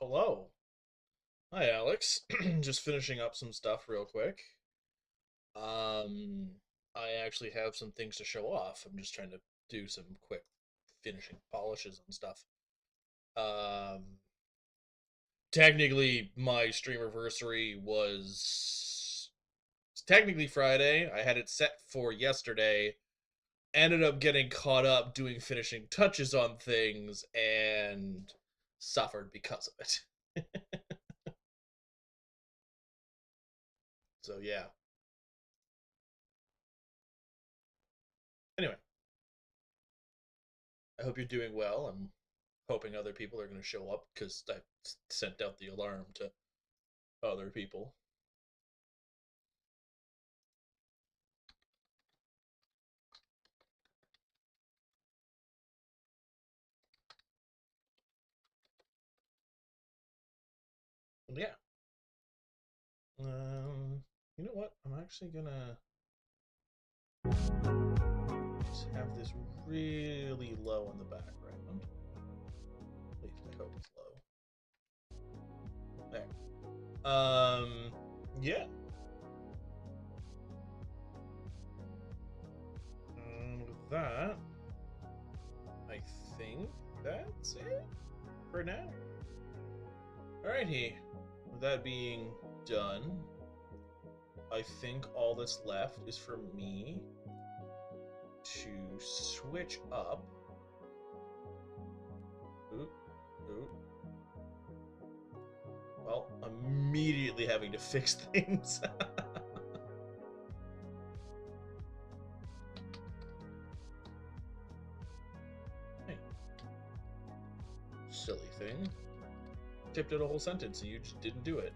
Hello. Hi, Alex. Just finishing up some stuff real quick. Um, I actually have some things to show off. I'm just trying to do some quick finishing polishes and stuff. Um, Technically, my Streamer-versary was technically Friday. I had it set for yesterday. Ended up getting caught up doing finishing touches on things and suffered because of it. So yeah. Anyway, I hope you're doing well. I'm hoping other people are going to show up because I sent out the alarm to other people. Yeah. You know what? I'm actually gonna just have this really low in the background. At least I hope it's low. There. Yeah. With that, I think that's it for now. Alrighty. With that being done, I think all that's left is for me to switch up. Oop, oop. Well, immediately having to fix things. Hey, silly thing. Tipped out a whole sentence and you just didn't do it.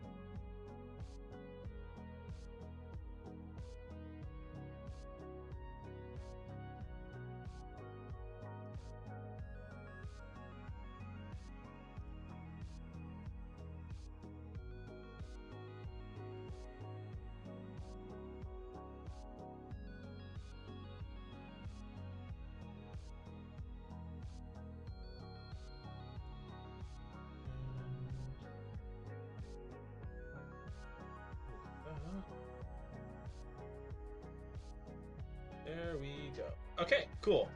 There we go. Okay, cool.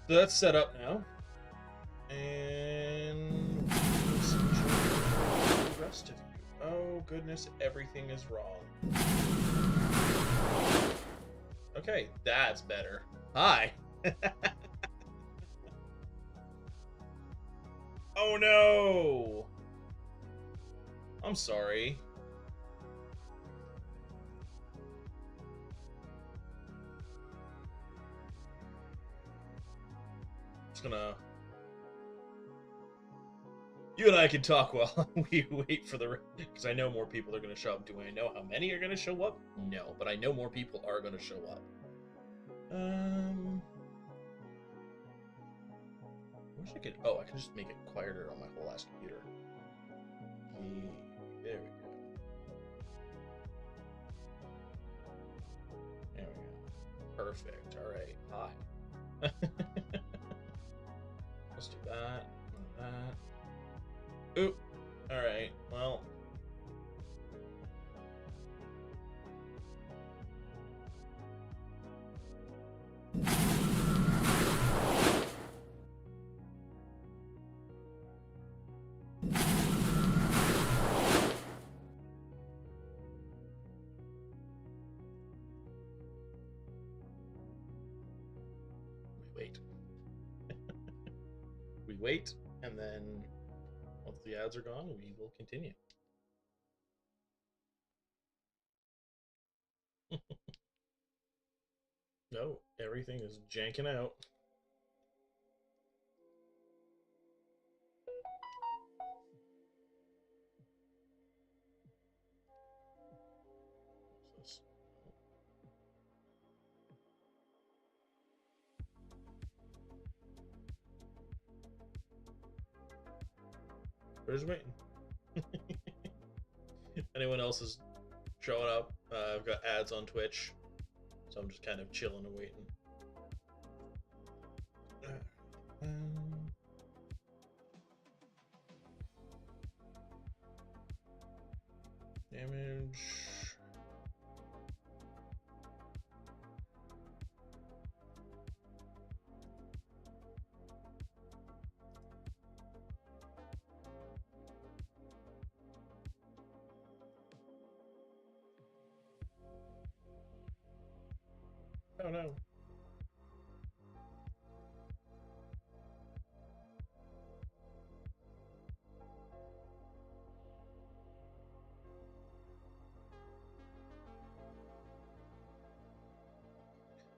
So that's set up now. And let's enjoy the rest of you. Oh goodness, everything is wrong. Okay, that's better. Hi. Oh no! I'm sorry. Just gonna... You and I can talk while we wait for the... Because I know more people are gonna show up. Do I know how many are gonna show up? No, but I know more people are gonna show up. I wish I could... Oh, I can just make it quieter on my whole ass computer. There we go. There we go. Perfect. Alright. Hi. Let's do that. That. Oop. Alright. Well. We wait. We wait, and then once the ads are gone, we will continue. No, everything is janking out. We're just waiting. Anyone else is showing up? I've got ads on Twitch, so I'm just kind of chilling and waiting. damage. Oh no.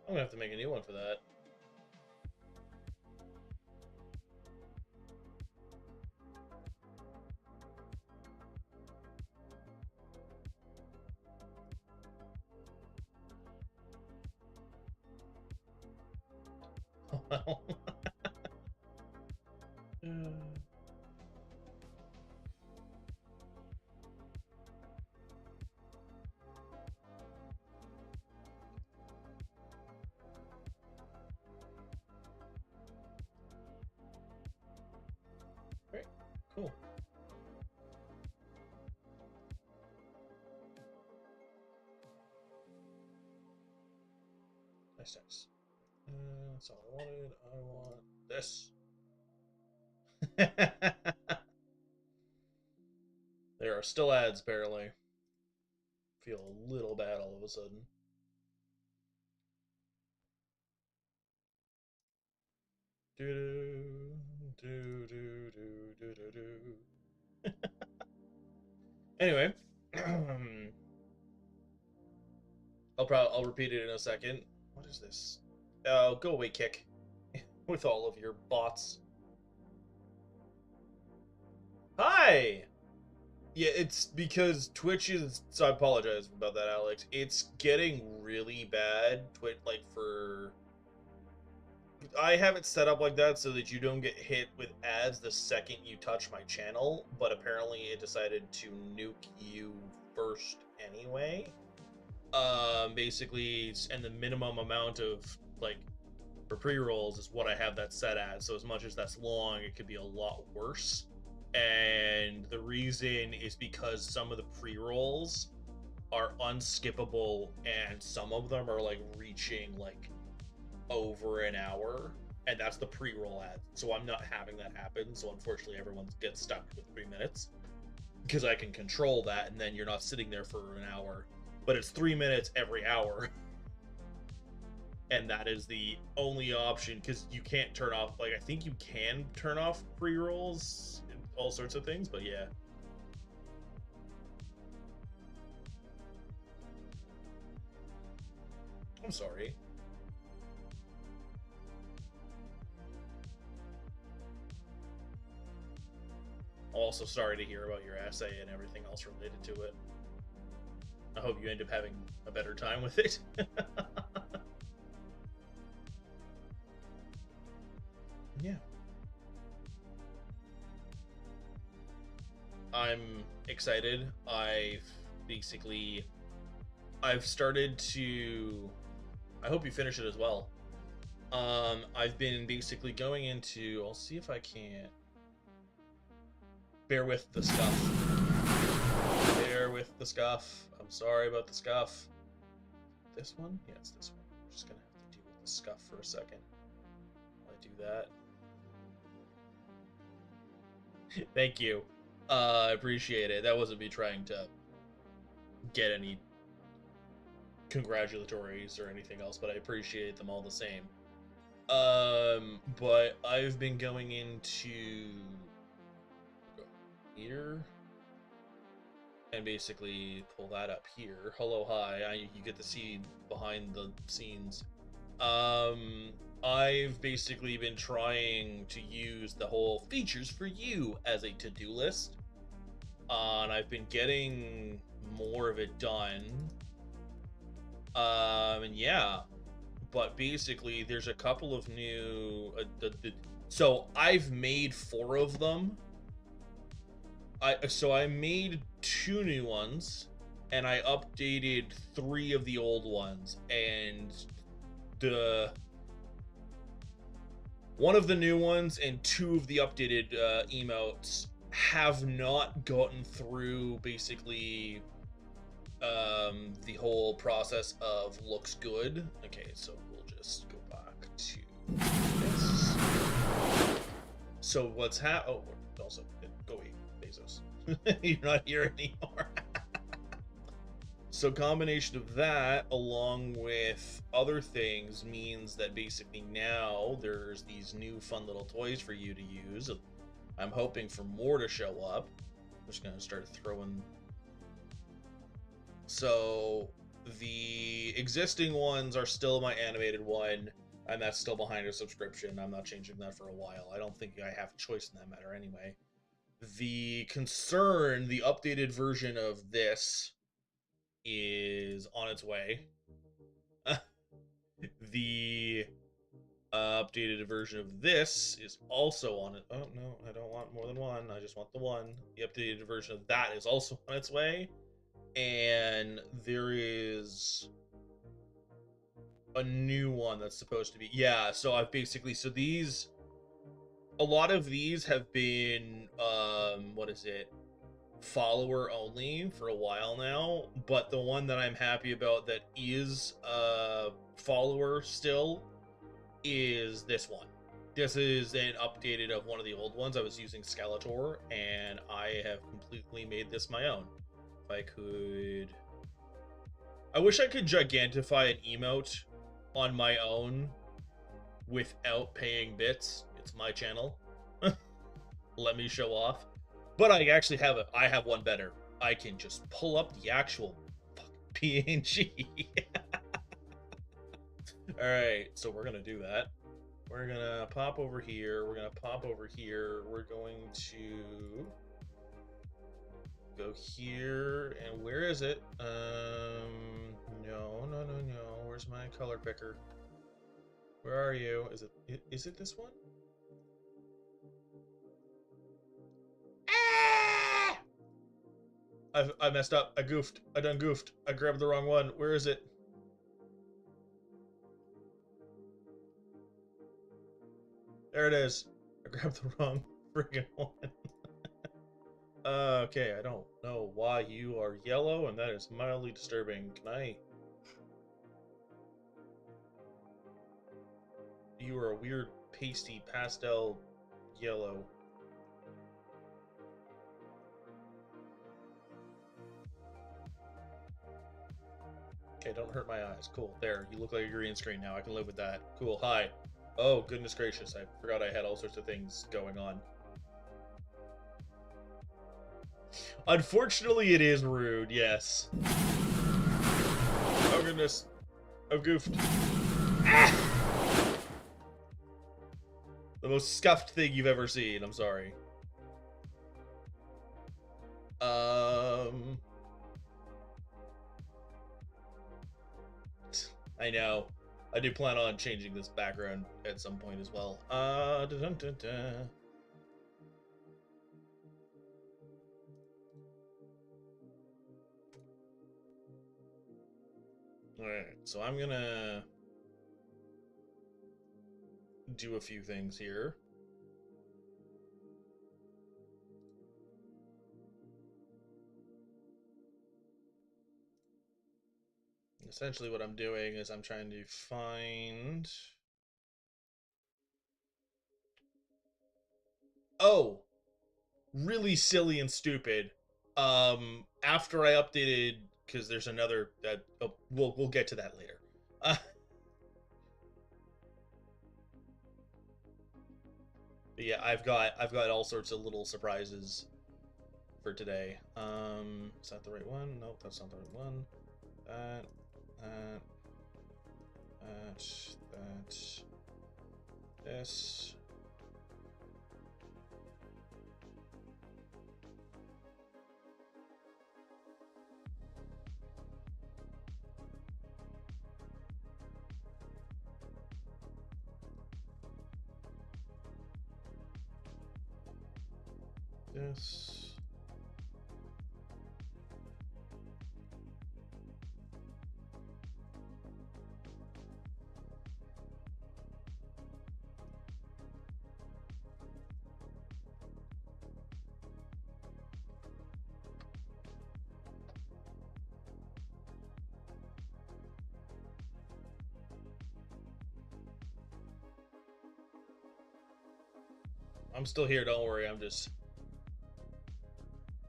I'm gonna have to make a new one for that. Well. Great. Cool. Nice, nice. That's all I wanted. I want this. There are still ads, apparently. Feel a little bad all of a sudden. Do do do do do do do. Anyway, I'll repeat it in a second. What is this? Oh, go away, Kick. With all of your bots. Hi! Yeah, it's because Twitch is... So I apologize about that, Alex. It's getting really bad. Twitch, like, for... I have it set up like that so that you don't get hit with ads the second you touch my channel, but apparently it decided to nuke you first anyway. Basically, and the minimum amount of, like, for pre-rolls is what I have that set at, so as much as that's long, it could be a lot worse. And the reason is because some of the pre-rolls are unskippable, and some of them are, like, reaching, like, over an hour, and that's the pre-roll ad. So I'm not having that happen, so unfortunately everyone gets stuck with 3 minutes. Because I can control that, and then you're not sitting there for an hour. But it's 3 minutes every hour. And that is the only option, because you can't turn off, like, I think you can turn off pre-rolls and all sorts of things, but yeah. I'm sorry. Also sorry to hear about your essay and everything else related to it. I hope you end up having a better time with it. Yeah. I'm excited. I've started to... I hope you finish it as well. I've been basically going into... I'll see if I can... Bear with the scuff. Bear with the scuff. I'm sorry about the scuff. This one? Yeah, it's this one. I'm just gonna have to deal with the scuff for a second. While I do that. Thank you. I appreciate it. That wasn't me trying to get any congratulatories or anything else, but I appreciate them all the same. But I've been going into here and basically pull that up here. Hello, hi. You get to see behind the scenes. I've basically been trying to use the whole features for you as a to-do list, and I've been getting more of it done. And yeah, but basically there's a couple of new so I've made 4 of them. I made 2 new ones, and I updated 3 of the old ones, and one of the new ones and 2 of the updated emotes have not gotten through basically the whole process of looks good. Okay, so we'll just go back to this. So what's oh, also go away, Bezos. You're not here anymore. So combination of that along with other things means that basically now there's these new fun little toys for you to use. I'm hoping for more to show up. I'm just gonna start throwing. So the existing ones are still my animated one, and that's still behind a subscription. I'm not changing that for a while. I don't think I have a choice in that matter anyway. The concern, the updated version of this is on its way. The updated version of this is also on it. Oh no, I don't want more than one. I just want the one. The updated version of that is also on its way. And there is a new one that's supposed to be, yeah, so I've basically, so these, a lot of these have been what is it, follower only for a while now, but the one that I'm happy about that is follower still is this one. This is an updated of one of the old ones. I was using Skeletor, and I have completely made this my own. If I could, I wish I could gigantify an emote on my own without paying bits. It's my channel. Let me show off. But I actually have I have one better. I can just pull up the actual PNG. Alright, so we're gonna do that. We're gonna pop over here. We're gonna pop over here. We're going to go here. And where is it? No. Where's my color picker? Where are you? Is it this one? I messed up. I goofed. I done goofed. I grabbed the wrong one. Where is it? There it is. I grabbed the wrong friggin' one. Okay, I don't know why you are yellow, and that is mildly disturbing. Can I... You are a weird pasty pastel yellow. Okay, don't hurt my eyes. Cool. There, you look like a green screen now. I can live with that. Cool. Hi. Oh, goodness gracious. I forgot I had all sorts of things going on. Unfortunately, it is rude, yes. Oh, goodness. I've goofed. Ah! The most scuffed thing you've ever seen. I'm sorry. I know. I do plan on changing this background at some point as well. Alright, so I'm gonna do a few things here. Essentially what I'm doing is I'm trying to find... Oh! Really silly and stupid. After I updated, because there's another... oh, we'll get to that later. But yeah, I've got all sorts of little surprises for today. Is that the right one? Nope, that's not the right one. That, this. This. I'm still here, don't worry, I'm just...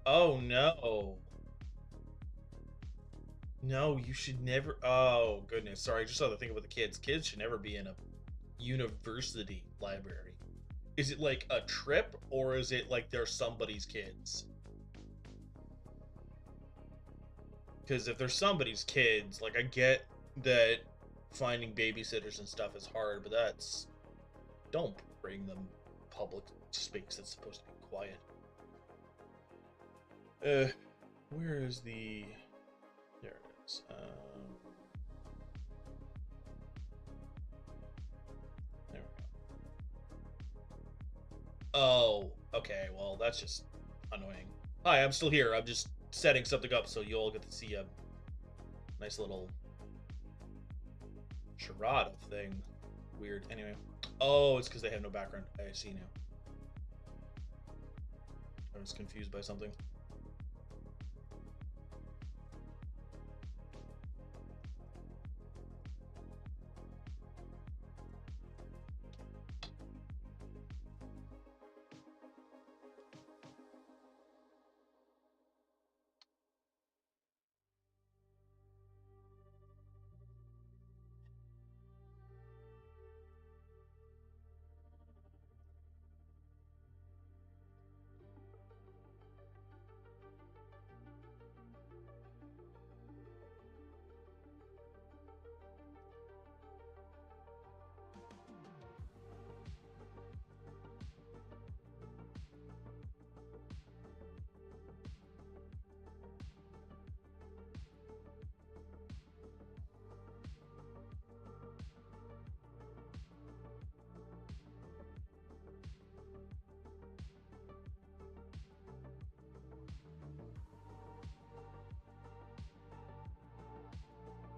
Oh, no. No, you should never... Oh, goodness, sorry, I just saw the thing about the kids. Kids should never be in a university library. Is it like a trip, or is it like they're somebody's kids? Because if they're somebody's kids, like, I get that finding babysitters and stuff is hard, but that's... Don't bring them public space that's supposed to be quiet. Where is the... There it is. There we go. Oh, okay, well, that's just annoying. Hi, I'm still here. I'm just setting something up so you all get to see a nice little charade of thing. Weird. Anyway. Oh, it's because they have no background. I see now. I was confused by something.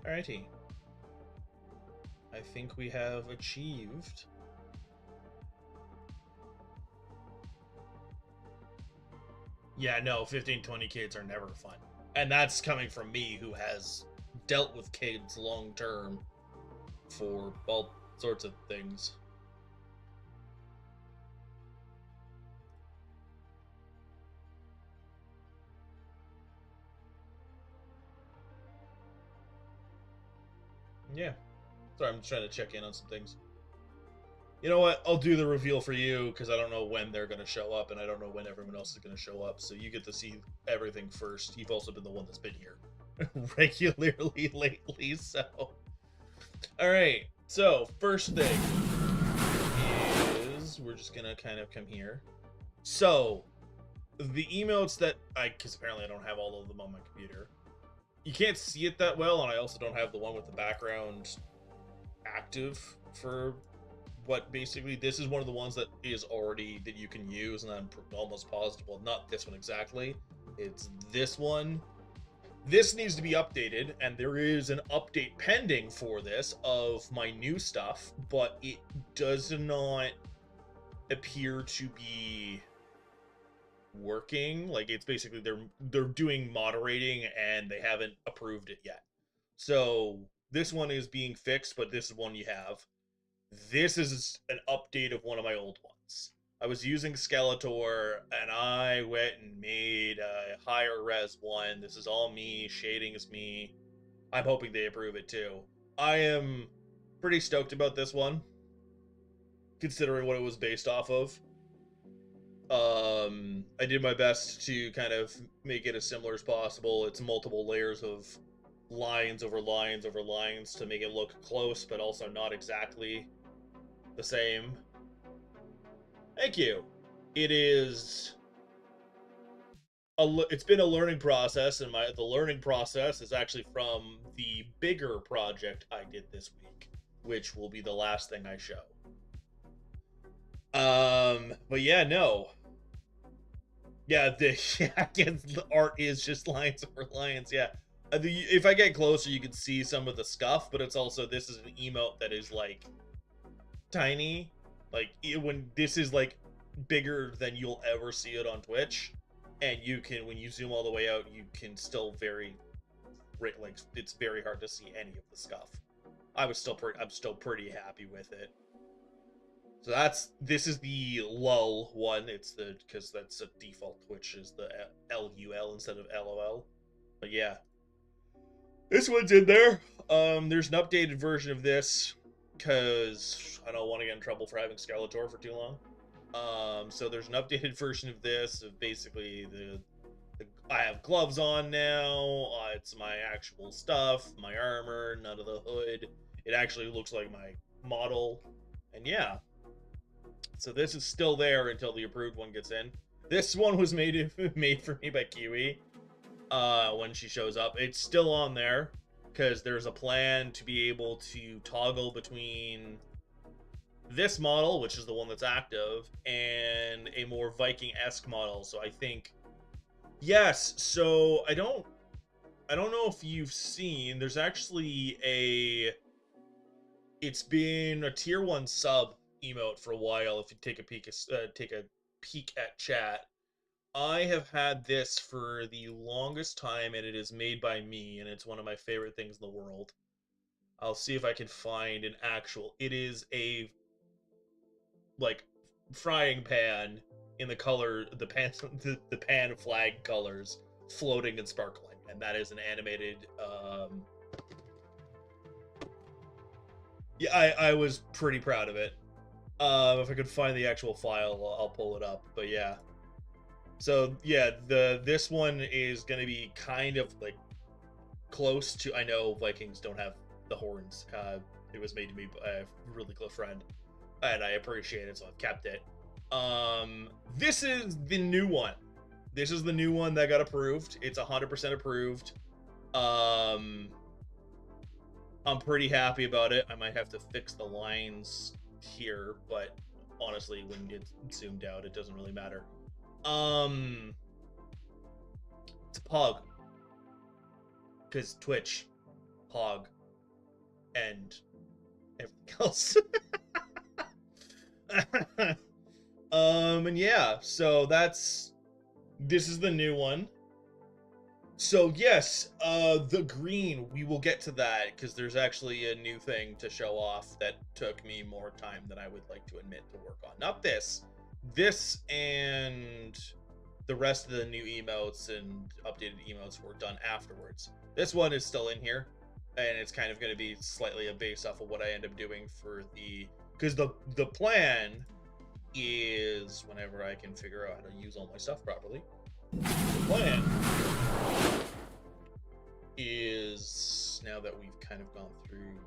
Alrighty. I think we have achieved... Yeah, no, 15, 20 kids are never fun. And that's coming from me, who has dealt with kids long term for all sorts of things. Yeah. Sorry, I'm just trying to check in on some things. You know what? I'll do the reveal for you, because I don't know when they're going to show up, and I don't know when everyone else is going to show up, so you get to see everything first. You've also been the one that's been here regularly lately, so... Alright, so, first thing is... We're just going to kind of come here. So, the emotes that because apparently I don't have all of them on my computer. You can't see it that well, and I also don't have the one with the background active for what basically this is one of the ones that is already that you can use, and I'm almost positive, well, not this one exactly, it's this one. This needs to be updated, and there is an update pending for this of my new stuff, but it does not appear to be working. Like, it's basically they're doing moderating and they haven't approved it yet. So this one is being fixed, but this is one you have. This is an update of one of my old ones. I was using Skeletor, and I went and made a higher res one. This is all me. Shading is me. I'm hoping they approve it too. I am pretty stoked about this one, considering what it was based off of. I did my best to kind of make it as similar as possible. It's multiple layers of lines over lines over lines to make it look close, but also not exactly the same. Thank you. It is it's been a learning process, and the learning process is actually from the bigger project I did this week, which will be the last thing I show. But yeah, no. Yeah, I guess the art is just lines over lines, yeah. If I get closer, you can see some of the scuff, but it's also, this is an emote that is, like, tiny. Like, when this is, like, bigger than you'll ever see it on Twitch, and you can, when you zoom all the way out, you can still like, it's very hard to see any of the scuff. I'm still pretty happy with it. So this is the lull one. It's the because that's a default Twitch is the LUL instead of LOL. But yeah, this one's in there. There's an updated version of this because I don't want to get in trouble for having Skeletor for too long. So there's an updated version of this of basically I have gloves on now. It's my actual stuff, my armor, none of the hood. It actually looks like my model, and yeah. So this is still there until the approved one gets in. This one was made for me by Kiwi. When she shows up, it's still on there because there's a plan to be able to toggle between this model, which is the one that's active, and a more Viking-esque model. So I think yes. So I don't know if you've seen. There's actually it's been a tier 1 sub emote for a while. If you take a peek at chat, I have had this for the longest time, and it is made by me, and it's one of my favorite things in the world. I'll see if I can find an actual. It is a like frying pan in the color the pan flag colors floating and sparkling, and that is an animated. Yeah, I was pretty proud of it. If I could find the actual file, I'll pull it up. But yeah. So yeah, this one is gonna be kind of like close to. I know Vikings don't have the horns. It was made to me by a really close friend, and I appreciate it, so I've kept it. This is the new one. This is the new one that got approved. It's 100% approved. I'm pretty happy about it. I might have to fix the lines here, but honestly, when it's zoomed out, it doesn't really matter. It's a Pog. Because Twitch, Pog, and everything else. And yeah, so this is the new one. So yes, the green, we will get to that because there's actually a new thing to show off that took me more time than I would like to admit to work on. Not this and the rest of the new emotes and updated emotes were done afterwards. This one is still in here, and it's kind of going to be slightly a base off of what I end up doing for because the plan is, whenever I can figure out how to use all my stuff properly, the plan is, now that we've kind of gone through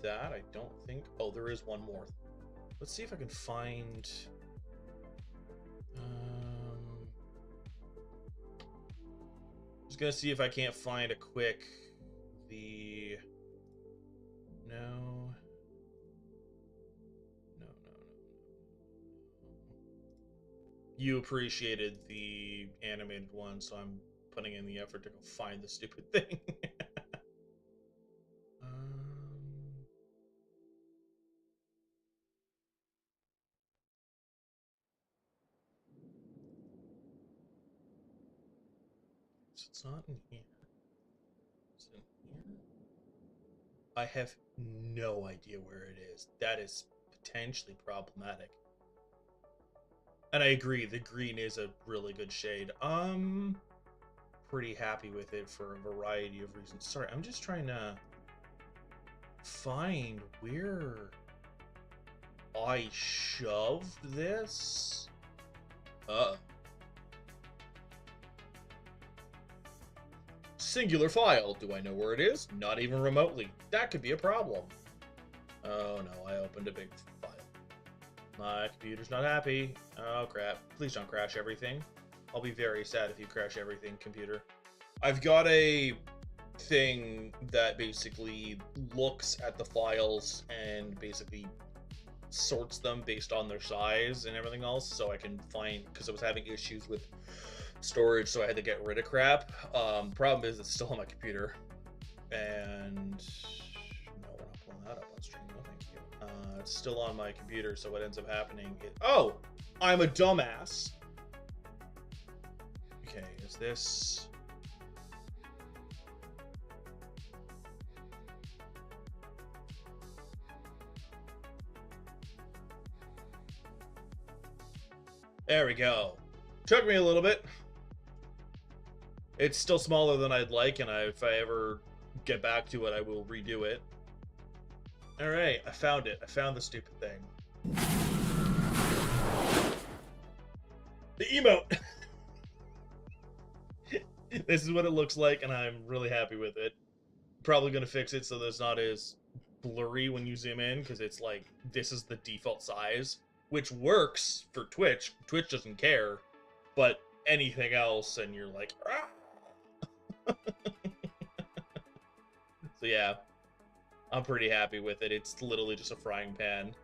that, I don't think, oh, there is one more. Let's see if I can find just gonna see if I can't find a quick no. You appreciated the animated one, so I'm putting in the effort to go find the stupid thing. So it's not in here. Is it in here? I have no idea where it is. That is potentially problematic. And I agree, the green is a really good shade. Pretty happy with it for a variety of reasons. Sorry, I'm just trying to find where I shoved this. Singular file. Do I know where it is? Not even remotely. That could be a problem. Oh no, I opened a big file. My computer's not happy. Oh crap. Please don't crash everything. I'll be very sad if you crash everything, computer. I've got a thing that basically looks at the files and basically sorts them based on their size and everything else, so I can find, because I was having issues with storage, so I had to get rid of crap. Problem is, it's still on my computer, and no, we're not pulling that up on stream. No, thank you. It's still on my computer, so what ends up happening is, oh, I'm a dumbass. Okay, is this? There we go. Took me a little bit. It's still smaller than I'd like, and if I ever get back to it, I will redo it. Alright, I found it. I found the stupid thing. The emote! This is what it looks like, and I'm really happy with it. Probably gonna fix it so that it's not as blurry when you zoom in, because it's like, this is the default size, which works for Twitch. Twitch doesn't care, but anything else, and you're like, ah! So yeah, I'm pretty happy with it. It's literally just a frying pan.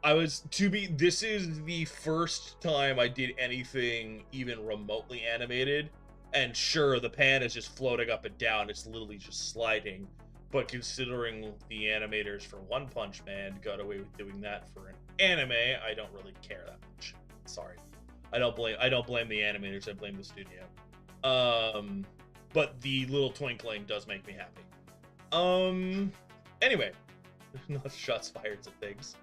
This is the first time I did anything even remotely animated, and sure, the pan is just floating up and down, it's literally just sliding, but considering the animators for One Punch Man got away with doing that for an anime, I don't really care that much. Sorry. I don't blame the animators, I blame the studio. But the little twinkling does make me happy. Anyway, enough shots fired at things.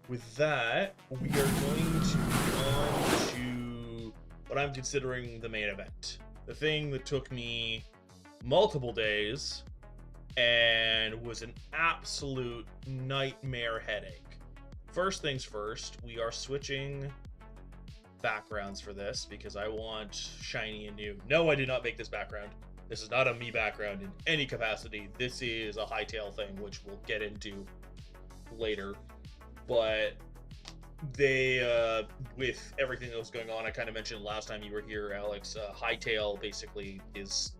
With that, we are going to move on to what I'm considering the main event. The thing that took me multiple days and was an absolute nightmare headache. First things first, we are switching backgrounds for this because I want shiny and new. No, I did not make this background. This is not a me background in any capacity. This is a Hightail thing, which we'll get into later. But they, with everything that was going on, I kind of mentioned last time you were here, Alex, Hightail basically is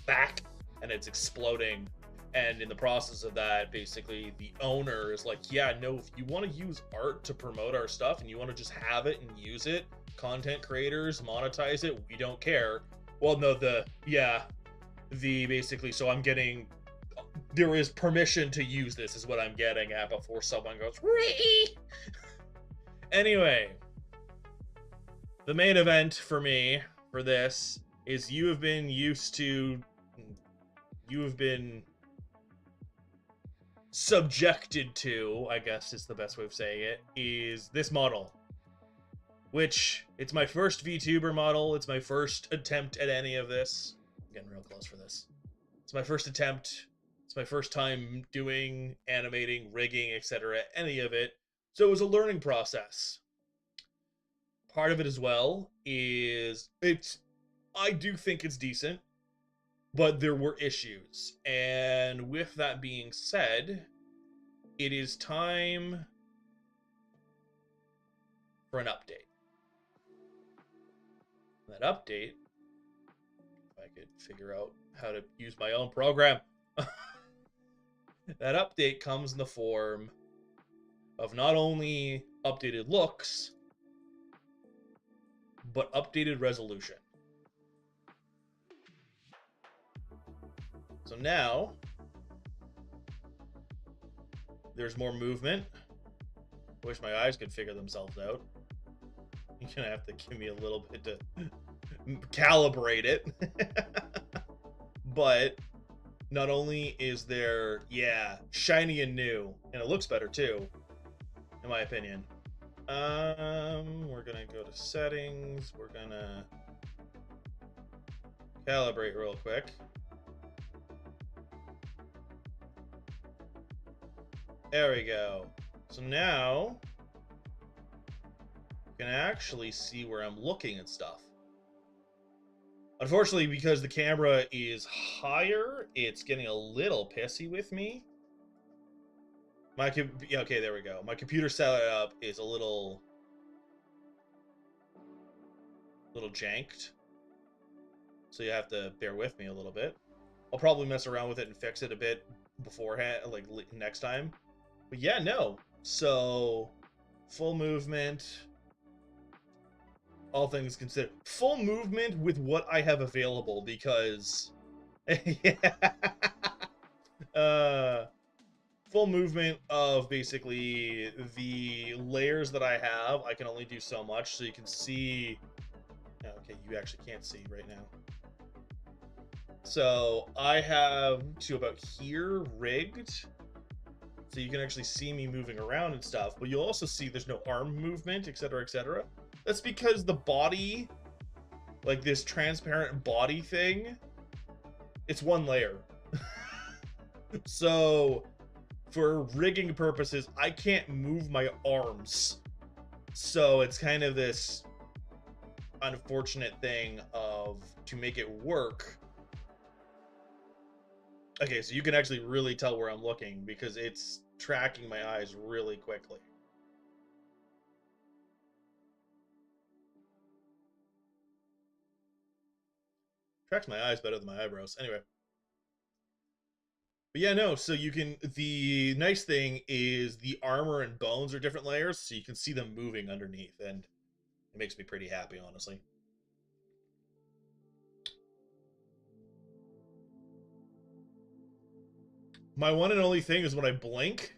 back and it's exploding. And in the process of that, basically the owner is like, yeah, no, if you want to use art to promote our stuff and you want to just have it and use it, content creators, monetize it, we don't care. Well, no, basically, so I'm getting, there is permission to use this is what I'm getting at before someone goes, Ree! Anyway, the main event for me, for this, is you have been subjected to, I guess is the best way of saying it, is this model. Which, it's my first VTuber model, it's my first attempt at any of this. I'm getting real close for this. It's my first attempt, it's my first time doing, animating, rigging, etc., any of it. So it was a learning process. Part of it as well is, I do think it's decent, but there were issues. And with that being said, it is time for an update. That update, if I could figure out how to use my own program, that update comes in the form of not only updated looks, but updated resolution. So now, there's more movement. I wish my eyes could figure themselves out. You're gonna have to give me a little bit to calibrate it. But not only is there, shiny and new, and it looks better too, in my opinion. We're gonna go to settings. We're gonna calibrate real quick. There we go. So now you can actually see where I'm looking at stuff. Unfortunately, because the camera is higher, it's getting a little pissy with me. Okay, there we go. My computer setup is a little janked, so you have to bear with me a little bit. I'll probably mess around with it and fix it a bit beforehand, like next time. But yeah, no. So full movement, all things considered, full movement with what I have available, because full movement of basically the layers that I have. I can only do so much, so you can see. Okay, you actually can't see right now. So I have to about here rigged, so you can actually see me moving around and stuff, but you'll also see there's no arm movement, etc., etc. That's because the body, like this transparent body thing, it's one layer. So for rigging purposes, I can't move my arms. So it's kind of this unfortunate thing of, to make it work. Okay, so you can actually really tell where I'm looking because it's tracking my eyes really quickly. Tracks my eyes better than my eyebrows. Anyway. But yeah, no, so you can, the nice thing is the armor and bones are different layers, so you can see them moving underneath, and it makes me pretty happy, honestly. My one and only thing is when I blink,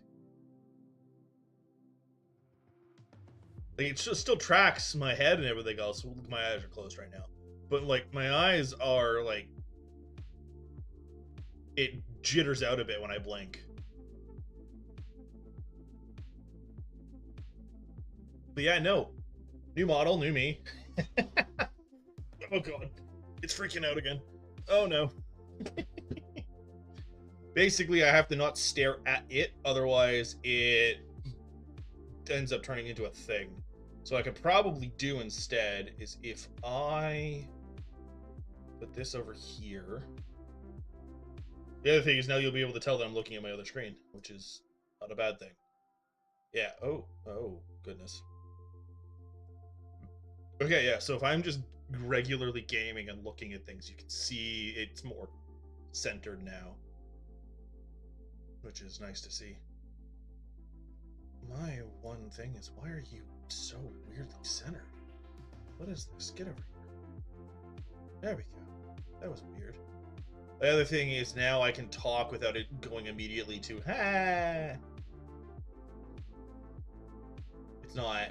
like, it just still tracks my head and everything else. My eyes are closed right now. But, like, my eyes are, like, it jitters out a bit when I blink. But yeah, no. New model, new me. Oh god. It's freaking out again. Oh no. Basically, I have to not stare at it, otherwise it ends up turning into a thing. So what I could probably do instead is if I put this over here. The other thing is now you'll be able to tell that I'm looking at my other screen, which is not a bad thing. Yeah, oh goodness. Okay, yeah, so if I'm just regularly gaming and looking at things, you can see it's more centered now, which is nice to see. My one thing is, why are you so weirdly centered? What is this? Get over here. There we go. That was weird. The other thing is now I can talk without it going immediately to, ha! It's not.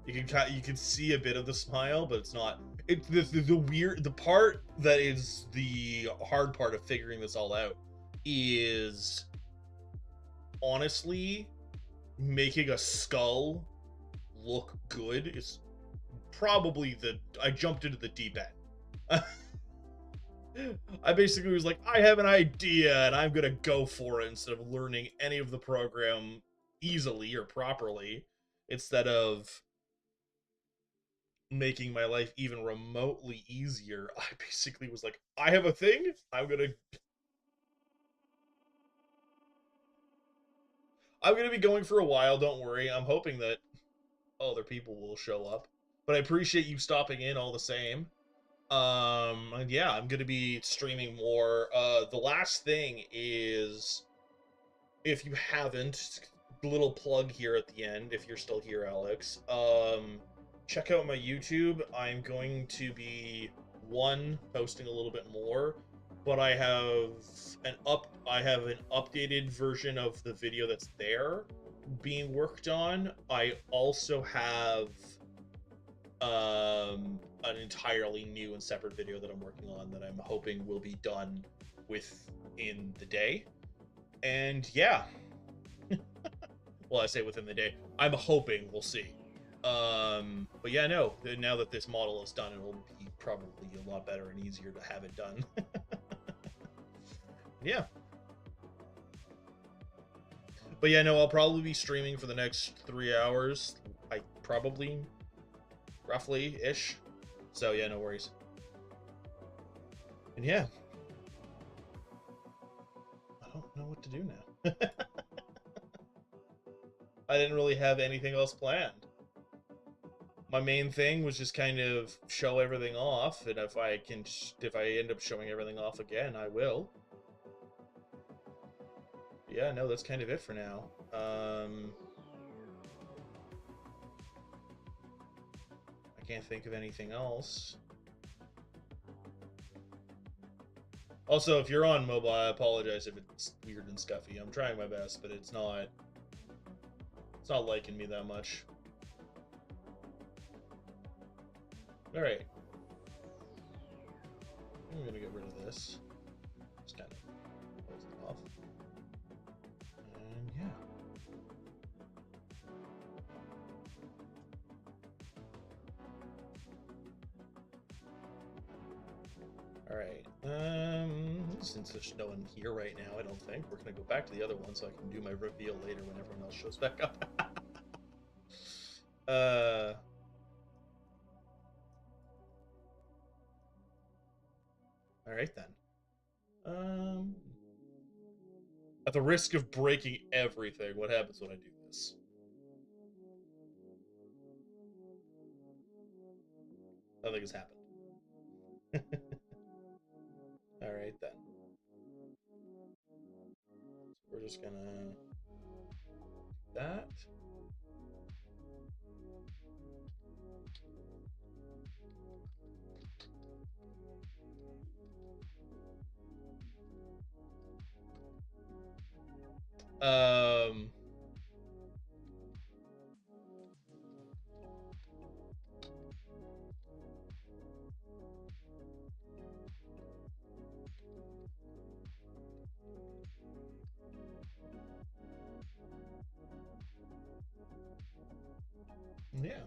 You can see a bit of the smile, but it's not. It's the part that is the hard part of figuring this all out is honestly making a skull look good is probably I jumped into the deep end. I basically was like, I have an idea and I'm gonna go for it instead of learning any of the program easily or properly, instead of making my life even remotely easier. I basically was like, I have a thing, I'm gonna be going for a while, don't worry. I'm hoping that other people will show up. But I appreciate you stopping in all the same. And yeah, I'm gonna be streaming more. The last thing is, if you haven't, little plug here at the end, if you're still here, Alex, check out my YouTube. I'm going to be, posting a little bit more, but I have an updated version of the video that's there being worked on. I also have an entirely new and separate video that I'm working on that I'm hoping will be done within the day. And yeah. Well, I say within the day. I'm hoping, we'll see. But yeah, no, now that this model is done, it'll be probably a lot better and easier to have it done. Yeah. But yeah, no, I'll probably be streaming for the next 3 hours. Roughly-ish. So yeah, no worries. And yeah. I don't know what to do now. I didn't really have anything else planned. My main thing was just kind of show everything off, and if I end up showing everything off again, I will. Yeah, no, that's kind of it for now. I can't think of anything else. Also, if you're on mobile, I apologize if it's weird and scuffy. I'm trying my best, but it's not liking me that much. Alright. I'm gonna get rid of this. Just kind of close it off. And yeah. Alright, since there's no one here right now, I don't think, we're gonna go back to the other one so I can do my reveal later when everyone else shows back up. Alright then. At the risk of breaking everything, what happens when I do this? Nothing has happened. Alright then. So we're just gonna do that. Yeah.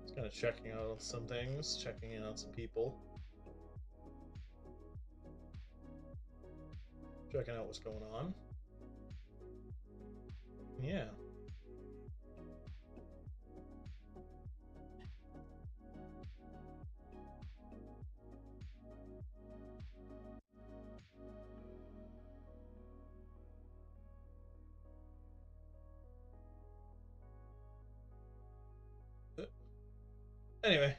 Just kind of checking out some things, checking in on some people. Checking out what's going on. Yeah. Anyway,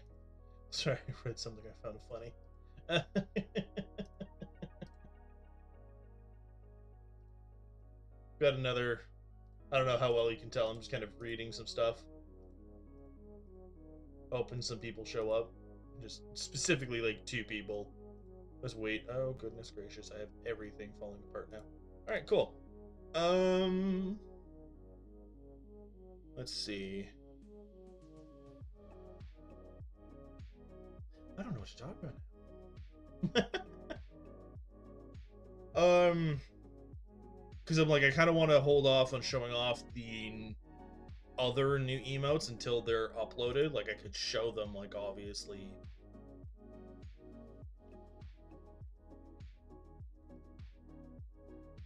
sorry, I read something I found funny. Got another, I don't know how well you can tell, I'm just kind of reading some stuff. Hoping some people show up. Just specifically like 2 people. Let's wait. Oh, goodness gracious, I have everything falling apart now. Alright, cool. Let's see. I don't know what to talk about now. Because I'm like, I kind of want to hold off on showing off the other new emotes until they're uploaded. Like, I could show them, like, obviously.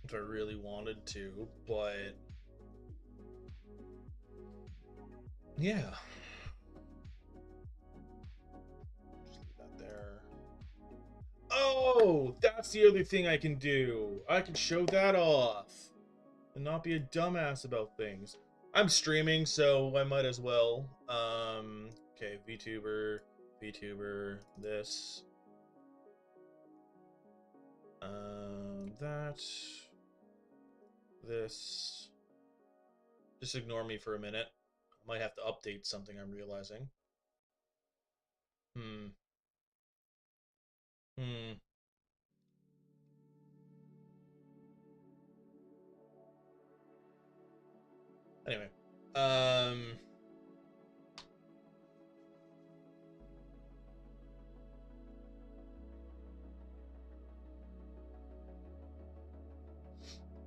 If I really wanted to, but yeah. Just leave that there. Oh, that's the other thing I can do. I can show that off and not be a dumbass about things. I'm streaming, so I might as well. Okay, VTuber, this. That. This. Just ignore me for a minute. I might have to update something, I'm realizing. Anyway.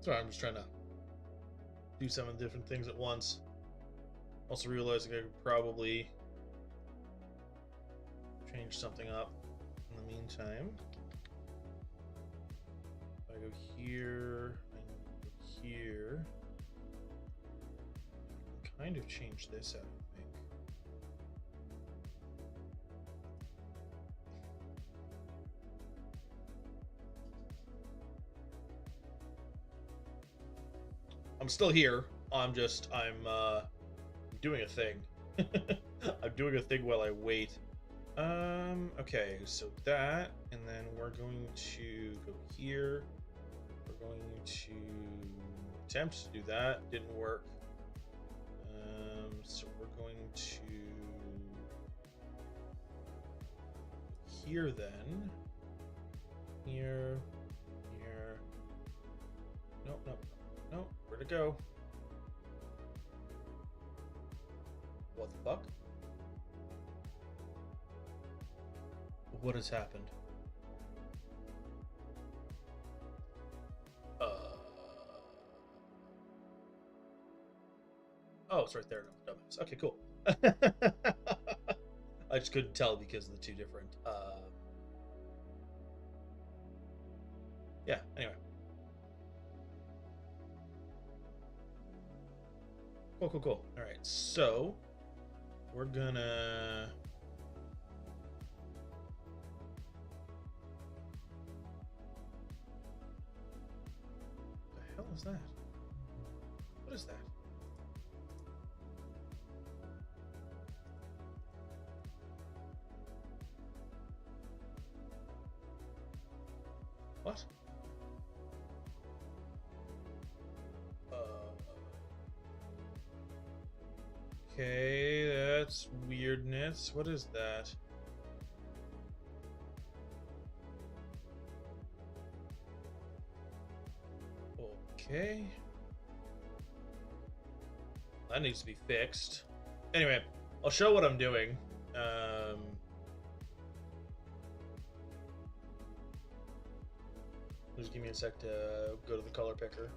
Sorry, I'm just trying to do some of the different things at once. Also realizing I could probably change something up in the meantime. If I go here, and go here, I can kind of change this out, I think. I'm still here. I'm doing a thing. I'm doing a thing while I wait. Okay, so that, and then we're going to go here. We're going to attempt to do that. Didn't work. So we're going to here then. Here. Nope. Where'd it go? What the fuck? What has happened? Oh, it's right there. No, dumbass. Okay, cool. I just couldn't tell because of the 2 different Yeah, anyway. Cool. All right, so we're gonna... What the hell is that? What is that? What? Okay, that's weirdness. What is that? Okay. That needs to be fixed. Anyway, I'll show what I'm doing. Just give me a sec to go to the color picker.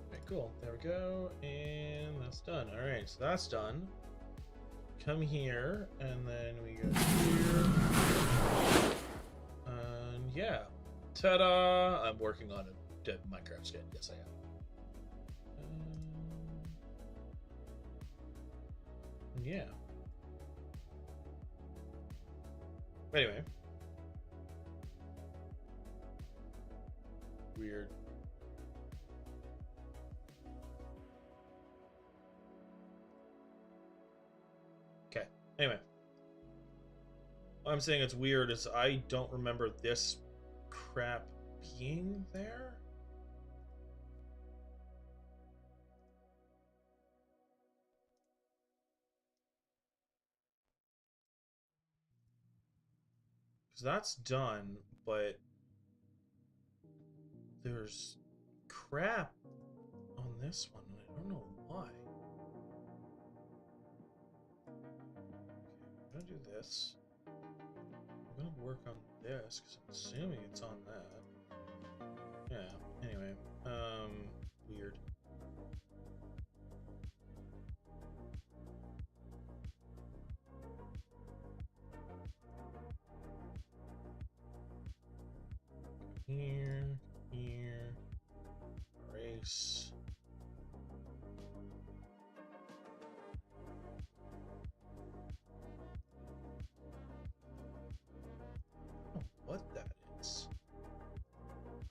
Okay, cool. There we go. And that's done. Alright, so that's done. Come here, and then we go here. And yeah. Ta-da! I'm working on a Minecraft skin. Yes, I am. Yeah. Anyway. Weird. Okay. Anyway. Why I'm saying it's weird is I don't remember this crap being there. Because that's done, but there's crap on this one, and I don't know why. Okay, I'm gonna do this. I'm gonna work on this because I'm assuming it's on that. Yeah. Anyway, weird. Here, erase. Oh, what that is.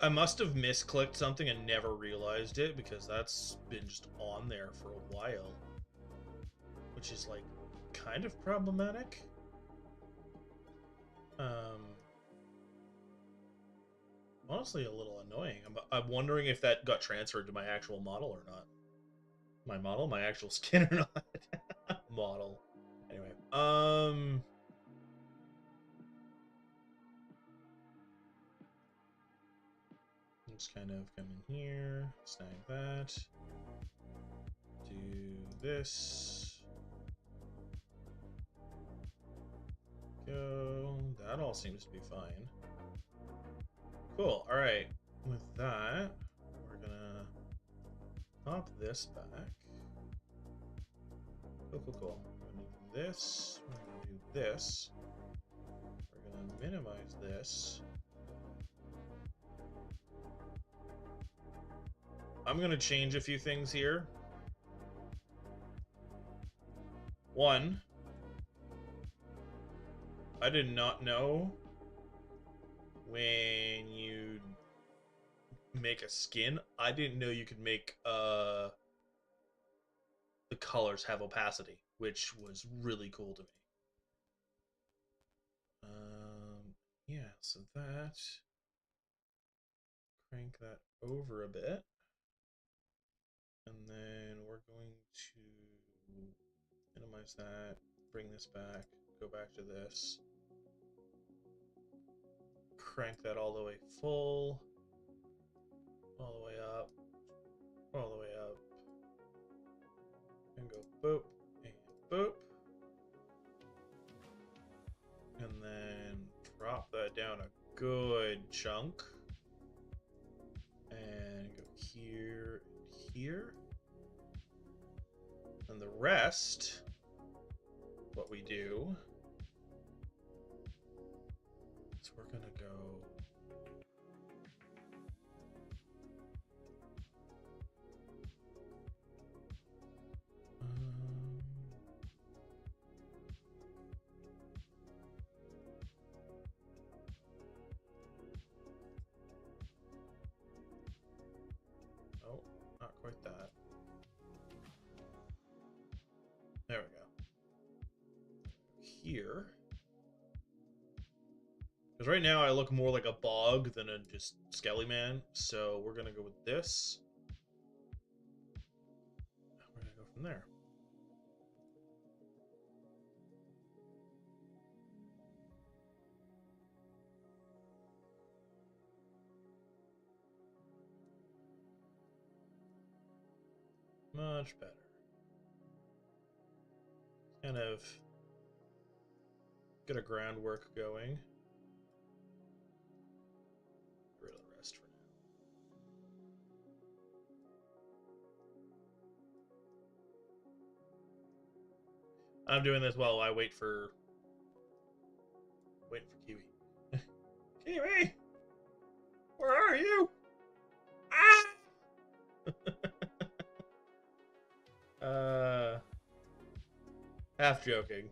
I must have misclicked something and never realized it because that's been just on there for a while. Which is like kind of problematic. Honestly, a little annoying. I'm wondering if that got transferred to my actual model or not. My model, my actual skin or not. Model. Anyway, just kind of come in here, snag that, do this, go. That all seems to be fine. Cool. All right. With that, we're gonna pop this back. Cool. We're gonna do this. We're gonna do this. We're gonna minimize this. I'm gonna change a few things here. One, I did not know when you make a skin, I didn't know you could make the colors have opacity, which was really cool to me. Yeah, so that, crank that over a bit, and then we're going to minimize that, bring this back, go back to this, crank that all the way full, all the way up, all the way up, and go boop, and boop, and then drop that down a good chunk, and go here and here, and the rest, what we do is we're gonna go quite that. There we go. Here. Because right now I look more like a bog than a just Skelly Man, so we're gonna go with this. We're gonna go from there. Much better. Kind of get a groundwork going. Get rid of the rest for now. I'm doing this while I waiting for Kiwi. Kiwi! Where are you? Ah! Half joking.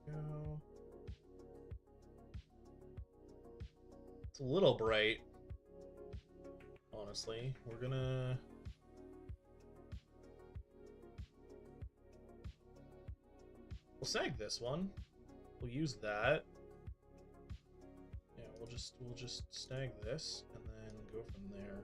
Go. It's a little bright, honestly. We'll snag this one. We'll use that. Yeah, we'll just snag this and then go from there.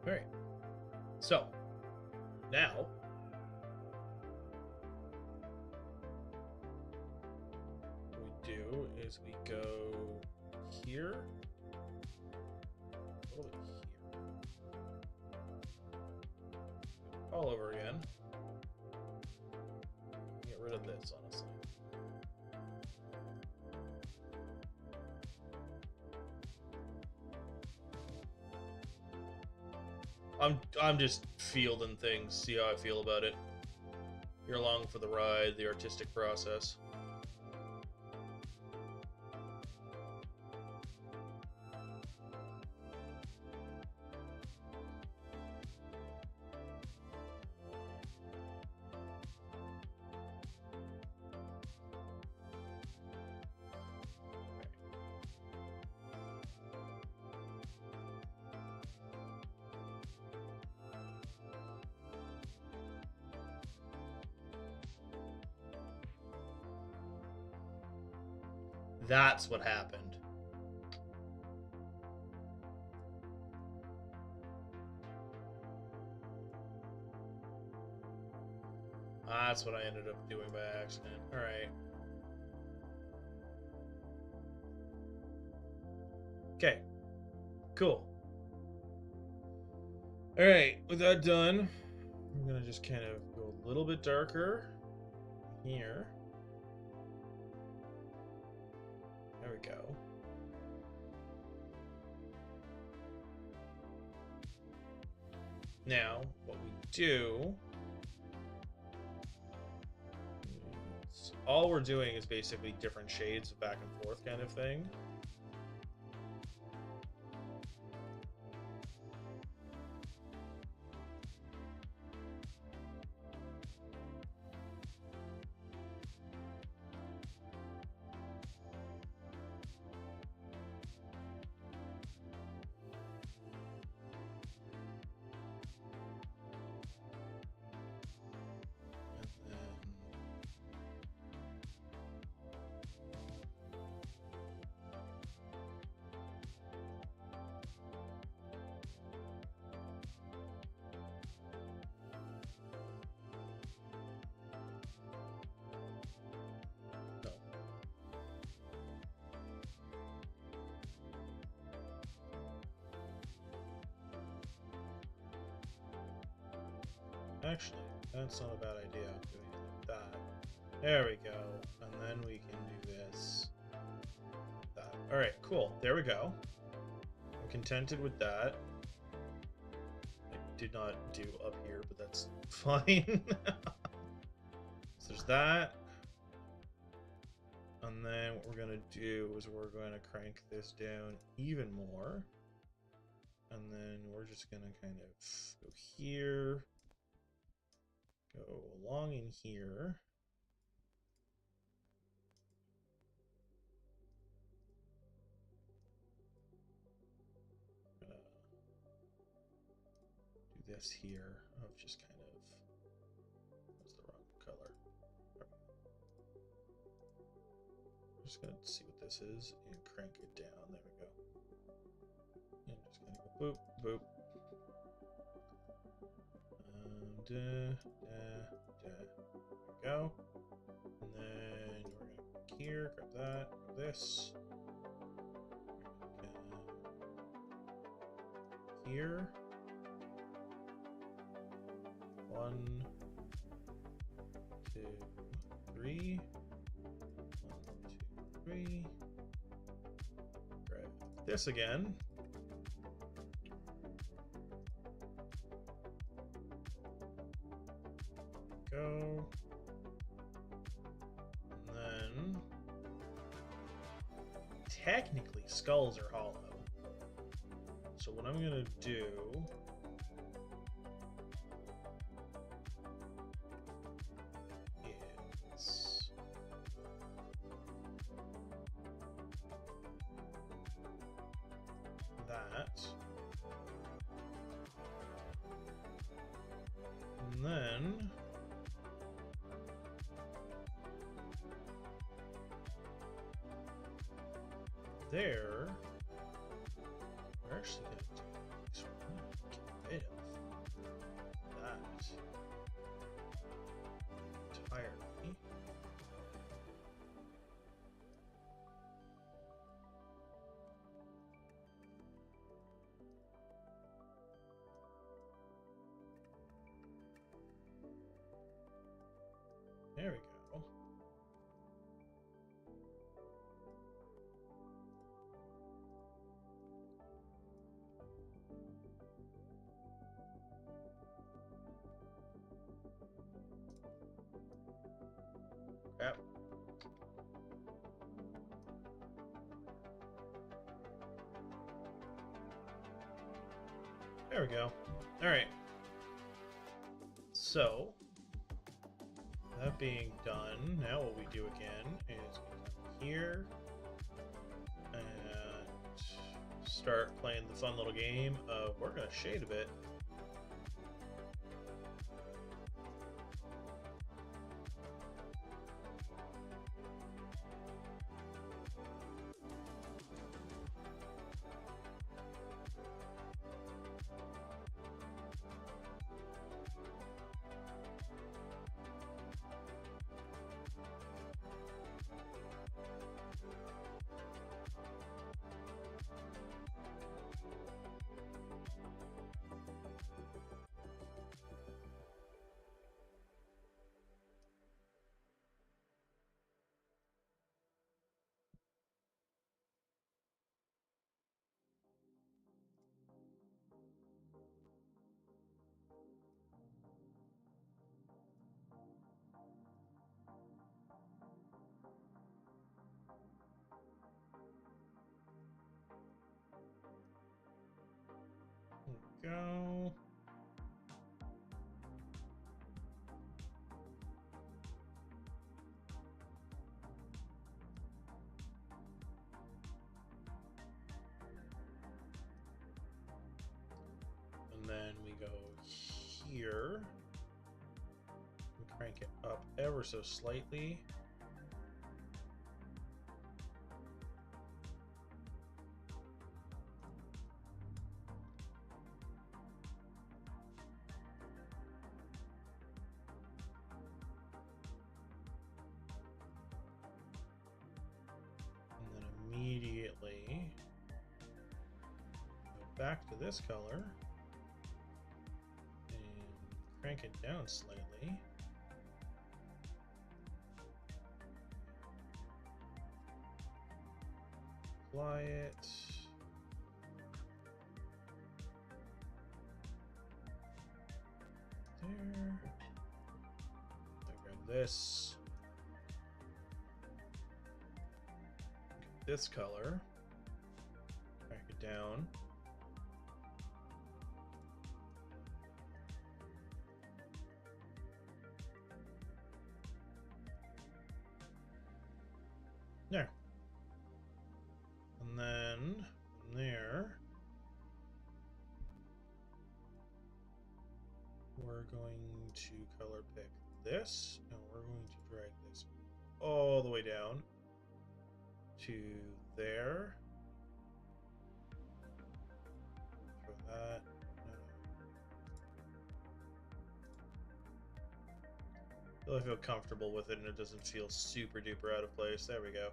All right. So now what we do is we go here, a little bit here, all over again. Get rid of this, honestly. I'm just fielding things, see how I feel about it. You're along for the ride, the artistic process. That's what happened. That's what I ended up doing by accident. Alright. Okay. Cool. Alright, with that done, I'm gonna just kind of go a little bit darker here. There we go. Now, what we do, all we're doing is basically different shades of back and forth kind of thing. Actually, that's not a bad idea. Doing it like that. There we go. And then we can do this. That. Alright, cool. There we go. I'm contented with that. I did not do up here, but that's fine. So there's that. And then what we're going to do is we're going to crank this down even more. And then we're just going to kind of go here. Go along in here. Do this here of just kind of, that's the wrong color. I'm just gonna see what this is and crank it down. There we go. And just gonna go boop, boop. There we go. And then we're gonna go here, grab that, grab this. Here. 1, 2, 3. 1, 2, 3. Grab this again. Go. And then technically skulls are hollow. So what I'm gonna do is that, and then there, we're actually gonna do this one. Get rid of that entirely. There we go. Yep. There we go. All right. So, that being done, now what we do again is we come here and start playing the fun little game of we're going to shade a bit. Go. And then we go here. We crank it up ever so slightly. Immediately go back to this color and crank it down slightly. Apply it. There. I grab this. Get this color. Crank it down. There. And then from there, we're going to color pick this, and we're going to drag this all the way down to there. For that. I feel comfortable with it and it doesn't feel super duper out of place. There we go.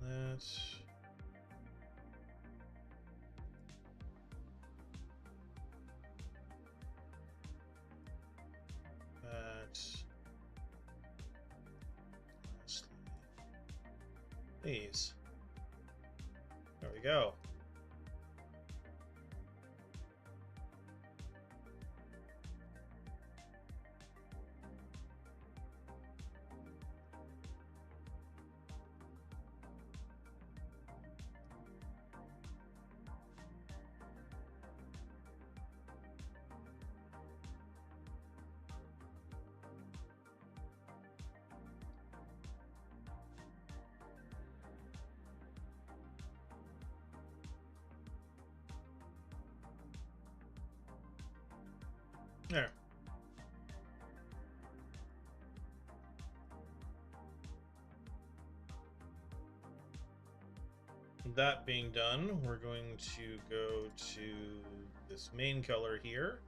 That's... These. There we go. There. That being done, we're going to go to this main color here,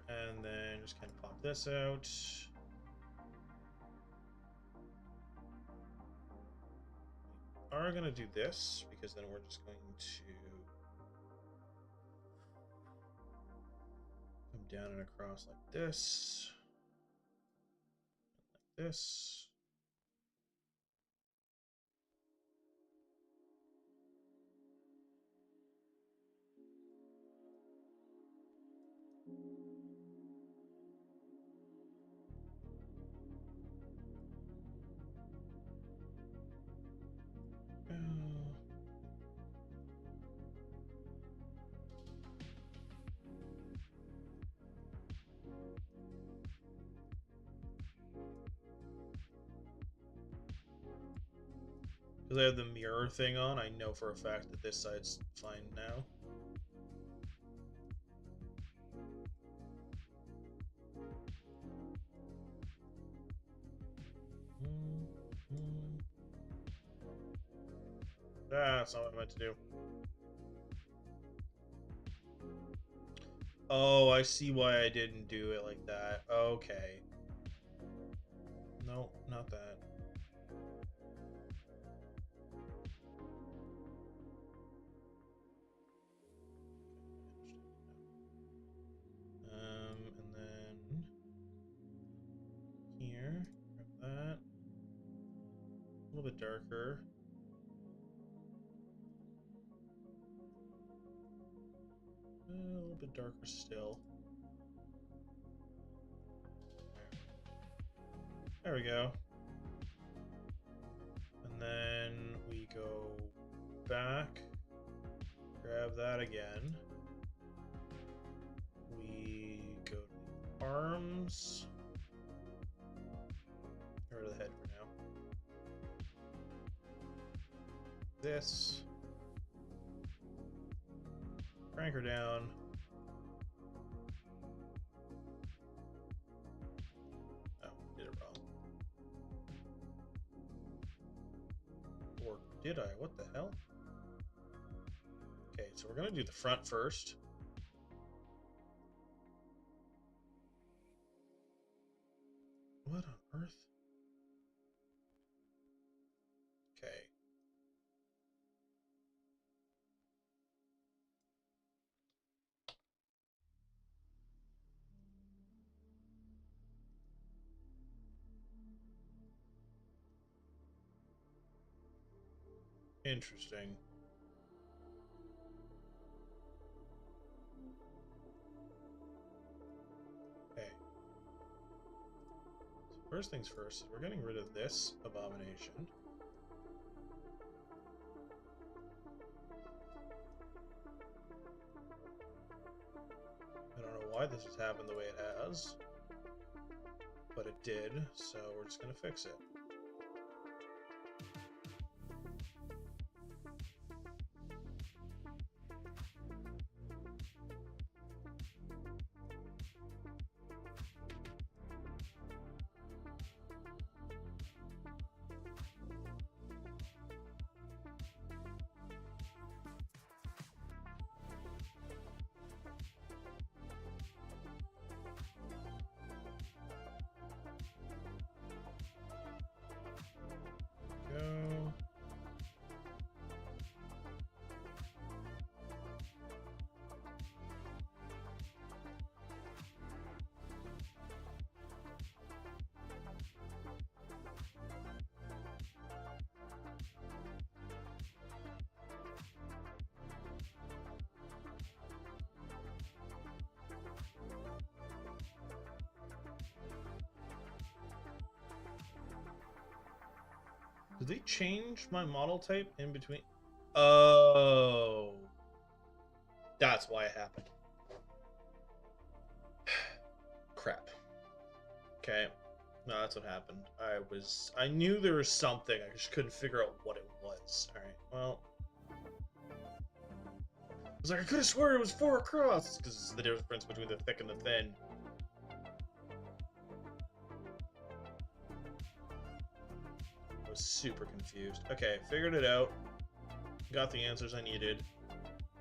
and then just kind of pop this out. We are going to do this because then we're just going to come down and across like this, like this. Because I have the mirror thing on, I know for a fact that this side's fine now. That's not what I meant to do. Oh, I see why I didn't do it like that. Okay. No, not that. And then here, grab that. A little bit darker. A little bit darker still. There we go. And then we go back, grab that again. We go to the arms. Get rid of the head for now. This. Crank her down. Oh, did it wrong. Or did I? What the hell? Okay, so we're gonna do the front first. What on earth? Okay. Interesting. Okay. So first things first, we're getting rid of this abomination. I don't know why this has happened the way it has, but it did, so we're just going to fix it. Go. Did they change my model type in between? Oh. That's why it happened. Crap. Okay. No, that's what happened. I knew there was something. I just couldn't figure out what it was. Alright, well. I was like, I could have swore it was 4 across. Because it's the difference between the thick and the thin. I was super confused. Okay, figured it out. Got the answers I needed.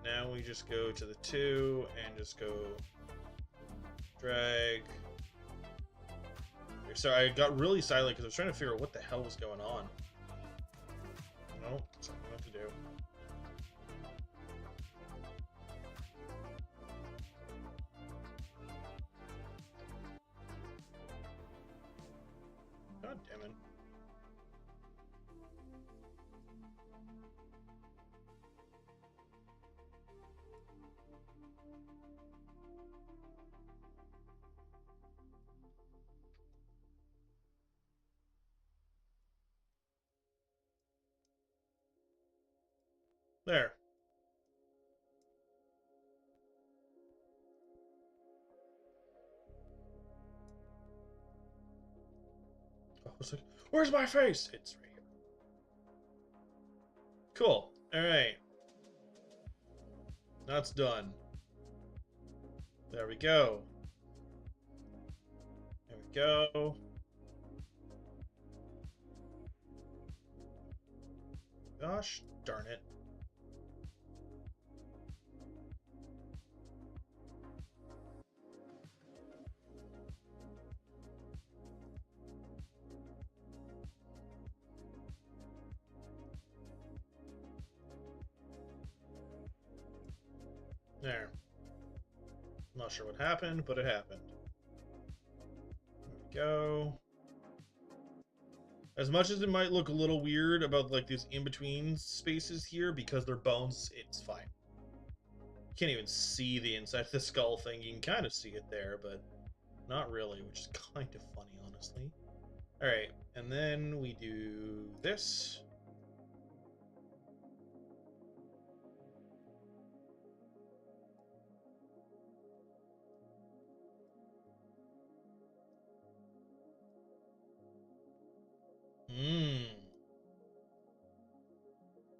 Now we just go to the 2 and just go drag. Sorry, I got really silent because I was trying to figure out what the hell was going on. No, something I have to do. God damn it. There. I was like, where's my face? It's right here. Cool. Alright. That's done. There we go. There we go. Gosh darn it. There. Not sure what happened, but it happened. There we go. As much as it might look a little weird about like these in-between spaces here, because they're bones, it's fine. You can't even see the inside of the skull thing. You can kind of see it there, but not really, which is kind of funny, honestly. Alright, and then we do this.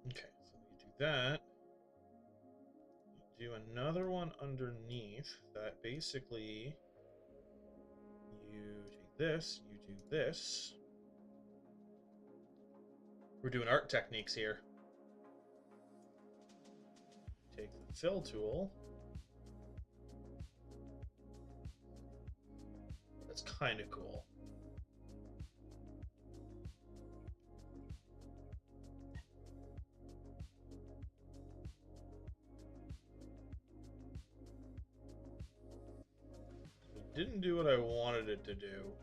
Okay, so you do that. You do another one underneath that basically you take this, you do this. We're doing art techniques here. Take the fill tool. That's kind of cool. It didn't do what I wanted it to do.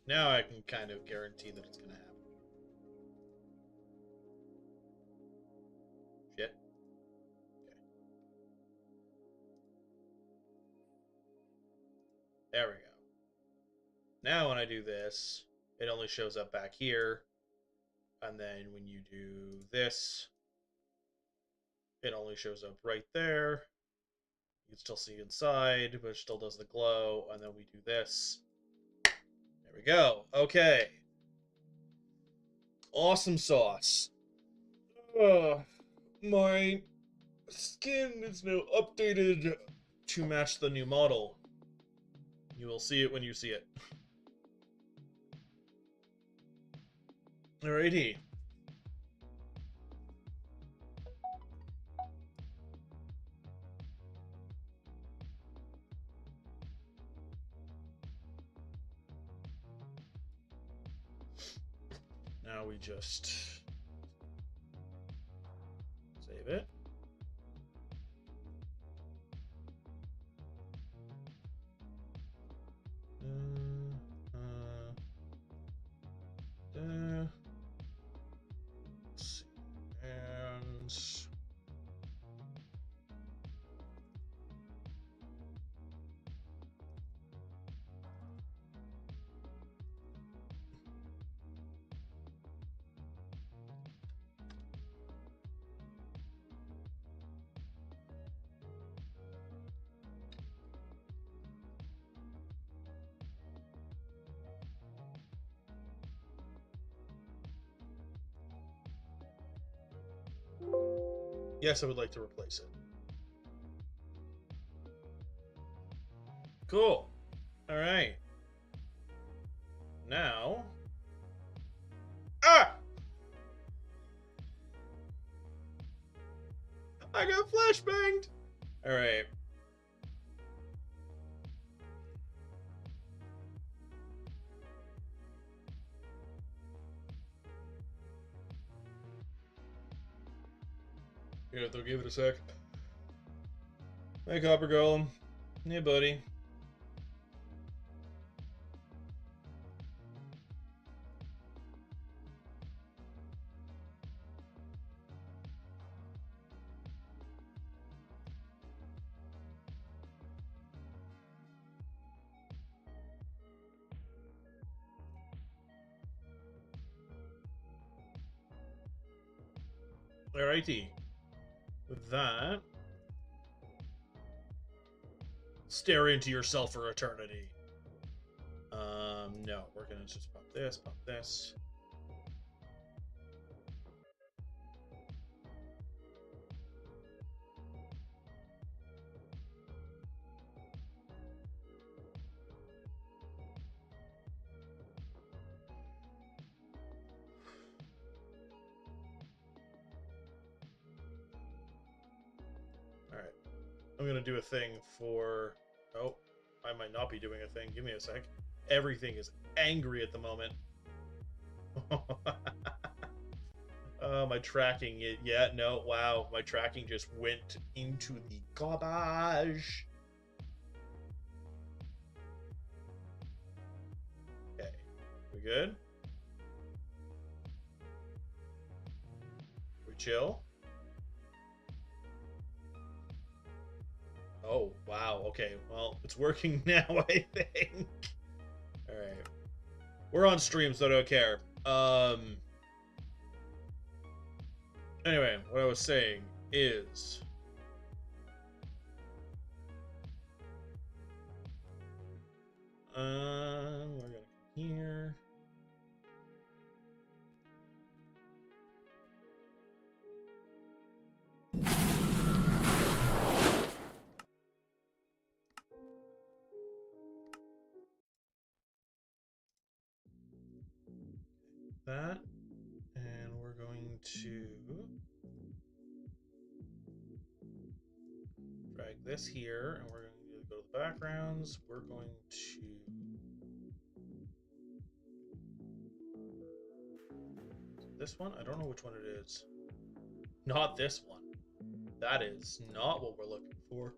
Now I can kind of guarantee that it's going to happen. Shit. Okay. There we go. Now when I do this, it only shows up back here. And then when you do this, it only shows up right there. You can still see inside, but it still does the glow. And then we do this. There we go. Okay. Awesome sauce. My skin is now updated to match the new model. You will see it when you see it. Alrighty. Now we just save it. Let's see. And yes, I would like to replace it. Cool. All right. Now. Ah! I got flashbanged. All right. You're gonna have to give it a sec. Hey, Copper Golem. Hey, buddy. Alrighty. With that, stare into yourself for eternity. No, we're gonna just pop this, pop this. Alright. I'm gonna do a thing for... Oh, I might not be doing a thing. Give me a sec. Everything is angry at the moment. My tracking... Yeah, no, wow. My tracking just went into the garbage. Okay. We good? We chill? Oh, wow. Okay, well, it's working now, I think. Alright. We're on stream, so I don't care. Anyway, what I was saying is... we're gonna come here. That, and we're going to drag this here, and we're going to go to the backgrounds. We're going to this one. I don't know which one it is. Not this one. That is not what we're looking for.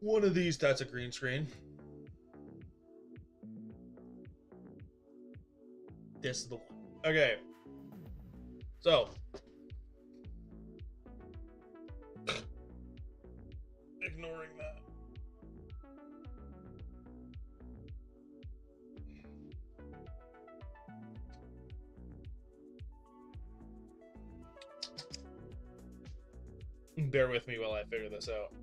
One of these, that's a green screen. This is the one. Okay. So. Ignoring that. Bear with me while I figure this out.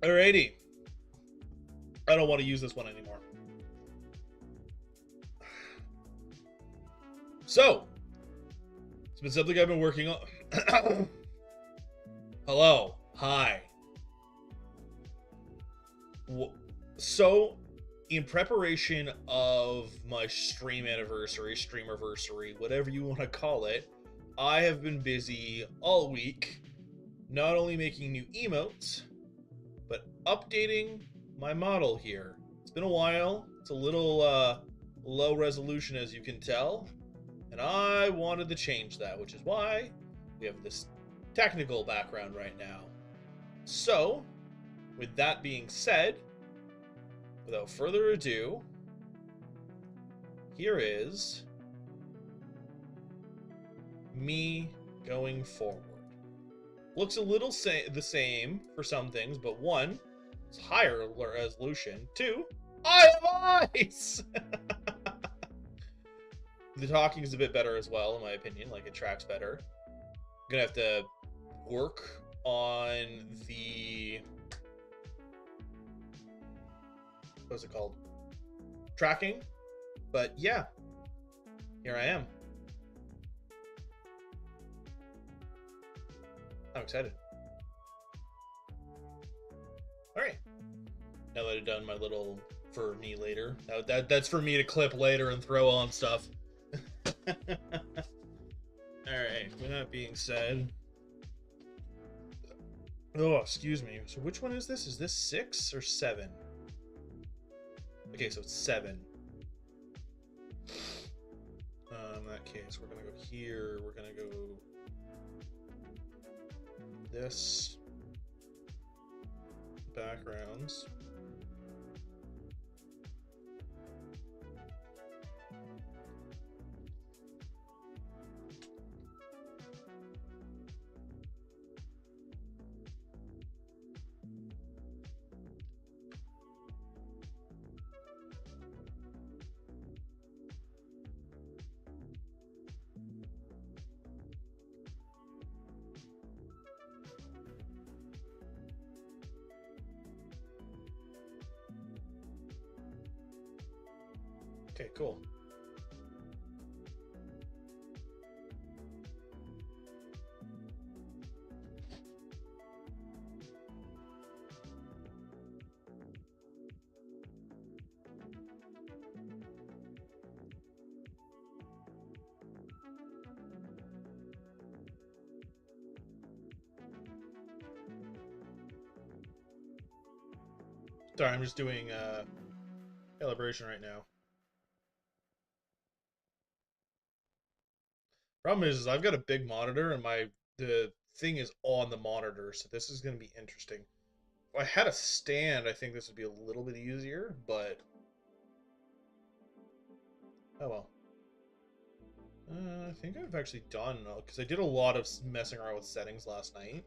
Alrighty. I don't want to use this one anymore. So, it's been something I've been working on. Hello. Hi. So, in preparation of my stream anniversary, Streamer-versary, whatever you want to call it, I have been busy all week, not only making new emotes, but updating my model here. It's been a while. It's a little low resolution, as you can tell, and I wanted to change that, which is why we have this technical background right now. So, with that being said, without further ado, here is me going forward. Looks a little the same for some things, but one, it's higher resolution. Two, I have eyes! The talking is a bit better as well, in my opinion. Like, it tracks better. I'm gonna have to work on the... what's it called? Tracking. But yeah, here I am. I'm excited. Alright. Now that I've done my little for me later. That's for me to clip later and throw on stuff. Alright, with that being said. Oh, excuse me. So which one is this? Is this 6 or 7? Okay, so it's 7. In that case, we're gonna go here. We're gonna go this. Backgrounds. Okay, cool. Sorry, I'm just doing calibration right now. Problem is I've got a big monitor and the thing is on the monitor, so this is going to be interesting. If I had a stand, I think this would be a little bit easier, but oh well. I think I've actually done, because I did a lot of messing around with settings last night.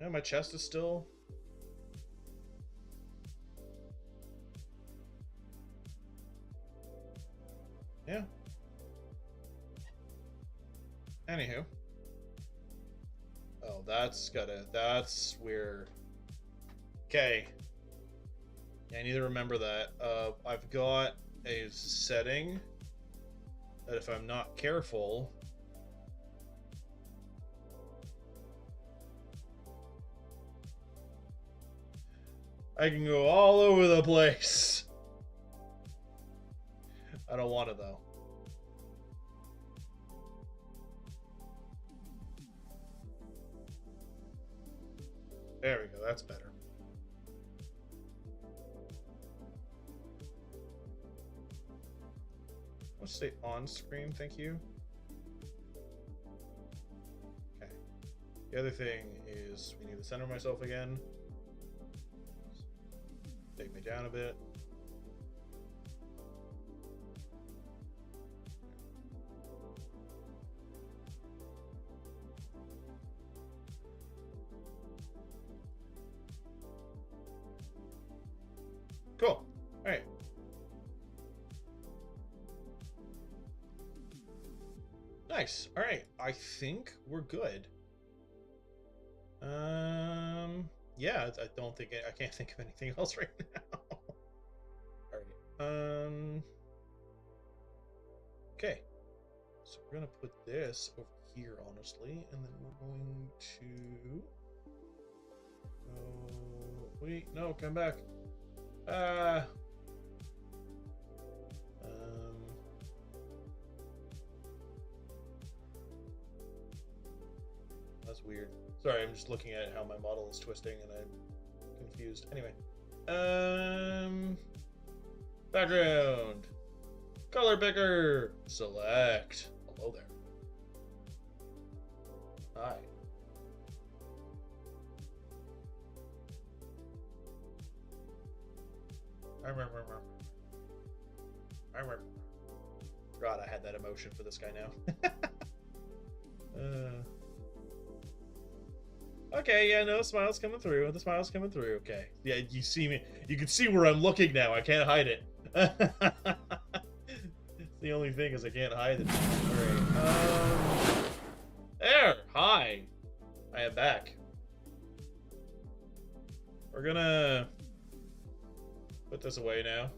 Yeah, my chest is still... yeah. Anywho. Oh, that's weird. Okay. Yeah, I need to remember that. I've got a setting that if I'm not careful... I can go all over the place. I don't want it though. There we go, that's better. Let's stay on screen, thank you. Okay. The other thing is we need to center myself again. Take me down a bit. Cool. All right. Nice. All right. I think we're good. Yeah, I don't think I can't think of anything else right now. All right. Okay. So we're gonna put this over here, honestly, and then we're going to. Oh, wait, no, come back. That's weird. Sorry, I'm just looking at how my model is twisting and I'm confused. Anyway. Background. Color picker. Select. Hello there. Hi. God, I had that emotion for this guy now. Okay, yeah, no, the smile's coming through. The smile's coming through. Okay. Yeah, you see me. You can see where I'm looking now. I can't hide it. The only thing is I can't hide it. Alright. There! Hi! I am back. We're gonna put this away now.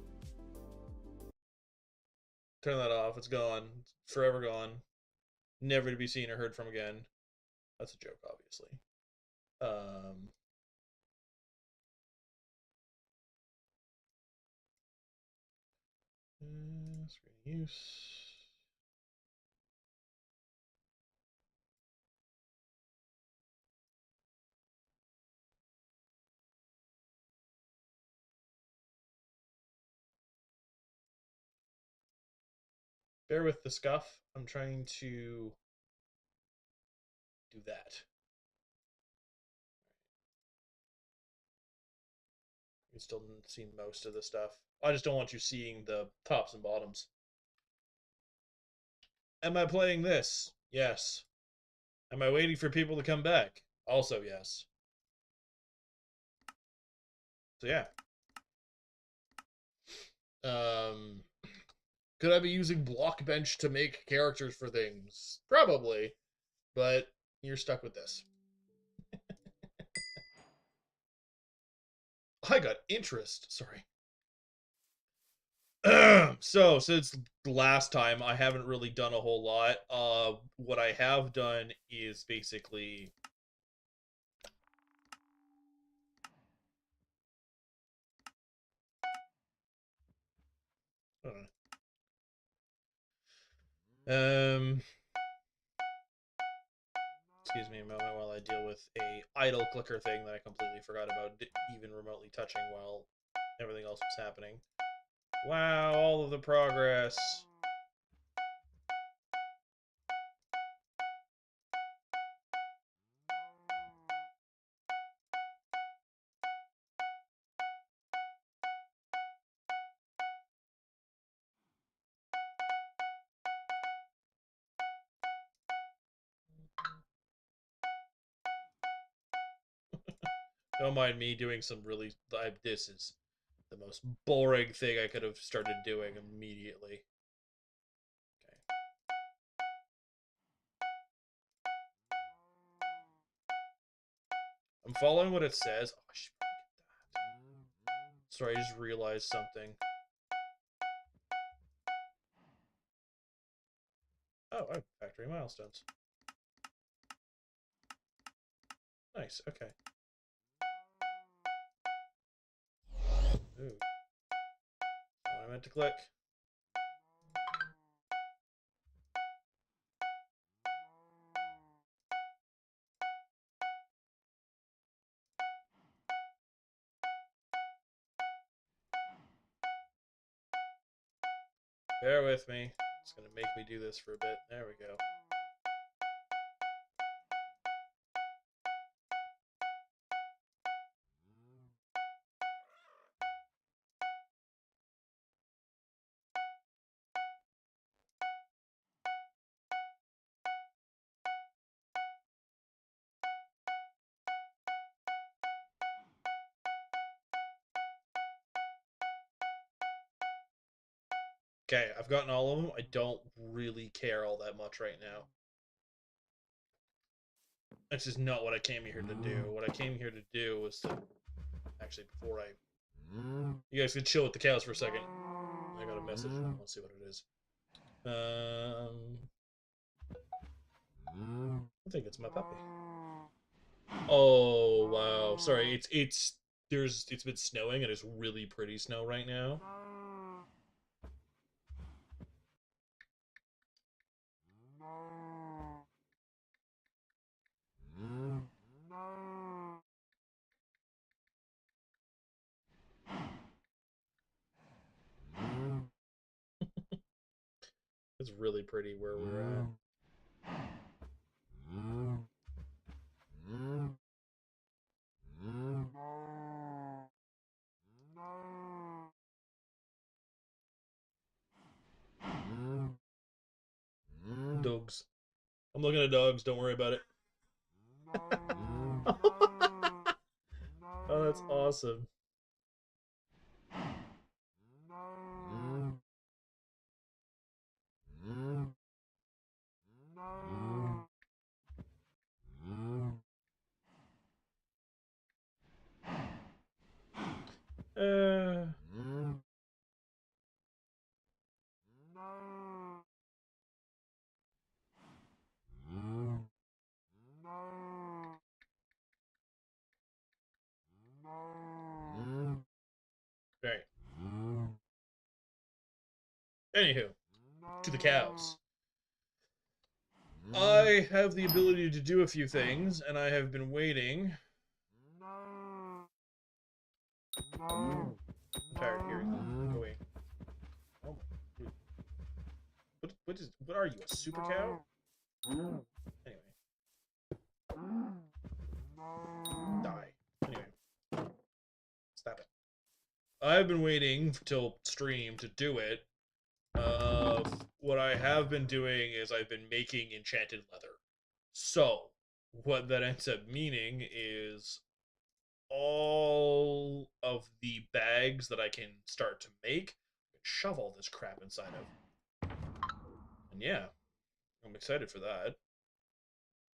Turn that off. It's gone. It's forever gone. Never to be seen or heard from again. That's a joke, obviously. Screen use. Bear with the scuff. I'm trying to do that. You can still see most of the stuff. I just don't want you seeing the tops and bottoms. Am I playing this? Yes. Am I waiting for people to come back? Also, yes. So yeah. Could I be using Blockbench to make characters for things? Probably. But you're stuck with this. I got interest. Sorry. So since last time, I haven't really done a whole lot. What I have done is basically excuse me a moment while I deal with a idle clicker thing that I completely forgot about even remotely touching while everything else was happening. Wow, all of the progress. Don't mind me doing some really. This is the most boring thing I could have started doing immediately. Okay. I'm following what it says. Oh, I should get that. Sorry, I just realized something. Oh, factory milestones. Nice, okay. Ooh. What I meant to click. Bear with me. It's gonna make me do this for a bit. There we go. Okay, I've gotten all of them. I don't really care all that much right now. That's just not what I came here to do. What I came here to do was to... Actually, before I... You guys can chill with the cows for a second. I got a message. Let's see what it is. I think it's my puppy. Oh, wow. Sorry, it's been snowing and it's really pretty snow right now. It's really pretty where we're at. Dogs. I'm looking at dogs. Don't worry about it. Oh, that's awesome. Uh, right. Anywho, to the cows. I have the ability to do a few things, and I have been waiting. I'm tired of hearing them. Go away. Oh my. What are you, a super cow? Anyway. Die. Anyway. Stop it. I've been waiting till stream to do it. What I have been doing is I've been making enchanted leather. So, what that ends up meaning is all of the bags that I can start to make, shove all this crap inside of. And yeah, I'm excited for that.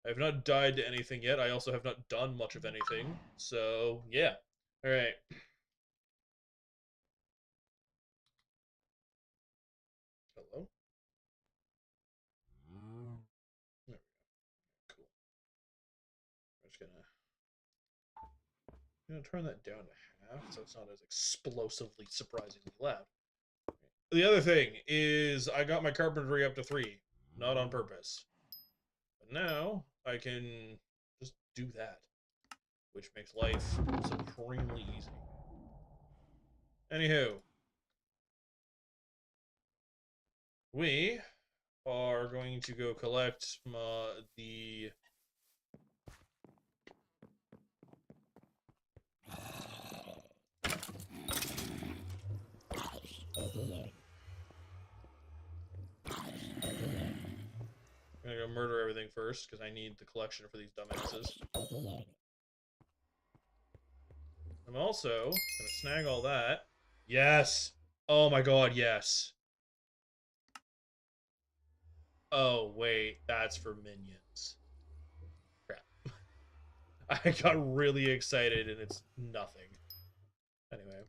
I have not died to anything yet. I also have not done much of anything. So, yeah. Alright. Hello? There we go. Cool. I'm gonna turn that down to half so it's not as explosively surprisingly loud. The other thing is I got my carpentry up to 3, not on purpose. But now I can just do that, which makes life supremely easy. Anywho, we are going to go collect the... I'm gonna go murder everything first, because I need the collection for these dumbasses. I'm also gonna snag all that. Yes! Oh my god, yes. Oh, wait, that's for minions. Crap. I got really excited and it's nothing. Anyway.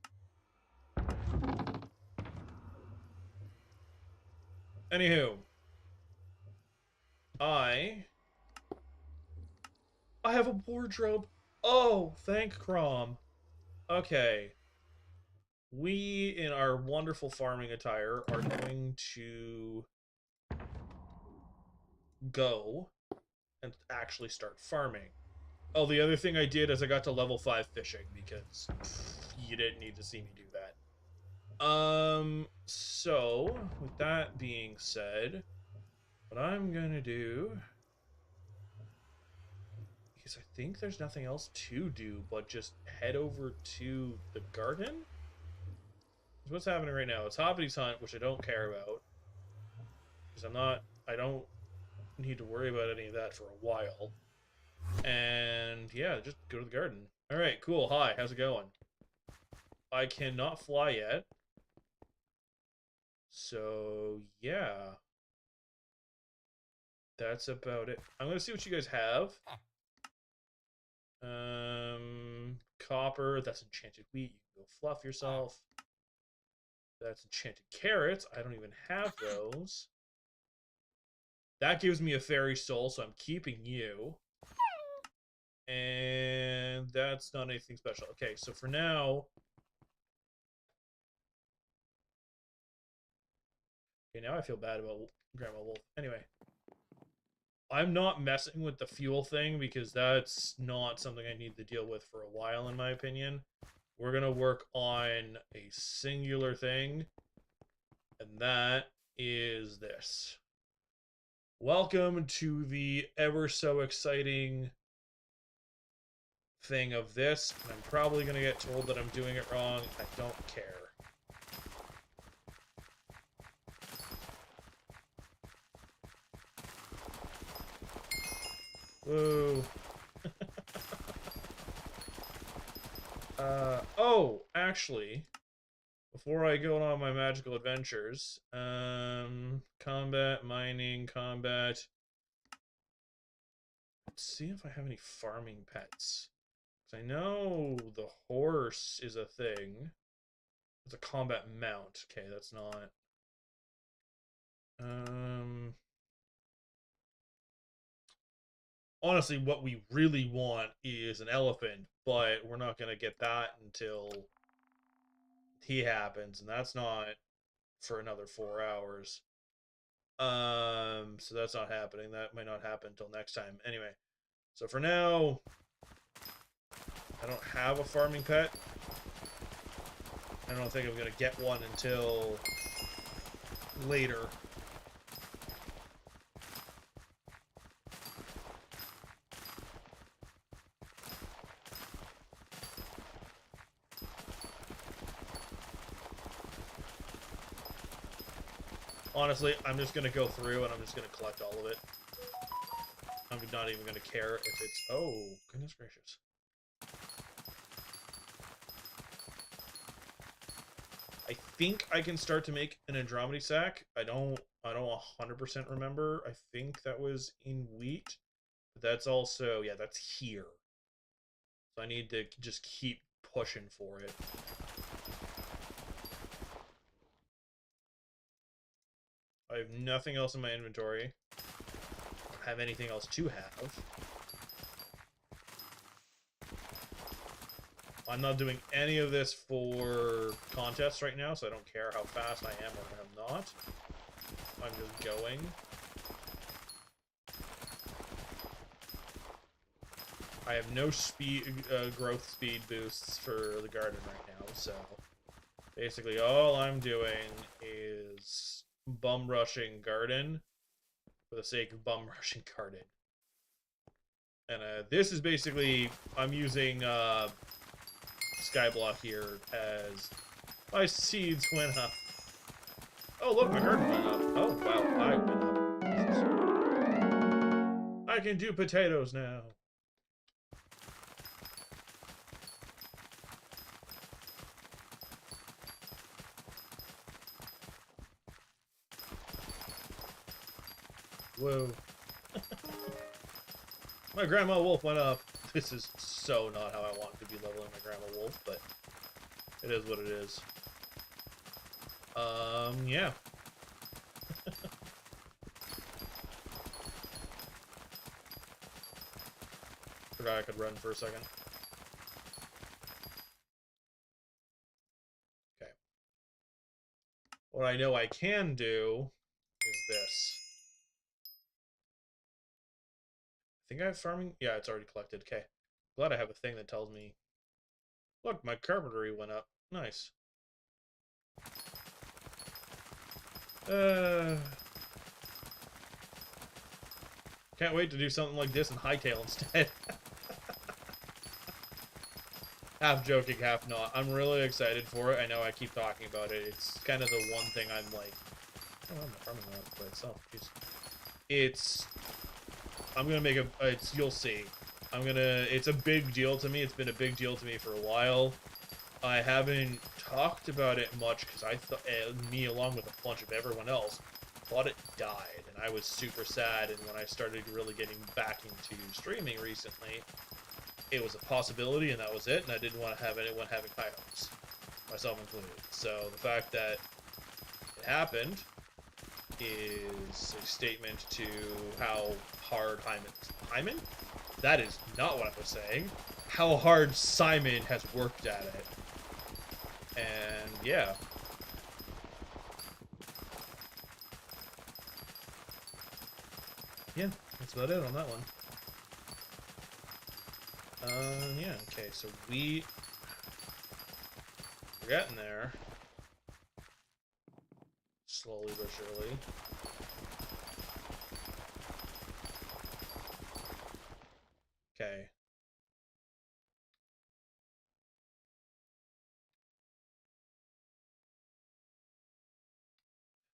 Anywho. I have a wardrobe. Oh, thank Crom. Okay. We, in our wonderful farming attire, are going to go and actually start farming. Oh, the other thing I did is I got to level 5 fishing because you didn't need to see me do that. So, with that being said, what I'm gonna do, because I think there's nothing else to do but just head over to the garden. What's happening right now? It's Hoppity's Hunt, which I don't care about. Because I don't need to worry about any of that for a while. And yeah, just go to the garden. Alright, cool. Hi, how's it going? I cannot fly yet. So, yeah. That's about it. I'm going to see what you guys have. Copper. That's enchanted wheat. You can go fluff yourself. That's enchanted carrots. I don't even have those. That gives me a fairy soul, so I'm keeping you. And that's not anything special. Okay, so for now... Okay, now I feel bad about Grandma Wolf. Anyway. I'm not messing with the fuel thing because that's not something I need to deal with for a while, in my opinion. We're going to work on a singular thing, and that is this. Welcome to the ever so exciting thing of this. And I'm probably going to get told that I'm doing it wrong. I don't care. Whoa. Oh, actually, before I go on my magical adventures, combat, mining, combat. Let's see if I have any farming pets. Because I know the horse is a thing. It's a combat mount. Okay, that's not. Honestly, what we really want is an elephant, but we're not going to get that until he happens, and that's not for another 4 hours. So that's not happening. That might not happen until next time. Anyway, so for now, I don't have a farming pet. I don't think I'm going to get one until later. Honestly, I'm just going to go through and I'm just going to collect all of it. I'm not even going to care if it's... Oh, goodness gracious. I think I can start to make an Andromedy sack. I don't 100% remember. I think that was in wheat. But that's also... Yeah, that's here. So I need to just keep pushing for it. I have nothing else in my inventory. I don't have anything else to have. I'm not doing any of this for contests right now, so I don't care how fast I am or am not. I'm just going. I have no speed, growth speed boosts for the garden right now, so basically all I'm doing is bum rushing garden for the sake of bum rushing garden. And this is basically, I'm using Skyblock here as my seeds went up. Oh, look, my garden went up. Oh, wow, I went up. I can do potatoes now. Whoa. My Grandma Wolf went up. This is so not how I want to be leveling my Grandma Wolf, but it is what it is. Yeah. Forgot I could run for a second. Okay. What I know I can do is this. I think I have farming. Yeah, it's already collected. Okay. Glad I have a thing that tells me. Look, my carpentry went up. Nice. Can't wait to do something like this in Hightail instead. Half joking, half not. I'm really excited for it. I know I keep talking about it. It's kind of the one thing I'm like... Oh, I'm farming that by itself. Jeez. It's... I'm gonna make a... It's... You'll see. I'm gonna... It's a big deal to me. It's been a big deal to me for a while. I haven't talked about it much because I thought, me along with a bunch of everyone else, thought it died, and I was super sad. And when I started really getting back into streaming recently, it was a possibility, and that was it. And I didn't want to have anyone having high hopes, myself included. So the fact that it happened is a statement to how hard Hyman? That is not what I was saying. How hard Simon has worked at it. And yeah. Yeah, that's about it on that one. Yeah, okay, so we're getting there. Slowly but surely. Okay.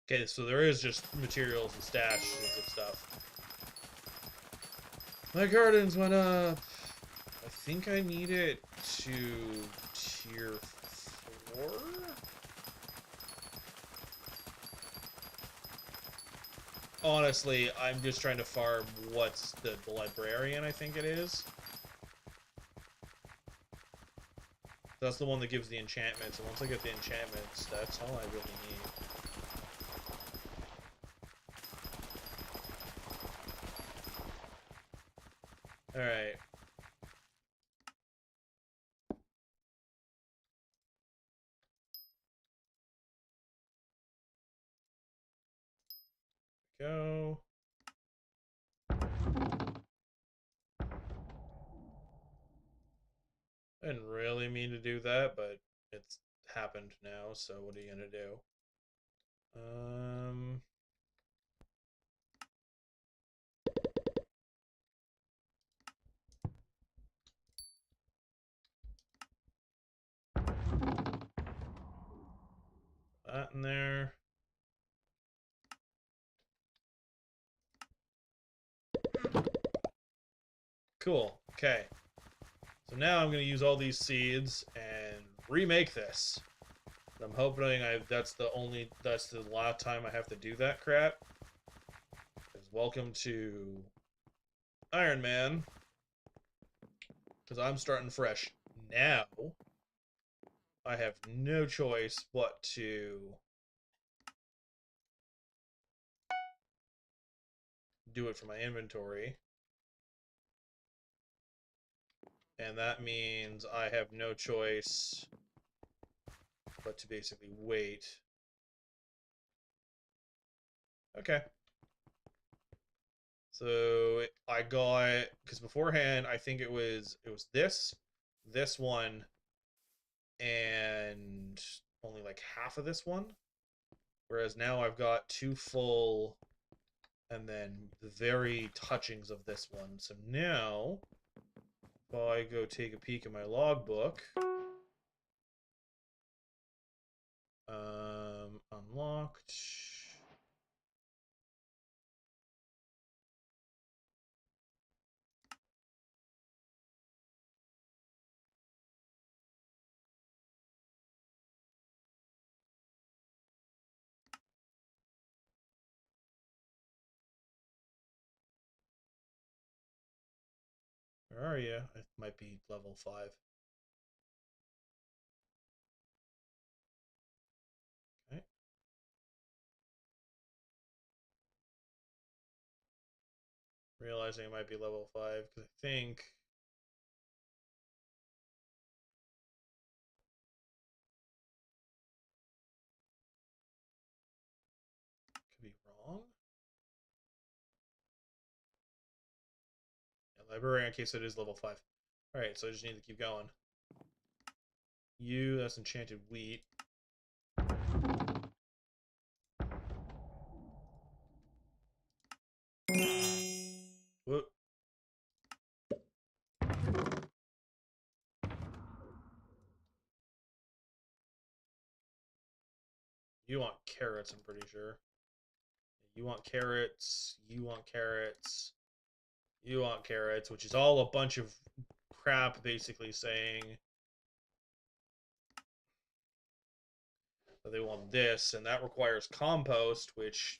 Okay, so there is just materials and stashes of stuff. My gardens went up. I think I need it to tier 4? Honestly, I'm just trying to farm what's the librarian, I think it is. That's the one that gives the enchantments, and once I get the enchantments, that's all I really need. Alright. Go. I didn't really mean to do that, but it's happened now, so what are you gonna do? That in there. Cool. Okay. So now I'm gonna use all these seeds and remake this. I'm hoping that's the last time I have to do that crap. Because welcome to Iron Man. Because I'm starting fresh now. I have no choice but to do it for my inventory. And that means I have no choice but to basically wait. Okay. So I got, because beforehand I think it was this one, and only like half of this one. Whereas now I've got 2 full, and then the very touchings of this one. So now, if I go take a peek at my logbook, unlocked. Where are you? It might be level 5. Okay. Realizing it might be level 5, because I think... Could be wrong? Yeah, librarian, in case it is level 5. Alright, so I just need to keep going. That's enchanted wheat. Whoop. You want carrots, I'm pretty sure. You want carrots, you want carrots, you want carrots, which is all a bunch of crap basically saying So they want this, and that requires compost, which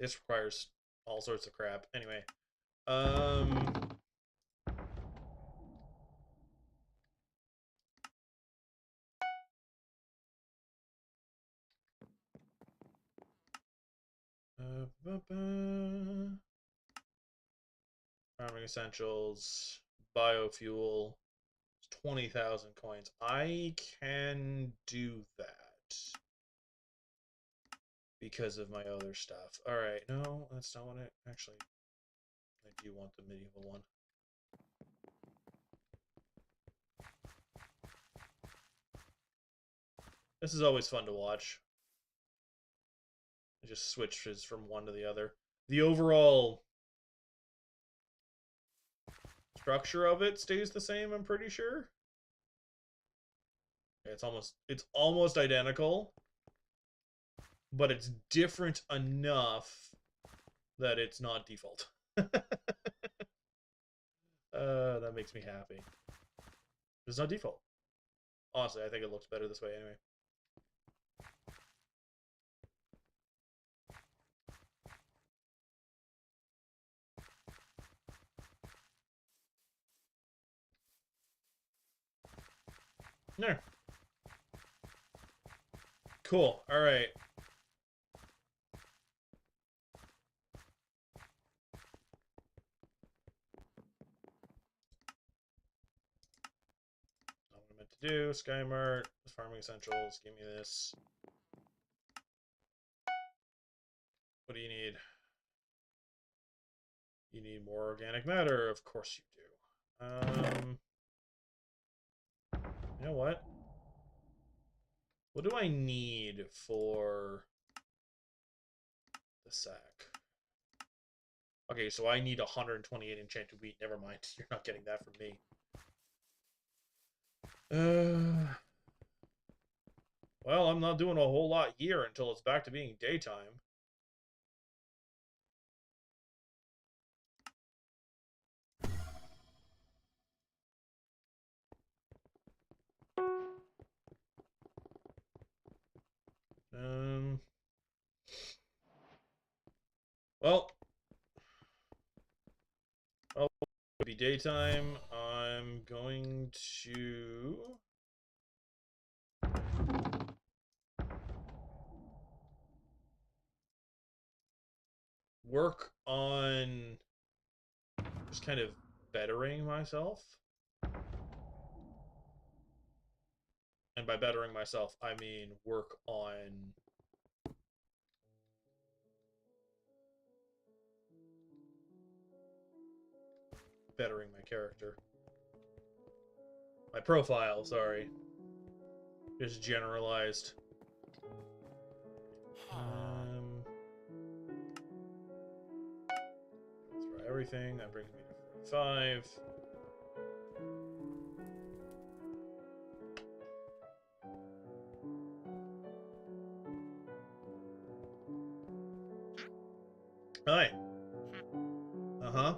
this requires all sorts of crap. Anyway, farming essentials, biofuel, 20,000 coins. I can do that because of my other stuff. All right, no, that's not what I actually. I do want the medieval one. This is always fun to watch. It just switches from one to the other. The overall structure of it stays the same, I'm pretty sure. It's almost identical, but it's different enough that it's not default. That makes me happy. It's not default. Honestly, I think it looks better this way anyway. There. Cool. All right. Not what I meant to do. SkyMart, farming essentials. Give me this. What do you need? You need more organic matter. Of course you do. You know what? What do I need for the sack? Okay, so I need 128 enchanted wheat. Never mind. You're not getting that from me. Well, I'm not doing a whole lot here until it's back to being daytime. Well, it'll be daytime. I'm going to work on just kind of bettering myself. And by bettering myself, I mean work on bettering my character. My profile, sorry. Just generalized. Throw everything. That brings me to 45. Hi. Uh-huh.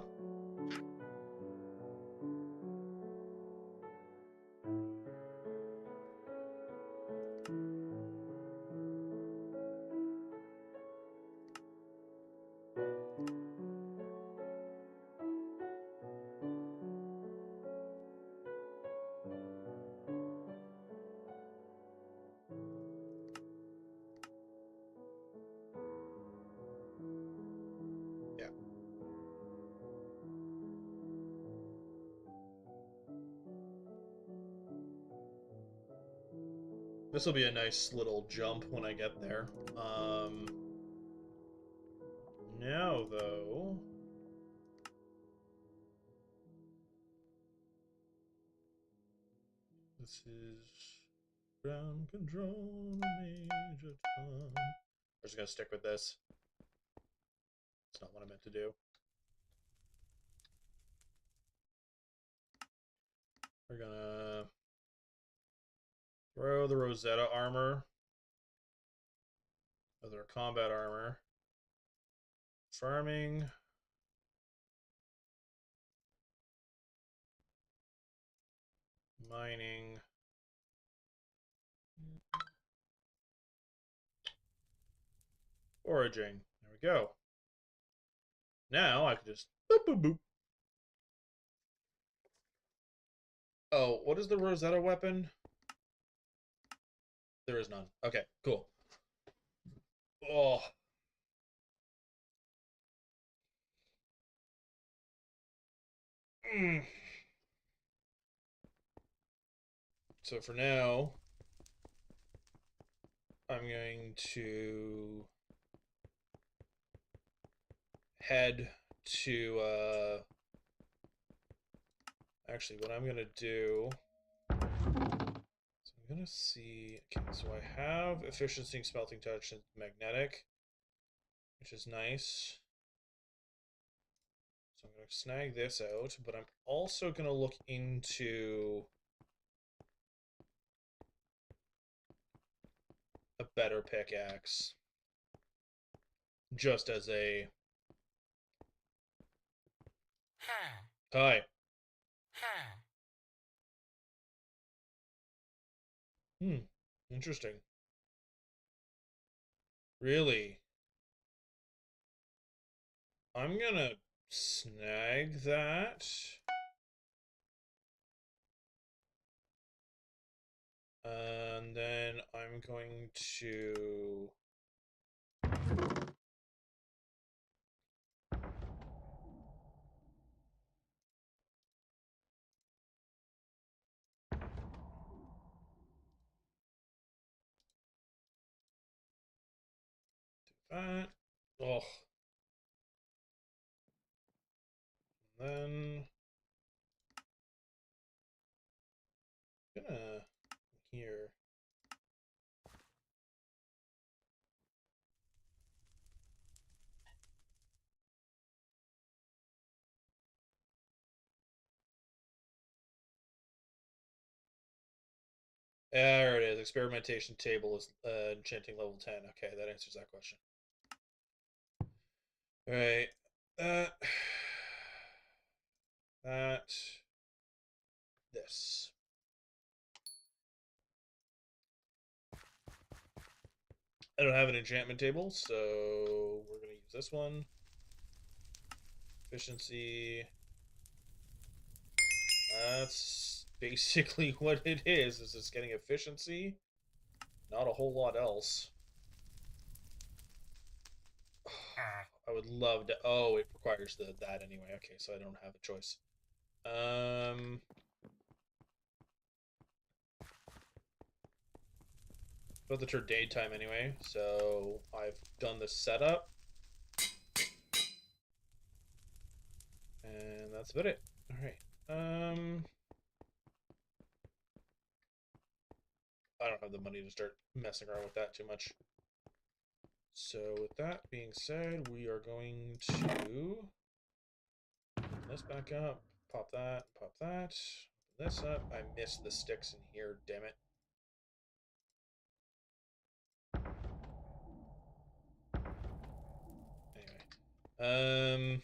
Yeah. This will be a nice little jump when I get there. Now, though... This is ground control, Major Tom. I'm just gonna stick with this. It's not what I meant to do. We're gonna throw the Rosetta armor. Other combat armor. Farming. Mining. Foraging. There we go. Now I can just boop boop boop. Oh, what is the Rosetta weapon? There is none. Okay, cool. Oh. Mm. So for now, I'm going to head to, actually, what I'm going to do, so I'm going to see, okay, so I have efficiency, smelting touch, and magnetic, which is nice. So I'm going to snag this out, but I'm also going to look into a better pickaxe, just as a... Hi. Interesting. Really? I'm gonna snag that. And then I'm going to... that. Oh. Then... gonna... here. There it is. Experimentation table is enchanting level 10. Okay, that answers that question. Alright. That. This. I don't have an enchantment table, so we're going to use this one. Efficiency. That's basically what it is it's getting efficiency. Not a whole lot else. I would love to... Oh, it requires that anyway. Okay, so I don't have a choice. But the turn daytime anyway, so I've done the setup. And that's about it. Alright. I don't have the money to start messing around with that too much. So with that being said, we are going to open this back up, pop that, open this up. I missed the sticks in here, damn it. Anyway.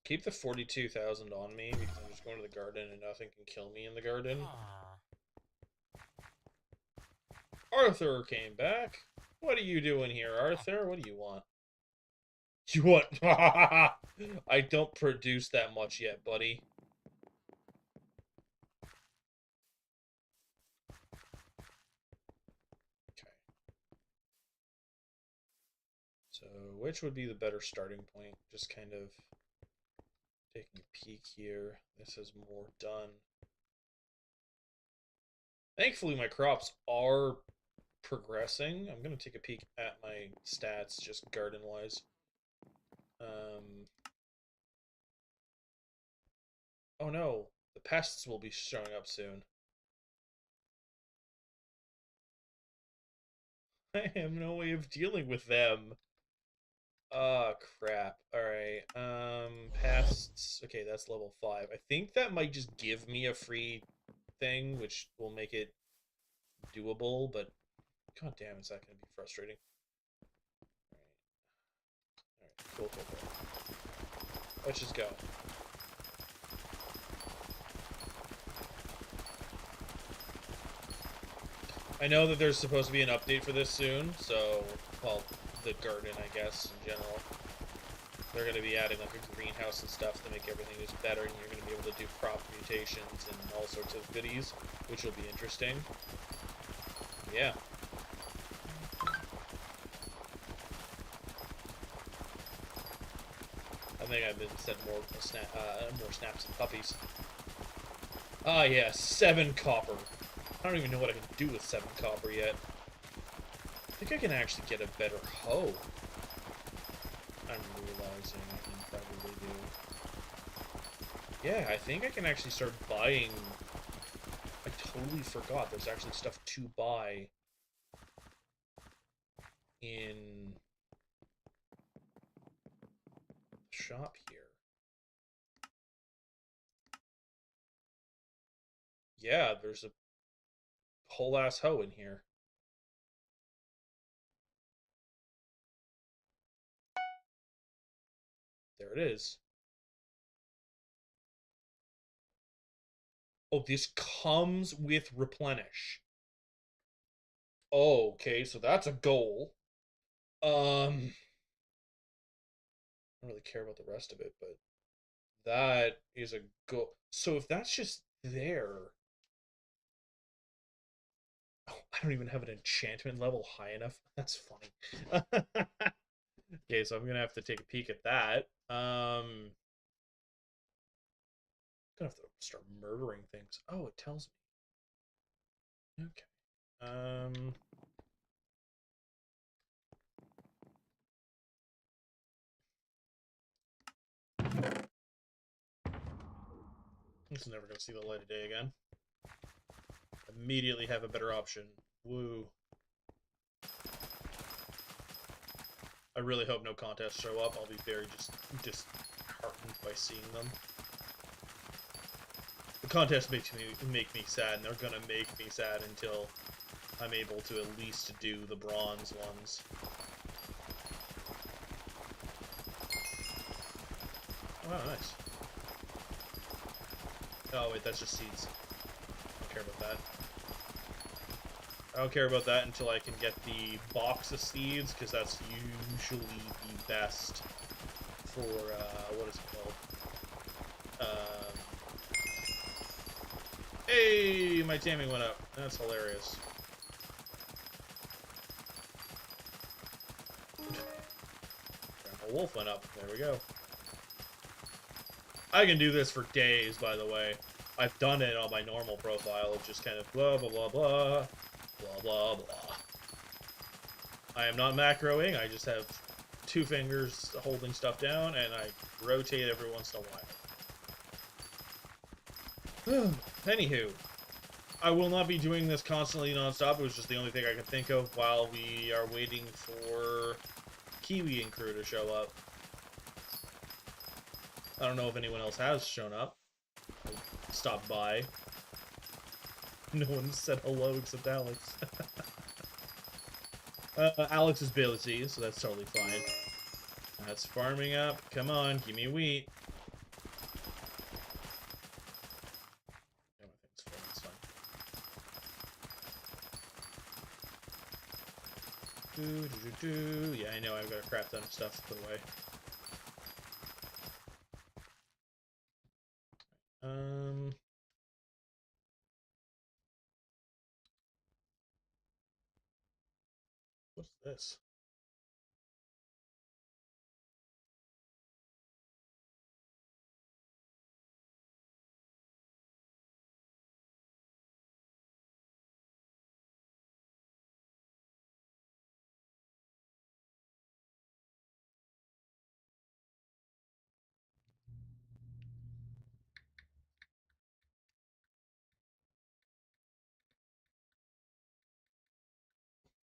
Keep the 42,000 on me because I'm just going to the garden and nothing can kill me in the garden. Arthur came back. What are you doing here, Arthur? What do you want? You want... I don't produce that much yet, buddy. Okay. So, which would be the better starting point? Just kind of taking a peek here. This is more done. Thankfully, my crops are progressing. I'm going to take a peek at my stats, just garden-wise. Oh no, the pests will be showing up soon. I have no way of dealing with them. Oh, crap. Alright, pests. Okay, that's level 5. I think that might just give me a free thing, which will make it doable, but god damn, is that going to be frustrating. Alright, cool. Let's just go. I know that there's supposed to be an update for this soon, so, well, the garden, I guess, in general. They're going to be adding, like, a greenhouse and stuff to make everything just better, and you're going to be able to do crop mutations and all sorts of goodies, which will be interesting. Yeah. I think I've been said more snaps and puppies. Ah, yeah, 7 copper. I don't even know what I can do with 7 copper yet. I think I can actually get a better hoe. I'm realizing I can probably do. Yeah, I think I can actually start buying. I totally forgot there's actually stuff to buy in the shop here. Yeah, there's a whole ass hoe in here. There it is. Oh, this comes with replenish. Oh, okay, so that's a goal. I don't really care about the rest of it, but that is a goal. So if that's just there, oh, I don't even have an enchantment level high enough. That's funny. Okay, so I'm gonna have to take a peek at that. Gonna have to start murdering things. Oh, it tells me. Okay. This is never gonna see the light of day again. Immediately have a better option. Woo. I really hope no contests show up. I'll be very disheartened by seeing them. The contests make me sad, and they're gonna make me sad until I'm able to at least do the bronze ones. Oh, nice. Oh, wait, that's just seeds. I don't care about that. I don't care about that until I can get the box of seeds, because that's usually the best for, what is it called? Hey, my taming went up. That's hilarious. A wolf went up. There we go. I can do this for days, by the way. I've done it on my normal profile. It's just kind of blah, blah, blah, blah. Blah, blah, blah. I am not macroing. I just have 2 fingers holding stuff down, and I rotate every once in a while. Anywho, I will not be doing this constantly non-stop. It was just the only thing I could think of while we are waiting for Kiwi and crew to show up. I don't know if anyone else has shown up. Stopped by. No one said hello except Alex. Alex is busy, so that's totally fine. That's farming up. Come on, give me wheat. Yeah, I know, I've got a crap ton of stuff to put away. What's this?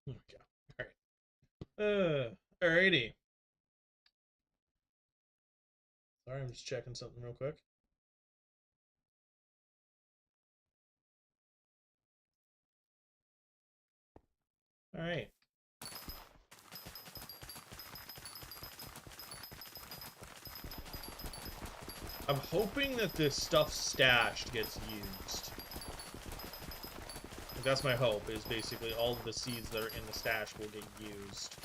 Okay. Alright. Alrighty. Sorry, I'm just checking something real quick. Alright. I'm hoping that this stuff stashed gets used. that's my hope, is basically all of the seeds that are in the stash will get used.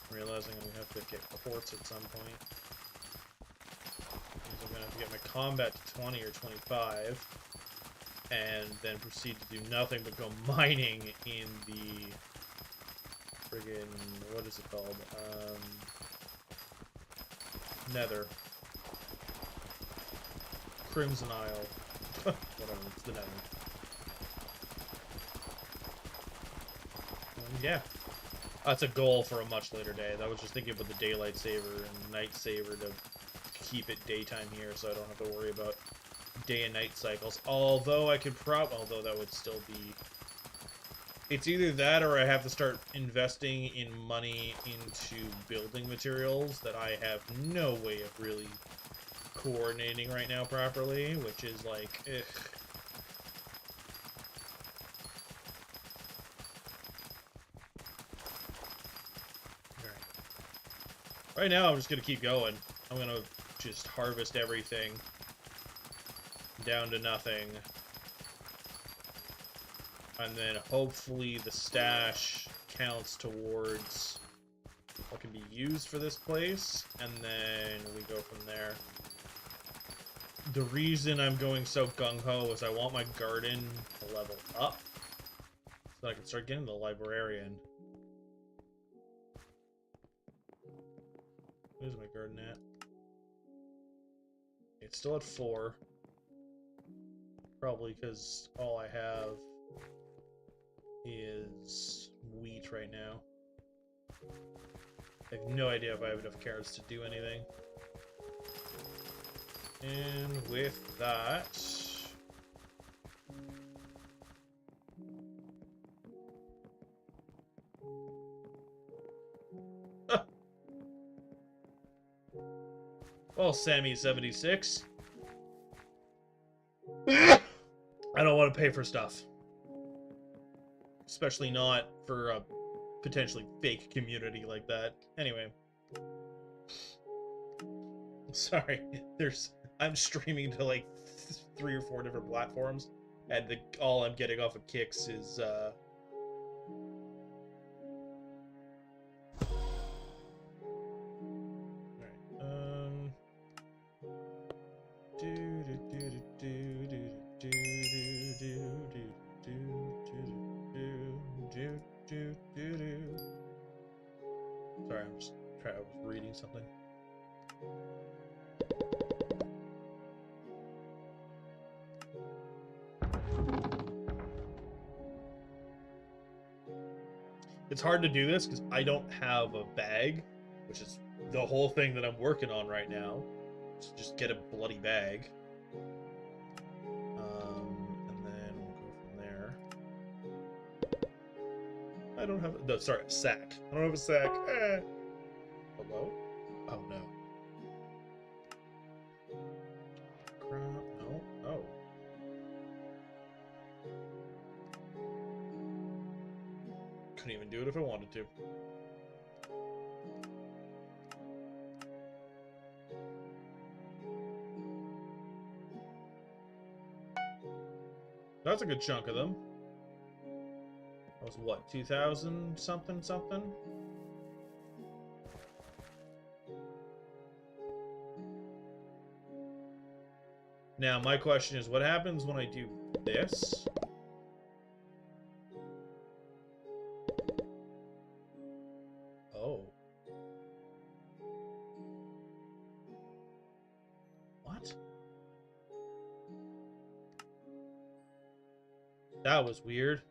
Realizing I'm going to have to get quartz at some point. Means I'm going to have to get my combat to 20 or 25. And then proceed to do nothing but go mining in the friggin', what is it called? Nether. Crimson Isle. Whatever, it's the Nether. Yeah. That's a goal for a much later day. I was just thinking about the daylight saver and night saver to keep it daytime here so I don't have to worry about day and night cycles. Although I could although that would still be... It's either that or I have to start investing in money into building materials that I have no way of really coordinating right now properly, which is like, ugh. Right now, I'm just going to keep going. I'm going to just harvest everything down to nothing. And then hopefully the stash counts towards what can be used for this place. And then we go from there. The reason I'm going so gung-ho is I want my garden to level up so that I can start getting the librarian. Where's my garden at? It's still at 4. Probably because all I have is wheat right now. I have no idea if I have enough carrots to do anything. And with that... Well, Sammy76. I don't want to pay for stuff. Especially not for a potentially fake community like that. Anyway. Sorry. I'm streaming to like 3 or 4 different platforms. And all I'm getting off of Kicks is, Sorry, I was reading something. It's hard to do this because I don't have a bag, which is the whole thing that I'm working on right now. So just get a bloody bag. And then we'll go from there. I don't have a sack. I don't have a sack. Hello? Oh no. Crap. No. Oh. Couldn't even do it if I wanted to. That's a good chunk of them. That was what, 2,000 something something? Now my question is, what happens when I do this? Oh. What? That was weird.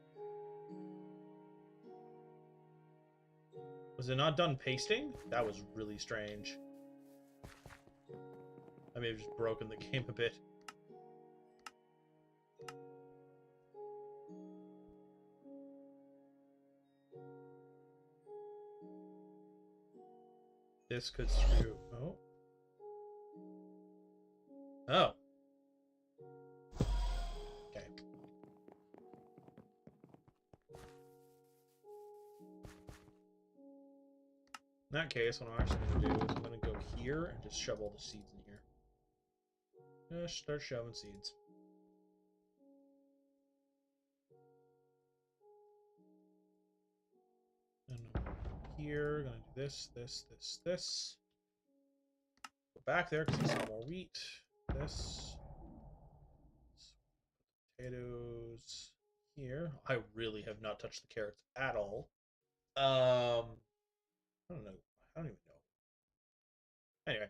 Was it not done pasting? That was really strange. I may have just broken the game a bit. This could screw... Oh. Oh. Okay. In that case, what I'm actually going to do is I'm going to go here and just shove all the seeds in here. Just start shoving seeds. And here, gonna do this, this. Go back there because I saw more wheat. This. Potatoes here. I really have not touched the carrots at all. I don't know. I don't even know. Anyway.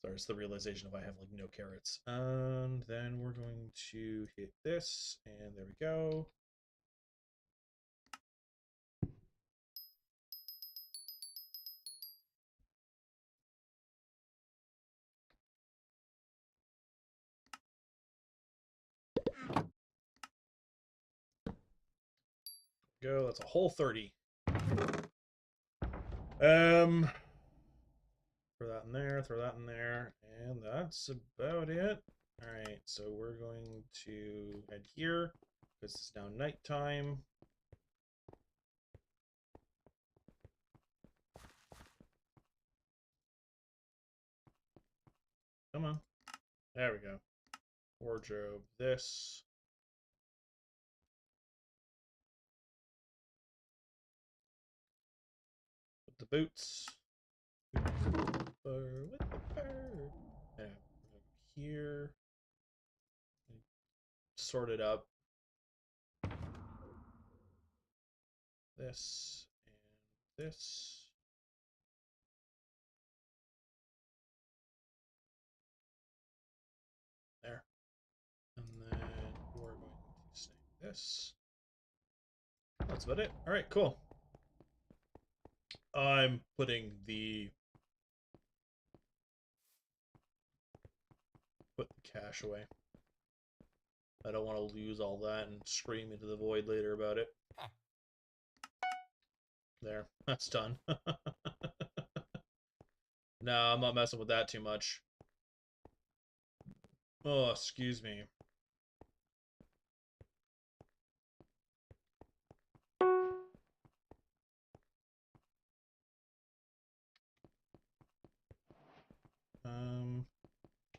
Sorry, it's the realization of I have like no carrots. And then we're going to hit this, and there we go. Go. That's a whole 30. Throw that in there, throw that in there, and that's about it. Alright, so we're going to head here, because it's now nighttime. Come on. There we go. Wardrobe, this. With the boots. With the fur, with the fur. Yeah, here. Sort it up. This and this. There. And then we're going to snake this. That's about it. Alright, cool. I'm putting the cash away. I don't want to lose all that and scream into the void later about it. There, that's done. No, I'm not messing with that too much. Oh, excuse me.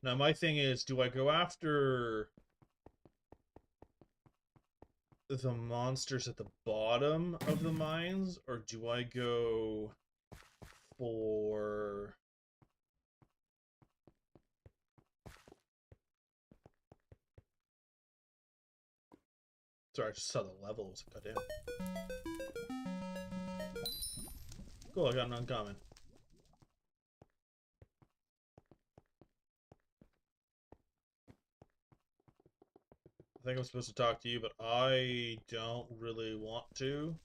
Now my thing is, do I go after the monsters at the bottom of the mines, or do I go for... Sorry, I just saw the levels cut in. Cool, I got an uncommon. I think I'm supposed to talk to you, but I don't really want to.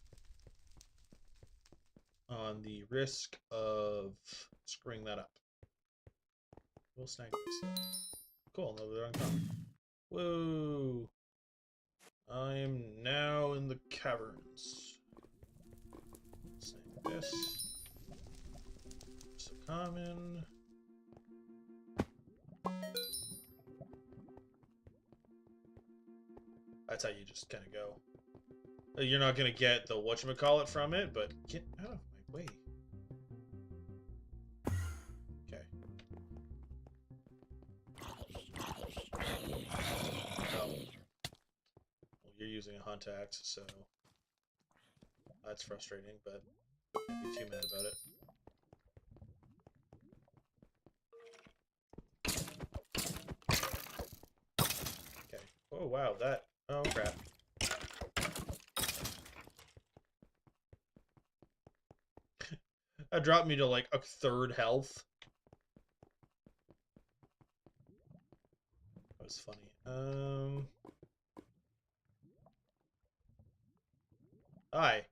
On the risk of screwing that up. We'll snag this though. Cool, another uncommon. Whoa! I am now in the caverns. Snag this. Just a common. That's how you just kind of go. You're not going to get the whatchamacallit from it, but get out of my way. Okay. Oh. Well, you're using a hunt axe, so that's frustrating, but can't be too mad about it. Okay. Oh, wow, that... Oh, crap. That dropped me to, like, a third health. That was funny. Hi.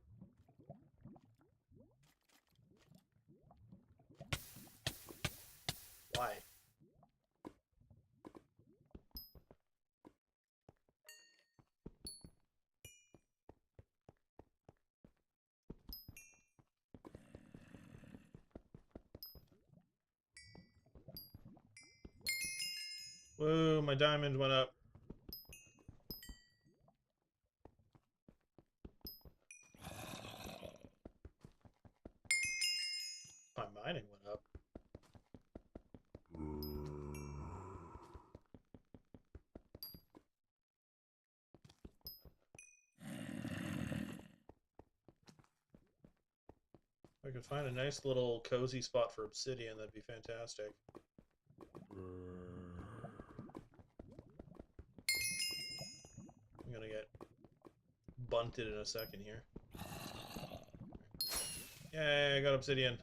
Why? Whoa, my diamond went up. mining went up. If I could find a nice little cozy spot for obsidian, that'd be fantastic. I'm gonna get bunted in a second here. Yay, I got obsidian.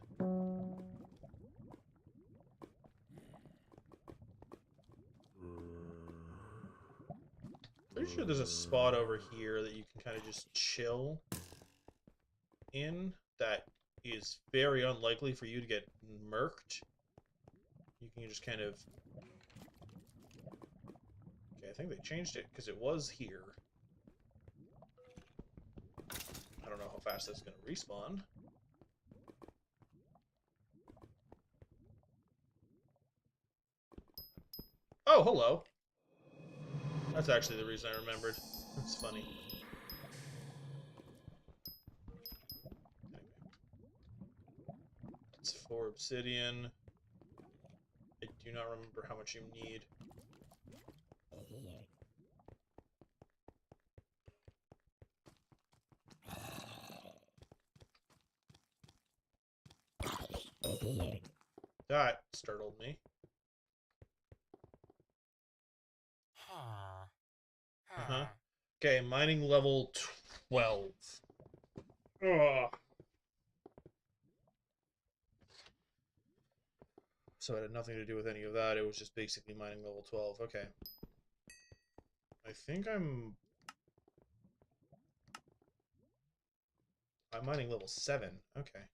Pretty sure there's a spot over here that you can kind of just chill in that is very unlikely for you to get murked. You can just kind of... Okay, I think they changed it because it was here. I don't know how fast that's going to respawn. Oh, hello. That's actually the reason I remembered. That's funny. It's 4 obsidian. I do not remember how much you need. That startled me. Uh-huh. Okay, mining level 12. Ugh. So it had nothing to do with any of that. It was just basically mining level 12. Okay. I think I'm mining level 7. Okay.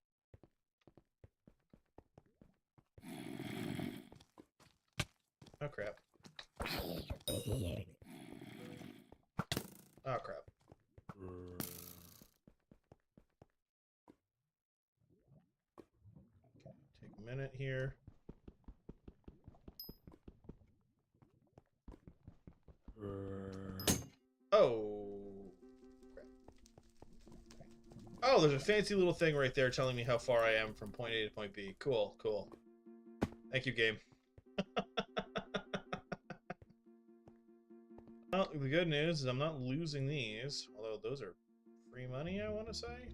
Oh, crap. Oh, crap. Take a minute here. Oh, crap. Oh, there's a fancy little thing right there telling me how far I am from point A to point B. Cool, cool. Thank you, game. Well, the good news is I'm not losing these, although those are free money, I want to say.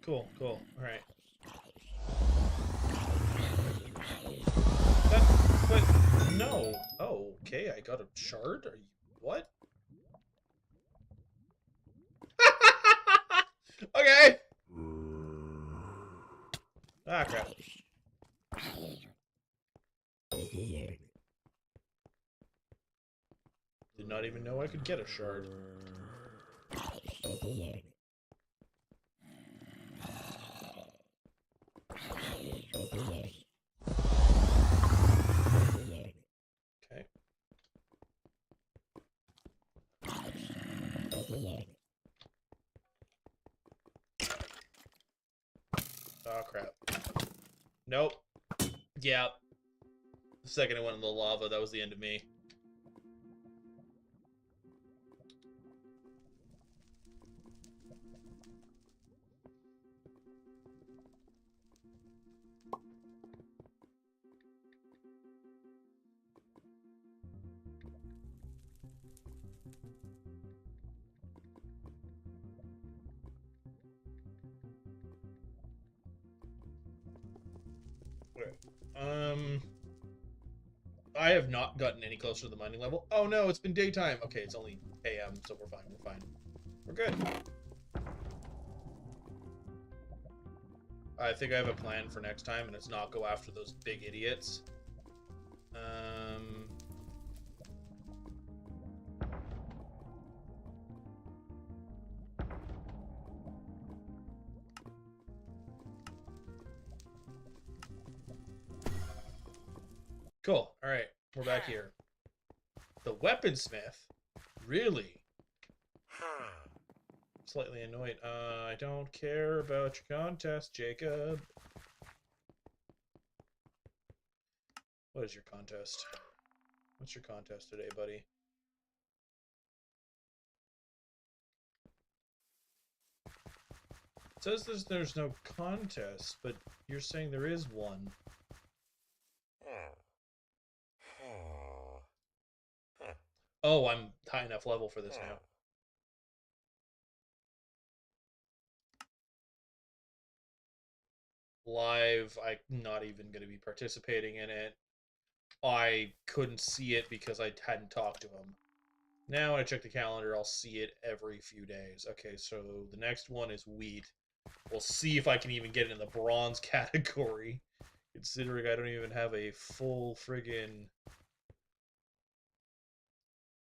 Cool, cool. Alright. But, no. Oh, okay, I got a shard? Are you, what? Okay! Ah, crap. Did not even know I could get a shard. Okay. Oh, crap. Nope. Yeah. The second I went in the lava, that was the end of me. I have not gotten any closer to the mining level. Oh no, it's been daytime. Okay, it's only AM, so we're fine, we're fine. We're good. I think I have a plan for next time, and it's not go after those big idiots. Cool. All right, we're back here. The weaponsmith? Really? Slightly annoyed. I don't care about your contest, Jacob. What is your contest? What's your contest today, buddy? It says there's no contest, but you're saying there is one. Oh, I'm high enough level for this now. Live, I'm not even going to be participating in it. I couldn't see it because I hadn't talked to him. Now when I check the calendar, I'll see it every few days. Okay, so the next one is wheat. We'll see if I can even get in the bronze category, considering I don't even have a full friggin'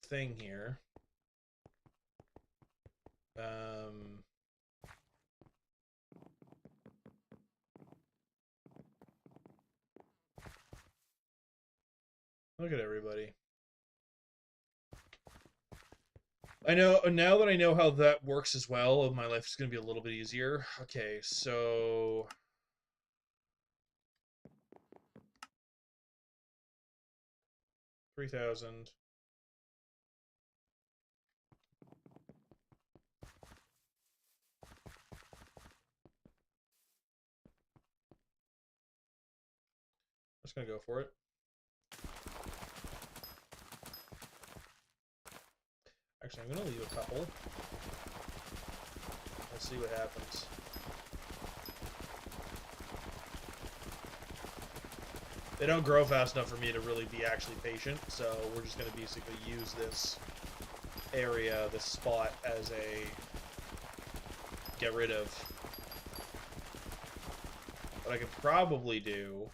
thing here. Look at everybody. I know, now that I know how that works as well, my life is going to be a little bit easier. Okay, so... $3,000. I'm just going to go for it. Actually, I'm going to leave a couple. Let's see what happens. They don't grow fast enough for me to really be actually patient, so we're just going to basically use this area, this spot, as a get rid of. What I could probably do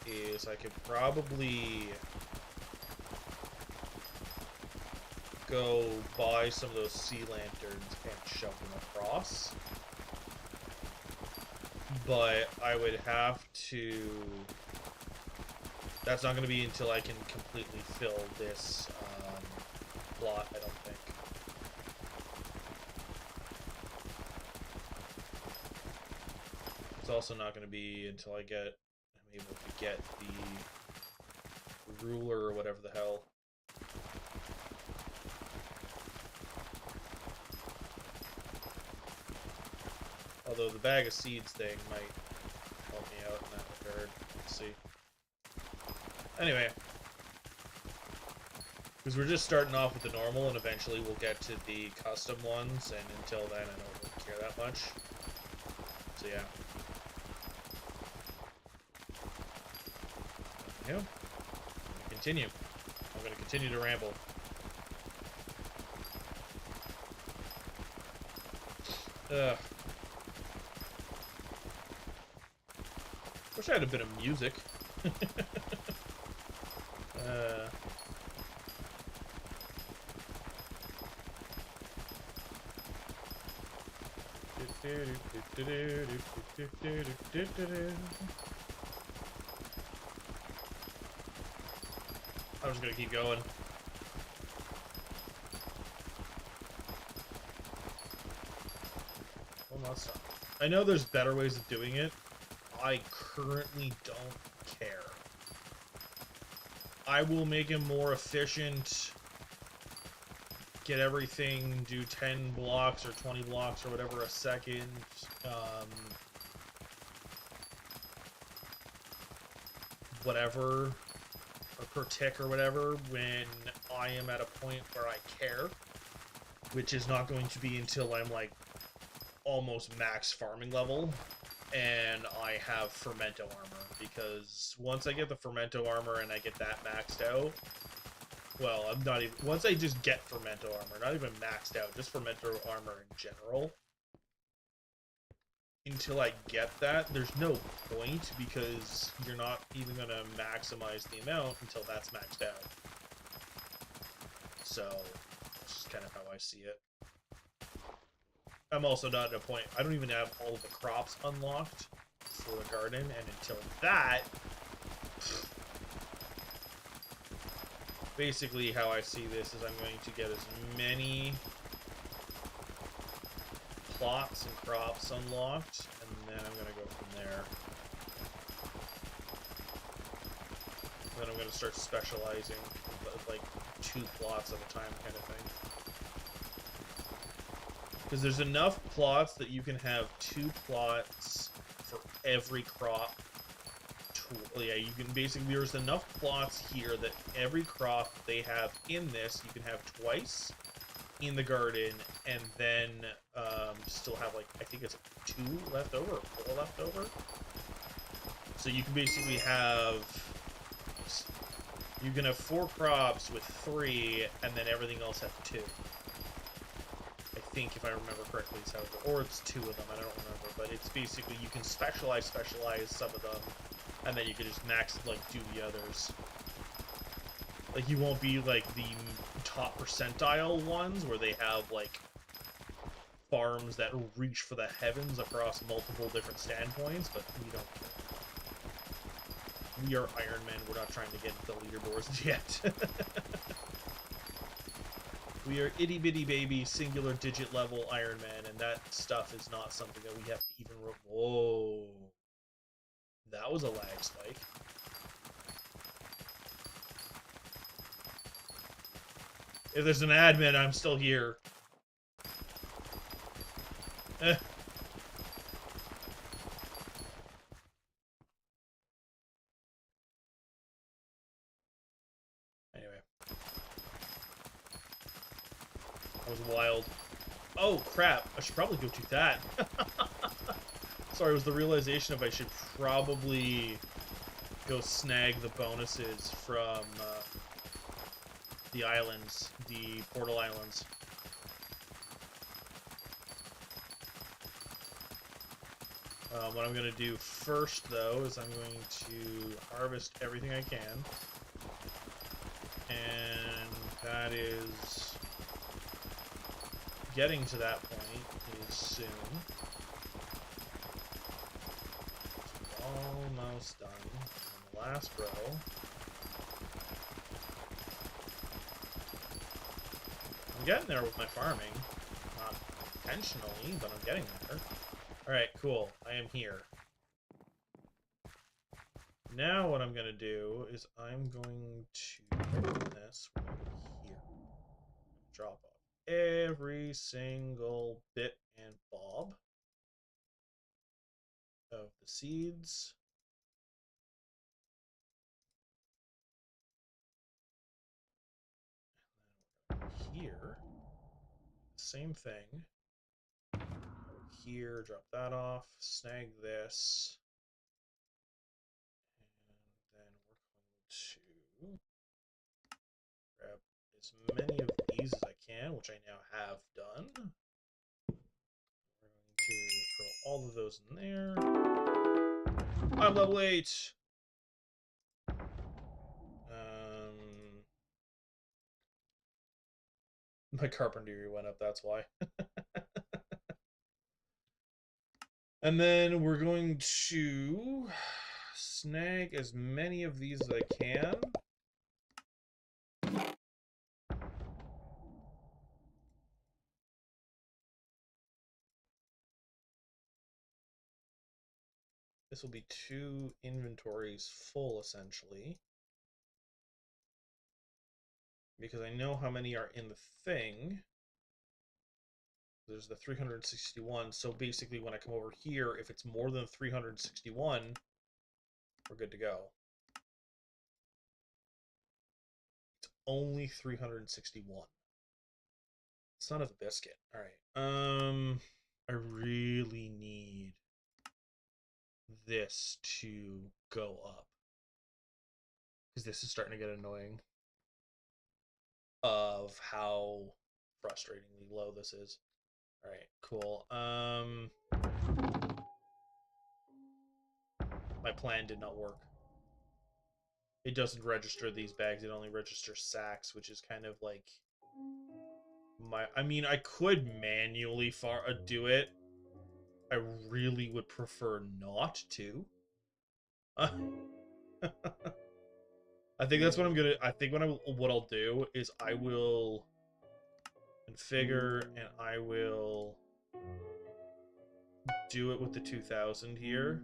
is I could probably go buy some of those sea lanterns and shove them across. But I would have to... That's not going to be until I can completely fill this plot, I don't think. It's also not going to be until I'm able to get the ruler or whatever the hell. Although the bag of seeds thing might help me out in that regard. Let's see. Anyway. Because we're just starting off with the normal, and eventually we'll get to the custom ones, and until then I don't really care that much. So yeah. You know, continue. I'm going to continue to ramble. Ugh. Wish I had a bit of music. I'm just gonna keep going. Well, not stop. I know there's better ways of doing it. I currently don't care. I will make him more efficient, get everything, do 10 blocks or 20 blocks or whatever a second, whatever, or per tick or whatever, when I am at a point where I care, which is not going to be until I'm like almost max farming level. And I have Fermento armor, because once I get the Fermento armor and I get that maxed out, well, I'm not even, once I just get Fermento armor, not even maxed out, just Fermento armor in general, until I get that, there's no point, because you're not even going to maximize the amount until that's maxed out. So, that's just kind of how I see it. I'm also not at a point, I don't even have all of the crops unlocked for the garden, and until that, basically how I see this is I'm going to get as many plots and crops unlocked, and then I'm going to go from there. Then I'm going to start specializing, like 2 plots at a time kind of thing. Because there's enough plots that you can have 2 plots for every crop. Yeah, you can basically, there's enough plots here that every crop they have in this, you can have twice in the garden, and then still have, like, I think it's 2 left over, or 4 left over. So you can basically have, you can have 4 crops with 3, and then everything else have 2. I think, if I remember correctly, is how it goes. Or it's 2 of them, I don't remember. But it's basically, you can specialize some of them, and then you can just max, like, do the others. Like, you won't be, like, the top percentile ones, where they have, like, farms that reach for the heavens across multiple different standpoints, but we don't care. We are Iron Men, we're not trying to get into the leaderboards yet. We are itty-bitty baby, singular digit level Iron Man, and that stuff is not something that we have to even... Whoa. That was a lag spike. If there's an admin, I'm still here. Eh. Anyway. That was wild. Oh, crap. I should probably go do that. Sorry, it was the realization of I should probably go snag the bonuses from the islands, the portal islands. What I'm going to do first, though, is I'm going to harvest everything I can. And that is... getting to that point is soon. Almost done. On the last row. I'm getting there with my farming. Not intentionally, but I'm getting there. Alright, cool. I am here. Now what I'm going to do is I'm going to open this here. Drop off every single bit and bob of the seeds. And then here, same thing. Here, drop that off, snag this, and then we're going to grab as many of these as I can, which I now have done. We're going to throw all of those in there. I'm level 8! My carpentry went up, that's why. And then we're going to snag as many of these as I can. This will be 2 inventories full, essentially. Because I know how many are in the thing. There's the 361, so basically when I come over here, if it's more than 361, we're good to go. It's only 361. Son of a biscuit. Alright. I really need this to go up. Because this is starting to get annoying. Of how frustratingly low this is. Alright, cool. My plan did not work. It doesn't register these bags, it only registers sacks, which is kind of like... I mean, I could manually do it. I really would prefer not to. I think that's what I'm gonna. I think what I'll do is I will configure and I will do it with the 2000 here.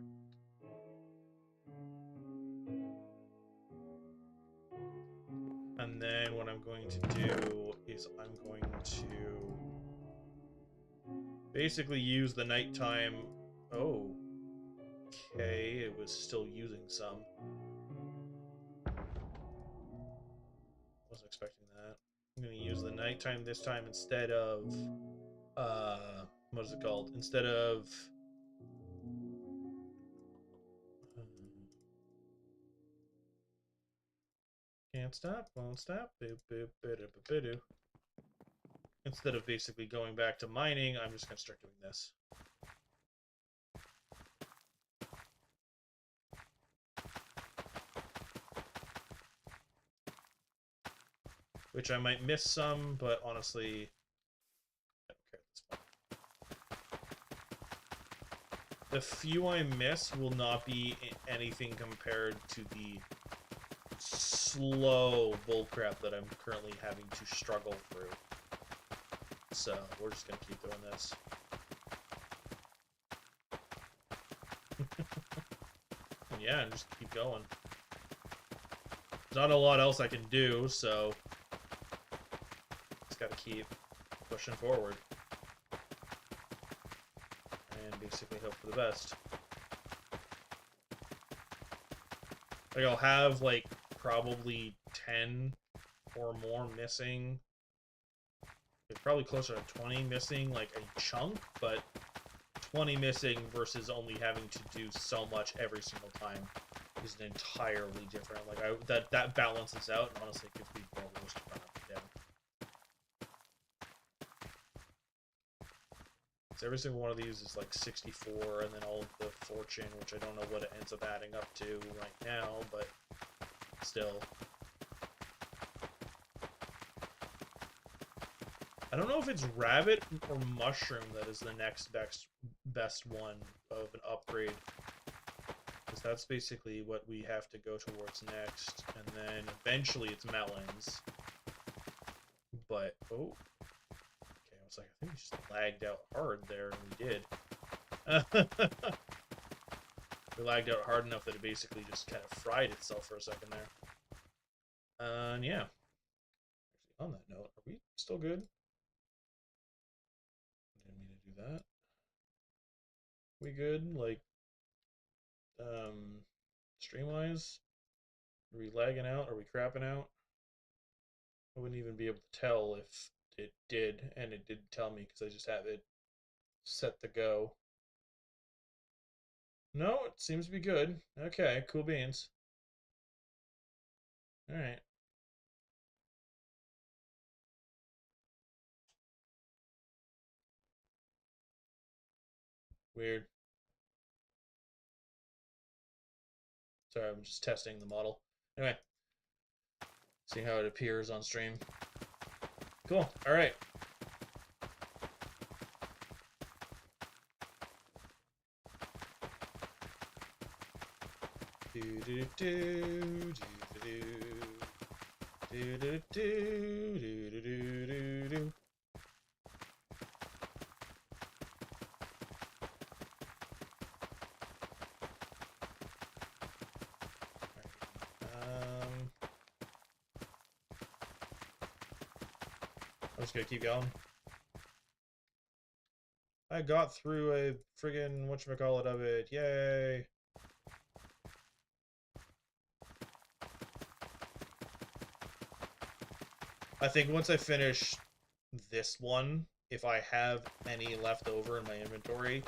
And then what I'm going to do is I'm going to basically use the nighttime. Oh, okay, it was still using some. Wasn't expecting that. I'm going to use the nighttime this time instead of what is it called? Instead of can't stop, won't stop. Instead of basically going back to mining, I'm just going to start doing this. Which I might miss some, but honestly, I don't care. That's fine. The few I miss will not be anything compared to the slow bullcrap that I'm currently having to struggle through. So, we're just gonna keep doing this. And yeah, just keep going. There's not a lot else I can do, so just gotta keep pushing forward. And basically hope for the best. Like, I'll have, like, probably 10 or more missing. It's probably closer to 20 missing, like, a chunk, but 20 missing versus only having to do so much every single time is an entirely different. Like, that balances out, and honestly, it gives me more ways to run up and down. So every single one of these is like 64, and then all of the fortune, which I don't know what it ends up adding up to right now, but still. I don't know if it's rabbit or mushroom that is the next best one of an upgrade. Because that's basically what we have to go towards next. And then eventually it's melons. But, oh. Okay, I was like, I think we just lagged out hard there, and we did. We lagged out hard enough that it basically just kind of fried itself for a second there. And yeah. Actually, on that note, are we still good? Didn't mean to do that. We good? Like, stream-wise? Are we lagging out? Are we crapping out? I wouldn't even be able to tell if it did, and it didn't tell me because I just have it set to go. No, it seems to be good. Okay, cool beans. Alright. Weird. Sorry, I'm just testing the model. Anyway. See how it appears on stream. Cool. Alright. I'm just gonna keep going. I got through a friggin' whatchamacallit of it. Yay! I think once I finish this one, if I have any left over in my inventory,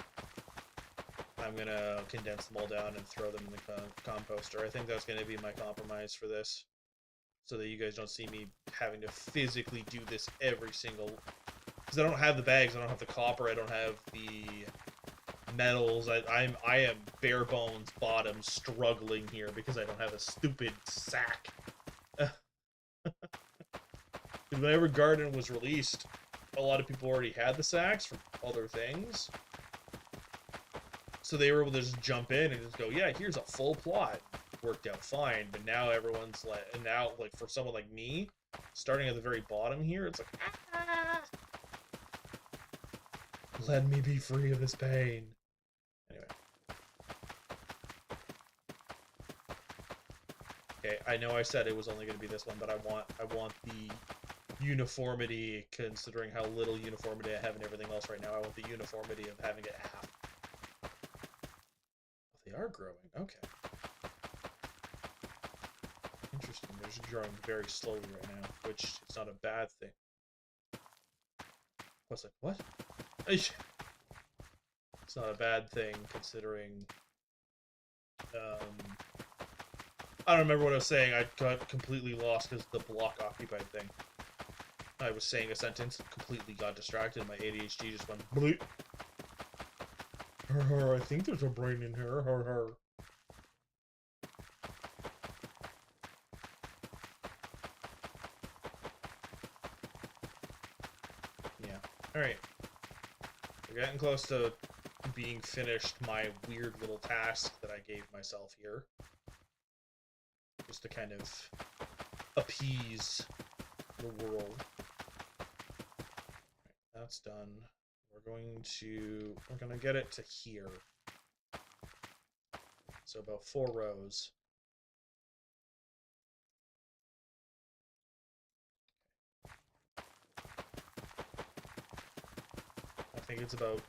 I'm gonna condense them all down and throw them in the composter. I think that's gonna be my compromise for this, so that you guys don't see me having to physically do this every single... Because I don't have the bags, I don't have the copper, I don't have the metals. I am bare bones bottom struggling here because I don't have a stupid sack. Whenever Garden was released, a lot of people already had the sacks from other things. So they were able to just jump in and just go, yeah, here's a full plot. worked out fine, but now everyone's like, and now, like, for someone like me, starting at the very bottom here, it's like, ah! Let me be free of this pain. Anyway. Okay, I know I said it was only going to be this one, but I want the uniformity, considering how little uniformity I have in everything else right now. I want the uniformity of having it half. They are growing. Okay. Interesting. They're just growing very slowly right now, which is not a bad thing. I was like, what? It's not a bad thing, considering... I don't remember what I was saying. I got completely lost because the block occupied thing. I was saying a sentence, completely got distracted, and my ADHD just went bleep. I think there's a brain in here. Yeah. Alright. We're getting close to being finished my weird little task that I gave myself here. Just to kind of appease the world. Right, that's done. We're gonna get it to here. So about 4 rows. I think it's about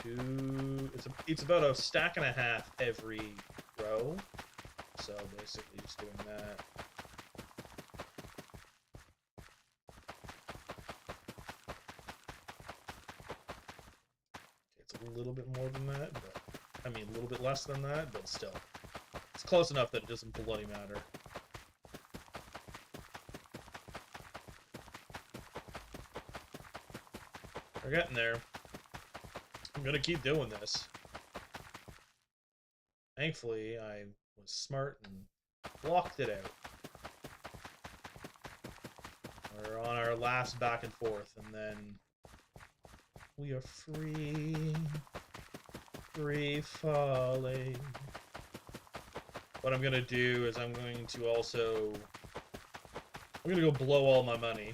2, it's about a stack and a half every row. So basically just doing that. It's a little bit more than that, but I mean a little bit less than that, but still. It's close enough that it doesn't bloody matter. We're getting there. I'm gonna keep doing this. Thankfully, I was smart and blocked it out. We're on our last back and forth, and then we are free. Free falling. What I'm gonna do is I'm going to also... I'm gonna go blow all my money.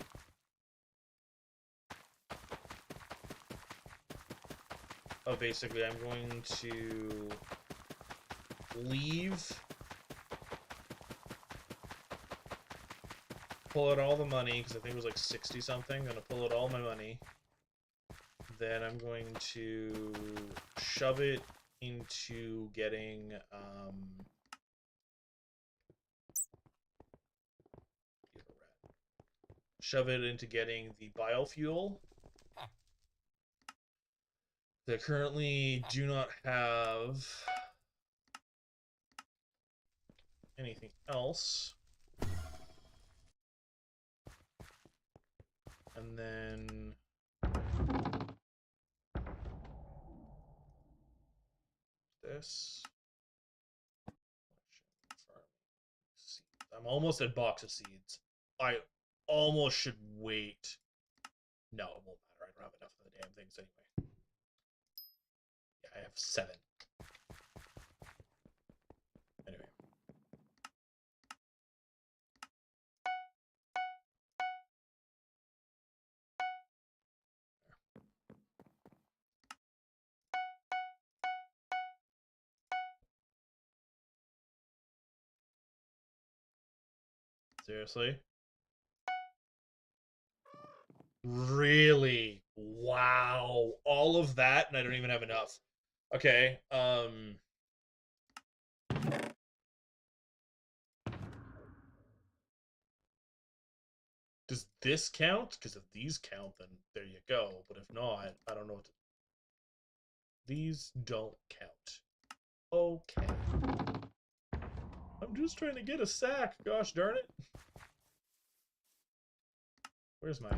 Oh, basically, I'm going to leave, pull out all the money, because I think it was like 60 something. I'm going to pull out all my money. Then I'm going to shove it into getting, the biofuel. They currently do not have anything else. And then this. I'm almost at box of seeds. I almost should wait. No, it won't matter. I don't have enough of the damn things anyway. Yeah, I have 7. Anyway. Seriously? Really? Wow. All of that, and I don't even have enough. Okay, does this count? Because if these count, then there you go. But if not, I don't know what to... These don't count. Okay. I'm just trying to get a sack, gosh darn it. Where's my...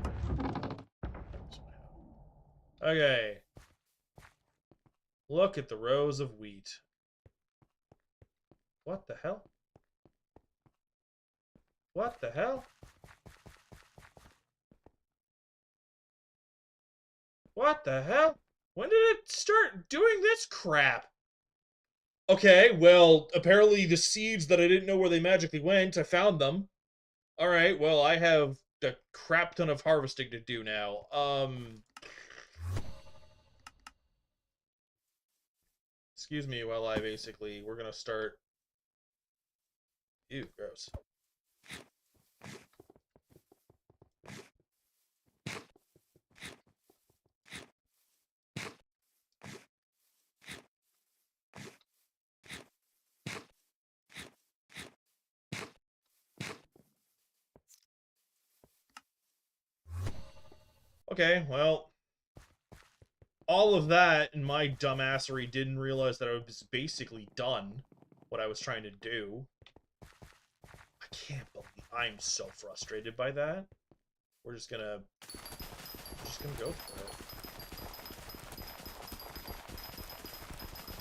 Okay. Look at the rows of wheat. What the hell? What the hell? What the hell? When did it start doing this crap? Okay, well, apparently the seeds that I didn't know where they magically went, I found them. Alright, well, I have a crap ton of harvesting to do now. Excuse me while we're gonna start... Ew, gross. Okay, well, all of that and my dumbassery didn't realize that I was basically done what I was trying to do. I can't believe I'm so frustrated by that. We're just gonna go for it.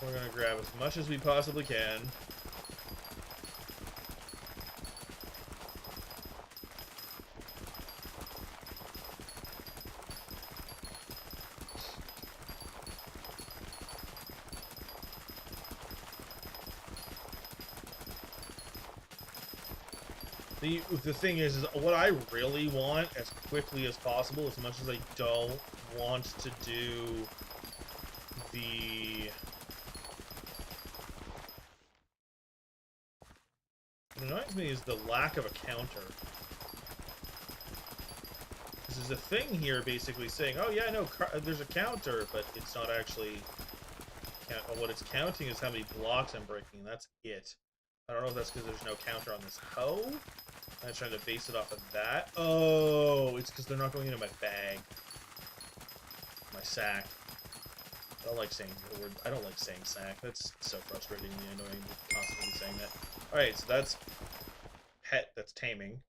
We're gonna grab as much as we possibly can. The thing is what I really want as quickly as possible, as much as I don't want to do the... What annoys me is the lack of a counter. This is a thing here basically saying, oh yeah, no, there's a counter, but it's not actually... What it's counting is how many blocks I'm breaking, that's it. I don't know if that's because there's no counter on this hoe. I'm trying to base it off of that. Oh, it's because they're not going into my bag. My sack. I don't like saying the word. I don't like saying sack. That's so frustratingly annoying, constantly saying that. Alright, so that's pet. That's taming.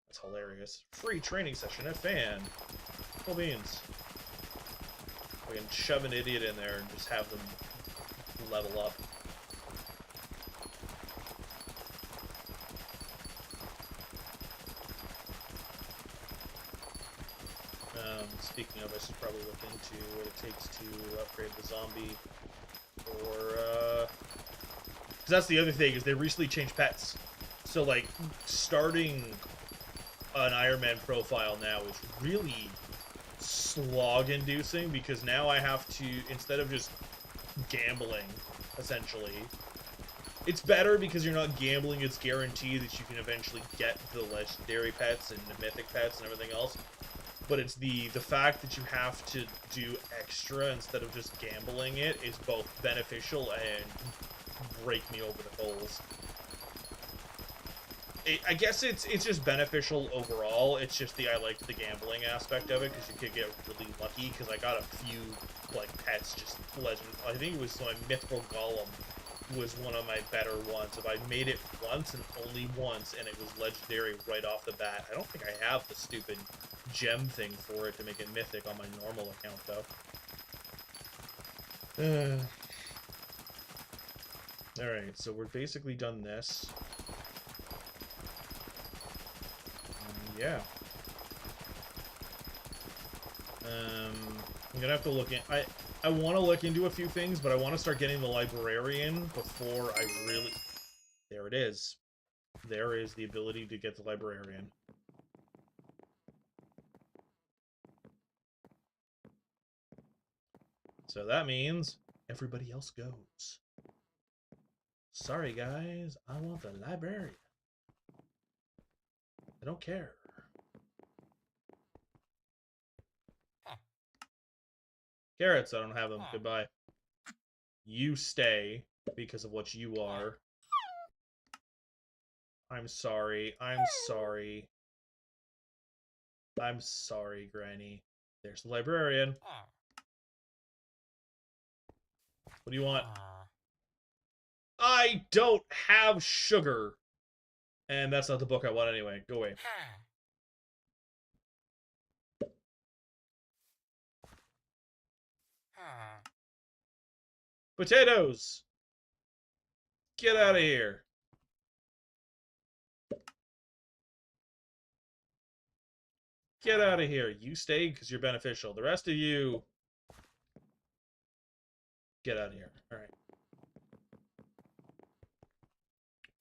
That's hilarious. Free training session at Fan. Cool beans. We can shove an idiot in there and just have them level up. Speaking of, I should probably look into what it takes to upgrade the zombie. Or, because that's the other thing, is they recently changed pets. So, like, starting an Iron Man profile now is really slog-inducing, because now I have to, instead of just gambling, essentially, it's better because you're not gambling, it's guaranteed that you can eventually get the legendary pets and the mythic pets and everything else. But it's the fact that you have to do extra instead of just gambling it is both beneficial and break me over the coals. I guess it's just beneficial overall. It's just I liked the gambling aspect of it because you could get really lucky. Because I got a few like pets, just legend. I think it was my mythical golem was one of my better ones. If I made it once and only once, and it was legendary right off the bat. I don't think I have the stupid gem thing for it to make it mythic on my normal account though. Alright, so we're basically done this. Yeah. I'm gonna have to look in. I want to look into a few things, but I want to start getting the librarian before I really... There it is. There is the ability to get the librarian. So that means everybody else goes. Sorry, guys. I want the librarian. I don't care. Carrots, I don't have them. Goodbye. You stay because of what you are. I'm sorry. I'm sorry. I'm sorry, Granny. There's the librarian. What do you want? I don't have sugar. And that's not the book I want anyway. Go away. Potatoes! Get out of here. Get out of here. You stay because you're beneficial. The rest of you... Get out of here. Alright.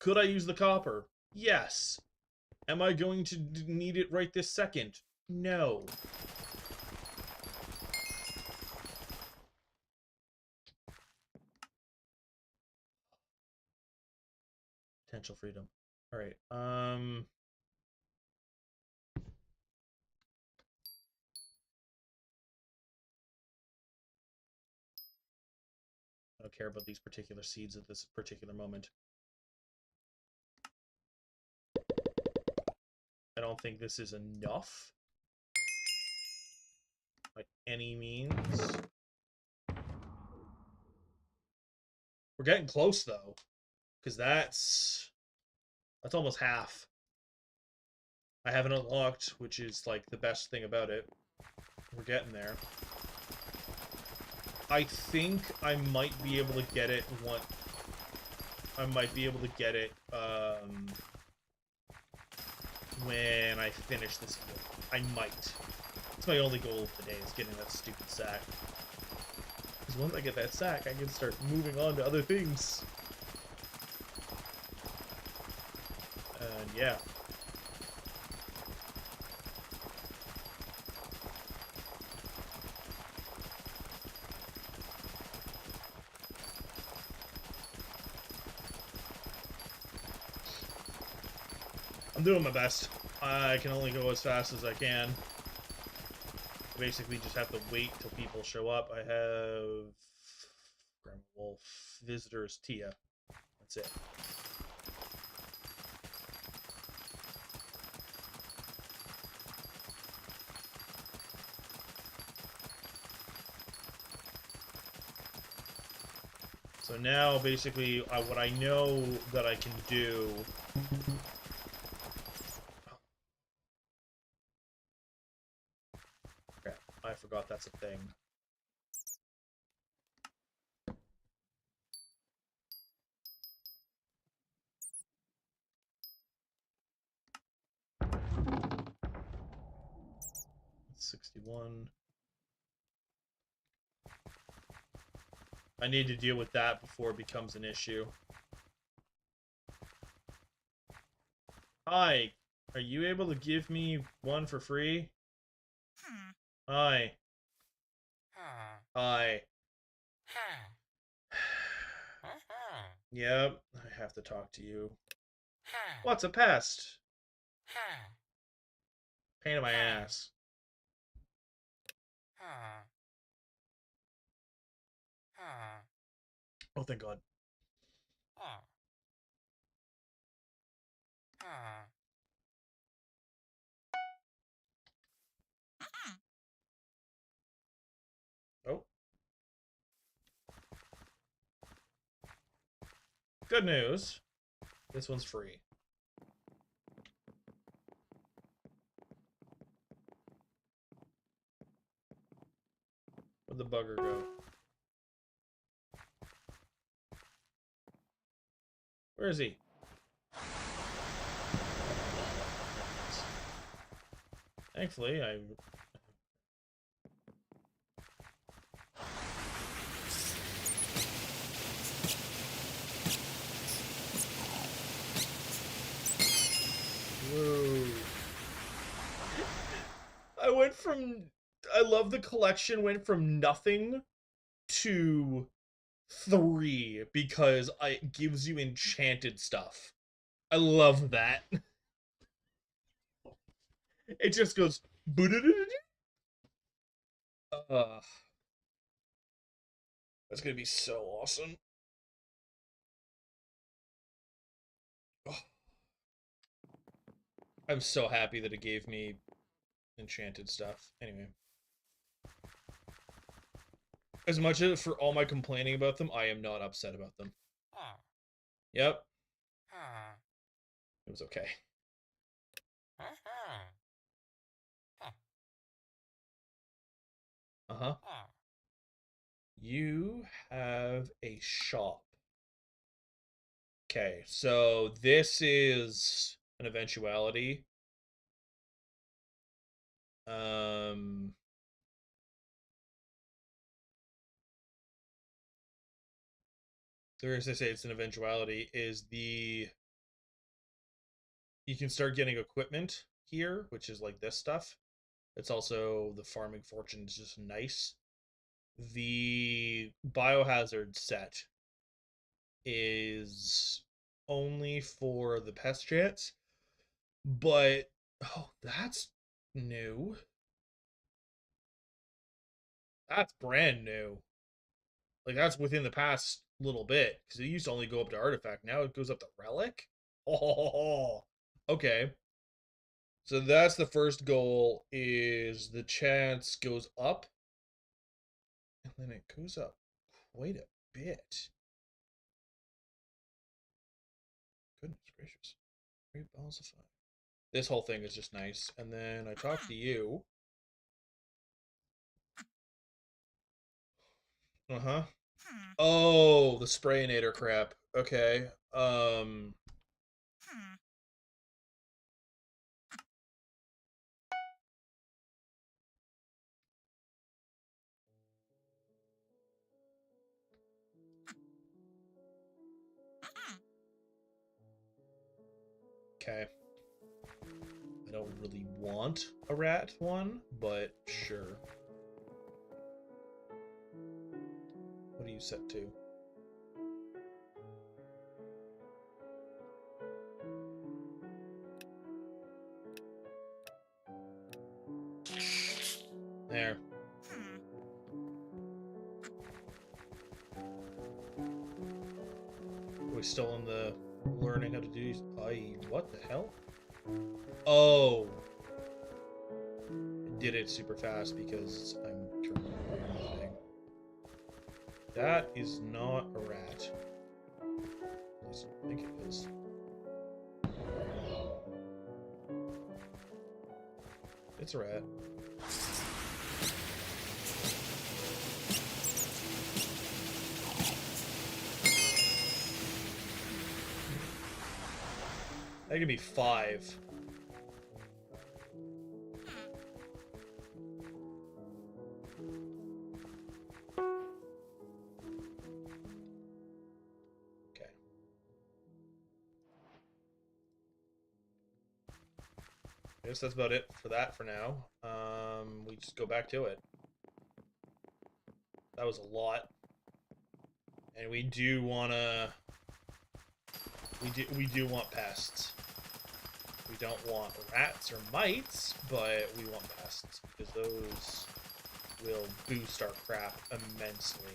Could I use the copper? Yes. Am I going to need it right this second? No. Potential freedom. All right. I don't care about these particular seeds at this particular moment. I don't think this is enough. By any means. We're getting close though. Because that's almost half. I haven't unlocked, which is like the best thing about it. We're getting there. I think I might be able to get it when I finish this guild. I might. It's my only goal of the day, is getting that stupid sack. Because once I get that sack, I can start moving on to other things. And yeah. I'm doing my best. I can only go as fast as I can. I basically just have to wait till people show up. I have Grandma Wolf, visitors, Tia. That's it. So now, basically, what I know that I can do... Crap, I forgot that's a thing. That's 61. I need to deal with that before it becomes an issue. Hi, are you able to give me one for free? Hi. Hi. Yep, I have to talk to you. What's a pest? Pain in my ass. Oh, thank God. Oh. Good news. This one's free. Where'd the bugger go? Where is he? Thankfully, I... Whoa. I went from... I love the collection went from nothing to 3 because it gives you enchanted stuff. I love that. It just goes... That's gonna be so awesome. Oh. I'm so happy that it gave me enchanted stuff. Anyway. As much as for all my complaining about them, I am not upset about them. Yep. It was okay. Uh-huh. You have a shop. Okay, so this is an eventuality. The reason I say it's an eventuality is the you can start getting equipment here, which is like this stuff. It's also the farming fortune is just nice. The biohazard set is only for the pest chance, but oh, that's new. That's brand new. Like that's within the past little bit because it used to only go up to artifact. Now it goes up to relic. Oh, okay. So that's the first goal. Is the chance goes up, and then it goes up quite a bit. Goodness gracious! Great balls of fire. This whole thing is just nice. And then I talk to you. Uh huh. Oh, the sprayinator crap. Okay. Okay. I don't really want a rat one, but sure. What are you set to? There. Are we still in the learning how to do these? What the hell? Oh. I did it super fast because I'm trying to do the thing. That is not a rat. At least I think it is. It's a rat. That could be 5. Okay. I guess that's about it for that for now. We just go back to it. That was a lot. And we do wanna we do want pests. We don't want rats or mites, but we want pests because those will boost our crap immensely.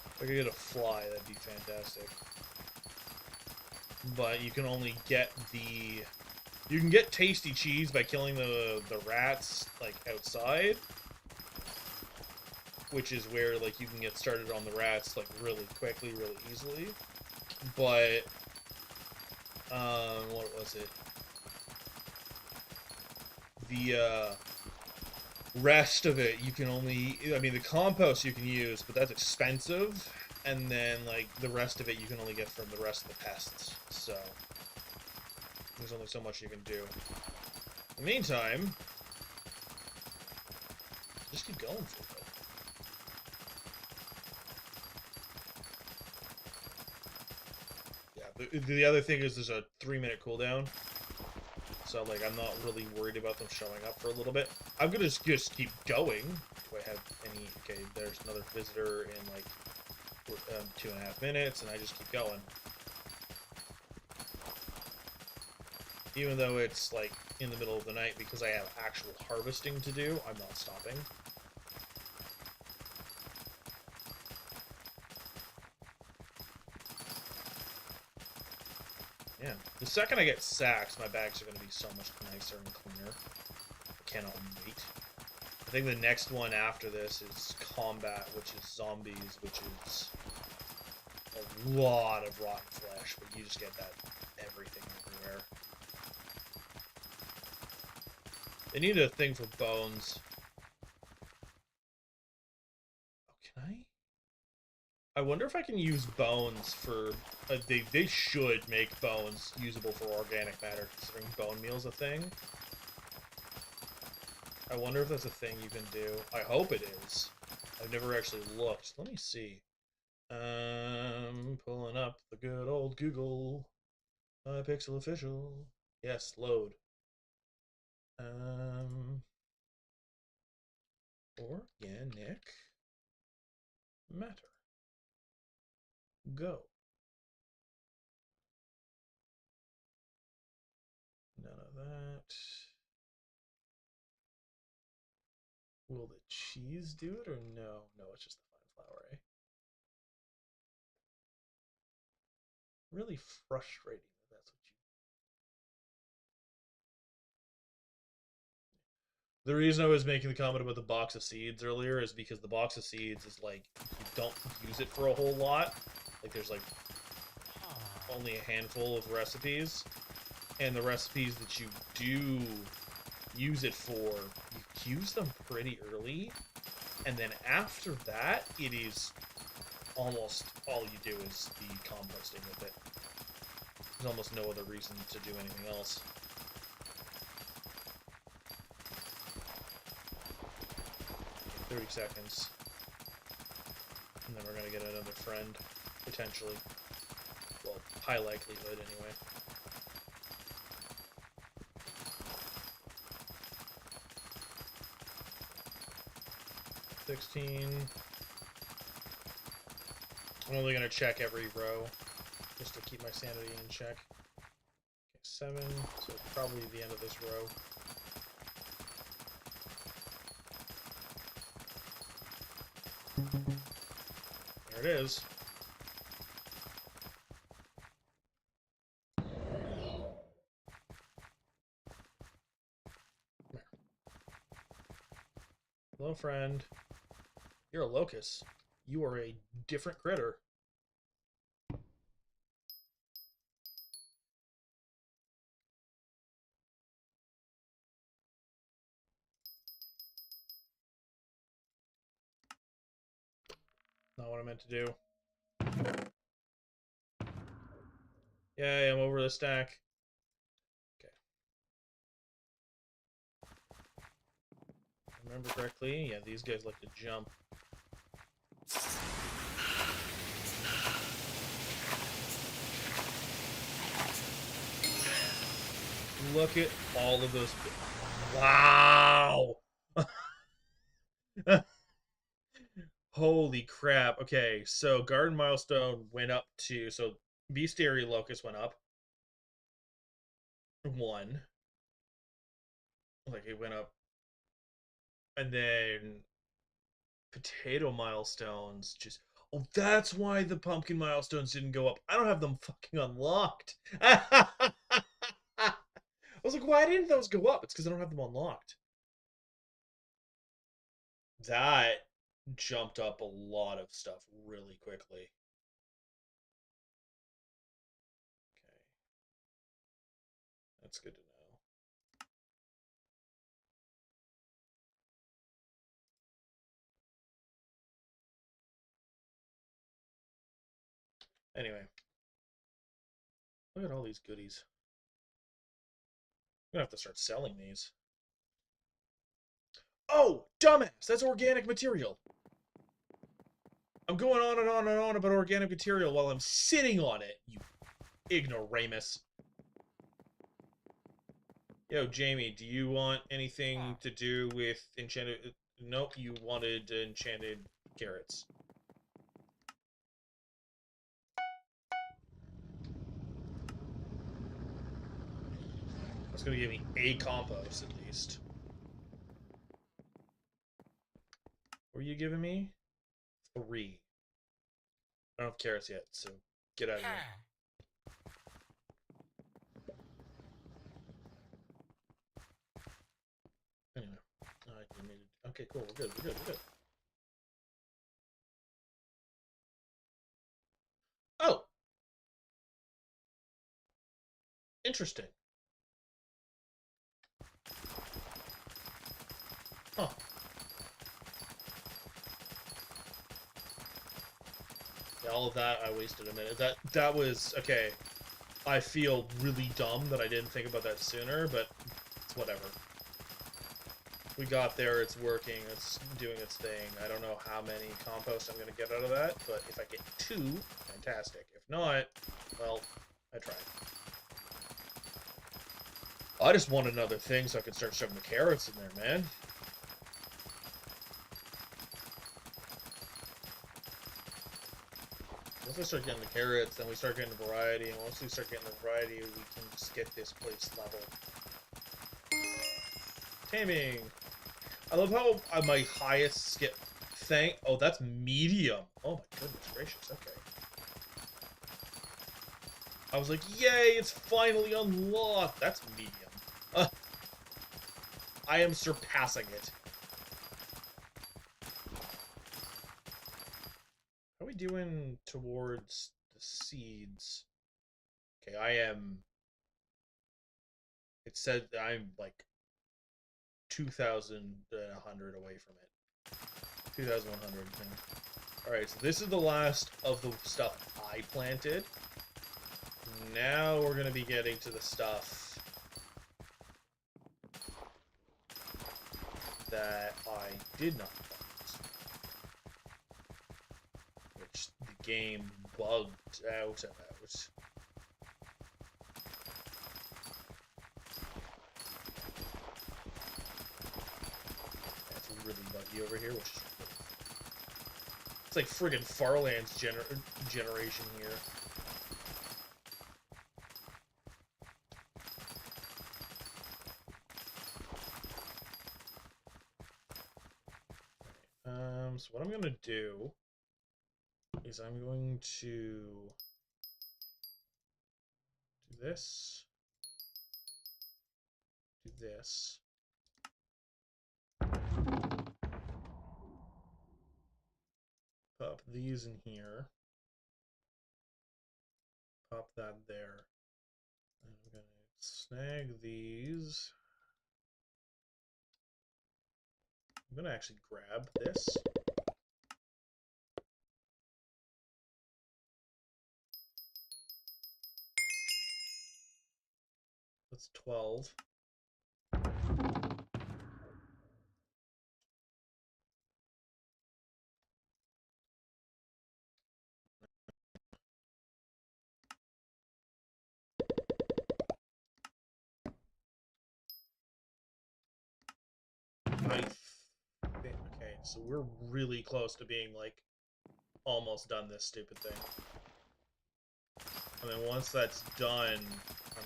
If I could get a fly, that'd be fantastic. But you can only get the... You can get tasty cheese by killing the rats, like, outside. Which is where, like, you can get started on the rats, like, really quickly, really easily. But... what was it? The, rest of it, you can only... I mean, the compost you can use, but that's expensive. And then, like, the rest of it you can only get from the rest of the pests. So... There's only so much you can do. In the meantime, just keep going for a bit. Yeah, the other thing is there's a 3-minute cooldown. So, like, I'm not really worried about them showing up for a little bit. I'm gonna just keep going. Do I have any... Okay, there's another visitor in, like, 2.5 minutes, and I just keep going. Even though it's, like, in the middle of the night because I have actual harvesting to do, I'm not stopping. Yeah. The second I get sacks, my bags are going to be so much nicer and cleaner. I cannot wait. I think the next one after this is combat, which is zombies, which is a lot of rotten flesh, but you just get that everything everywhere. They need a thing for bones. Oh, can I? I wonder if I can use bones for... they should make bones usable for organic matter, considering bone meal's a thing. I wonder if that's a thing you can do. I hope it is. I've never actually looked. Let me see. Pulling up the good old Google. Pixel official. Yes, load. Organic matter. Go. None of that. Will the cheese do it or no? No, it's just the fine flour, eh? Really frustrating that that's what you... The reason I was making the comment about the box of seeds earlier is because the box of seeds is like, you don't use it for a whole lot. Like, there's like only a handful of recipes. And the recipes that you do use it for, you use them pretty early. And then after that, it is almost all you do is the composting with it. There's almost no other reason to do anything else. Okay, 30 seconds. And then we're gonna get another friend, potentially. Well, high likelihood, anyway. I'm only gonna check every row just to keep my sanity in check. Okay, 7, so it's probably the end of this row. There it is. Hello, friend. You're a locust. You are a different critter. Not what I meant to do. Yay, I'm over the stack. Okay. Remember correctly? Yeah, these guys like to jump. Look at all of those. Wow! Holy crap. Okay, so Garden Milestone went up to... So Bestiary Locust went up. 1. Like, it went up. And then... Potato Milestones just... Oh, that's why the Pumpkin Milestones didn't go up. I don't have them fucking unlocked. I was like, why didn't those go up? It's because I don't have them unlocked. That jumped up a lot of stuff really quickly. Okay. That's good to know. Anyway. Look at all these goodies. I'm gonna have to start selling these. Oh, dumbass! That's organic material! I'm going on and on and on about organic material while I'm sitting on it, you ignoramus. Yo, Jamie, do you want anything to do with enchanted... Nope, you wanted enchanted carrots. That's gonna give me a compost, at least. What are you giving me? 3. I don't have carrots yet, so get out of here. Anyway. Okay, cool. We're good. We're good. We're good. Oh! Interesting. Huh. Yeah, all of that, I wasted a minute. That was... Okay. I feel really dumb that I didn't think about that sooner, but it's whatever. We got there, it's working, it's doing its thing. I don't know how many compost I'm going to get out of that, but if I get 2, fantastic. If not, well, I tried. I just want another thing so I can start shoving the carrots in there, man. Once we start getting the carrots, then we start getting the variety, and once we start getting the variety, we can just get this place level. Taming! I love how my highest skip... Oh, that's medium. Oh my goodness gracious, okay. I was like, yay, it's finally unlocked! That's medium. I am surpassing it. How are we doing towards the seeds? Okay, I am... It said I'm like 2,100 away from it. 2,100. Alright, so this is the last of the stuff I planted. Now we're going to be getting to the stuff that I did not plant. Which the game bugged out about. Really buggy over here, which is really... It's like friggin' Farland's generation here. So what I'm gonna do is I'm going to do this, do this. Pop these in here. Pop that there. And I'm going to snag these. I'm going to actually grab this. That's 12. Okay, so we're really close to being, like, almost done this stupid thing. And then once that's done, I'm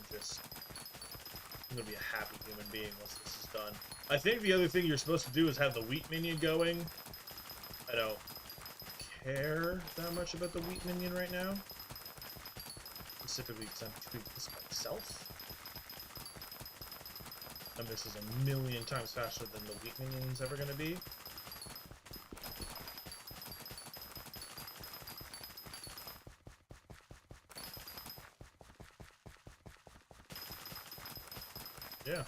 gonna be a happy human being once this is done. I think the other thing you're supposed to do is have the wheat minion going. I don't care that much about the wheat minion right now. Specifically because I'm doing this myself. And this is a million times faster than the wheat minion's ever gonna be. Yeah.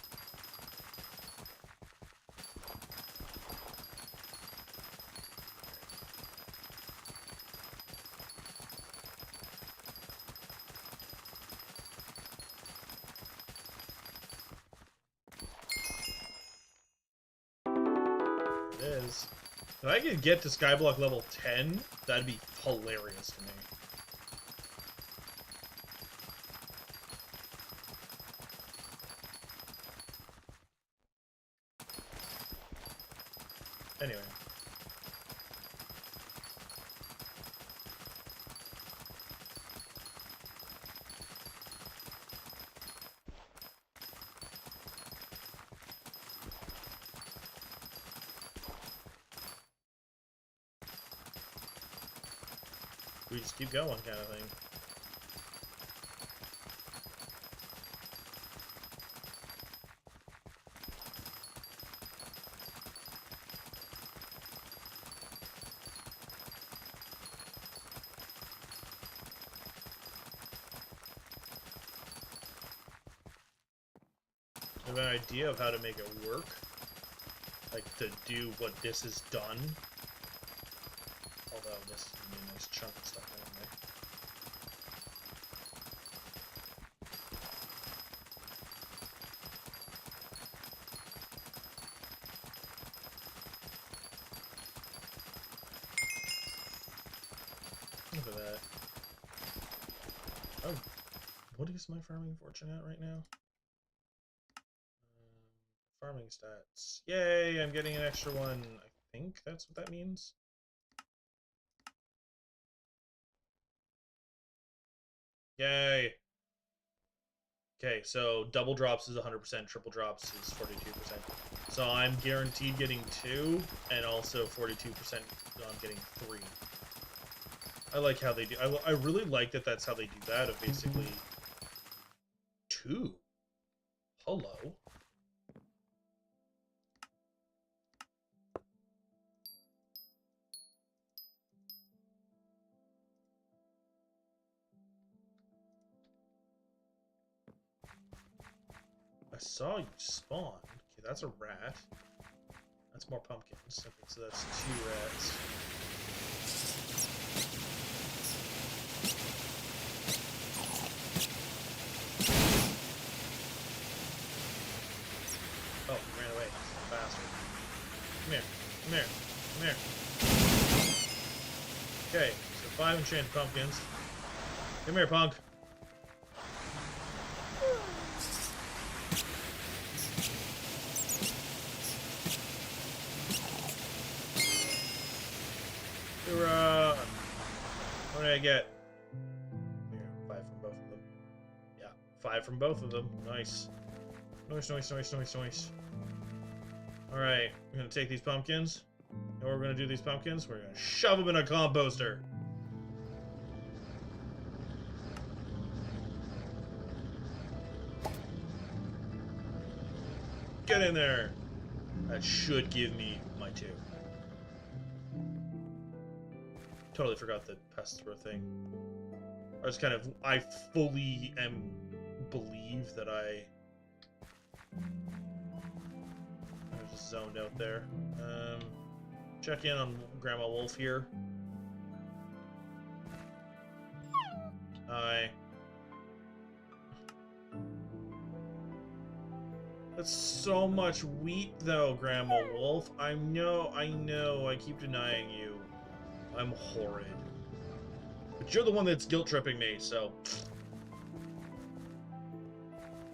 It is. If I could get to Skyblock level 10, that'd be hilarious to me. Anyway. We just keep going, kind of thing. I have an idea of how to make it work. Like, to do what this has done. Although this is going to be a nice chunk of stuff anyway. What is my farming fortune at right now? Farming stats. Yay, I'm getting an extra one. I think that's what that means. Yay. Okay, so double drops is 100%, triple drops is 42%. So I'm guaranteed getting 2, and also 42% on getting 3. I like how they do. I really like that that's how they do that, of basically 2. Hello. I saw you spawn. Okay, that's a rat. That's more pumpkins. Okay, so that's 2 rats. Oh, he ran away. Bastard. Come here. Come here. Come here. Okay, so 5 enchanted pumpkins. Come here, punk. Hoorah! What did I get? Here, 5 from both of them. Yeah, 5 from both of them. Nice. Nice, nice, nice, nice, nice. Alright, we're gonna take these pumpkins. And what we're gonna do these pumpkins? We're gonna shove them in a composter. Get in there! That should give me my 2. Totally forgot the pest throw thing. I fully believe that I was just zoned out there. Check in on Grandma Wolf here. Hi. That's so much wheat, though, Grandma Wolf. I know, I keep denying you. I'm horrid. But you're the one that's guilt-tripping me, so...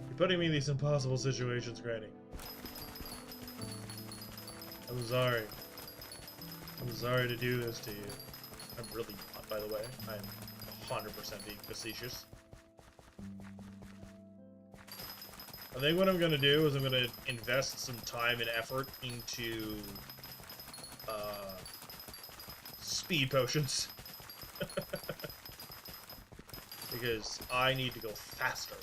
You're putting me in these impossible situations, Granny. I'm sorry. I'm sorry to do this to you. I'm really not, by the way. I'm 100% being facetious. I think what I'm going to do is I'm going to invest some time and effort into speed potions. Because I need to go faster.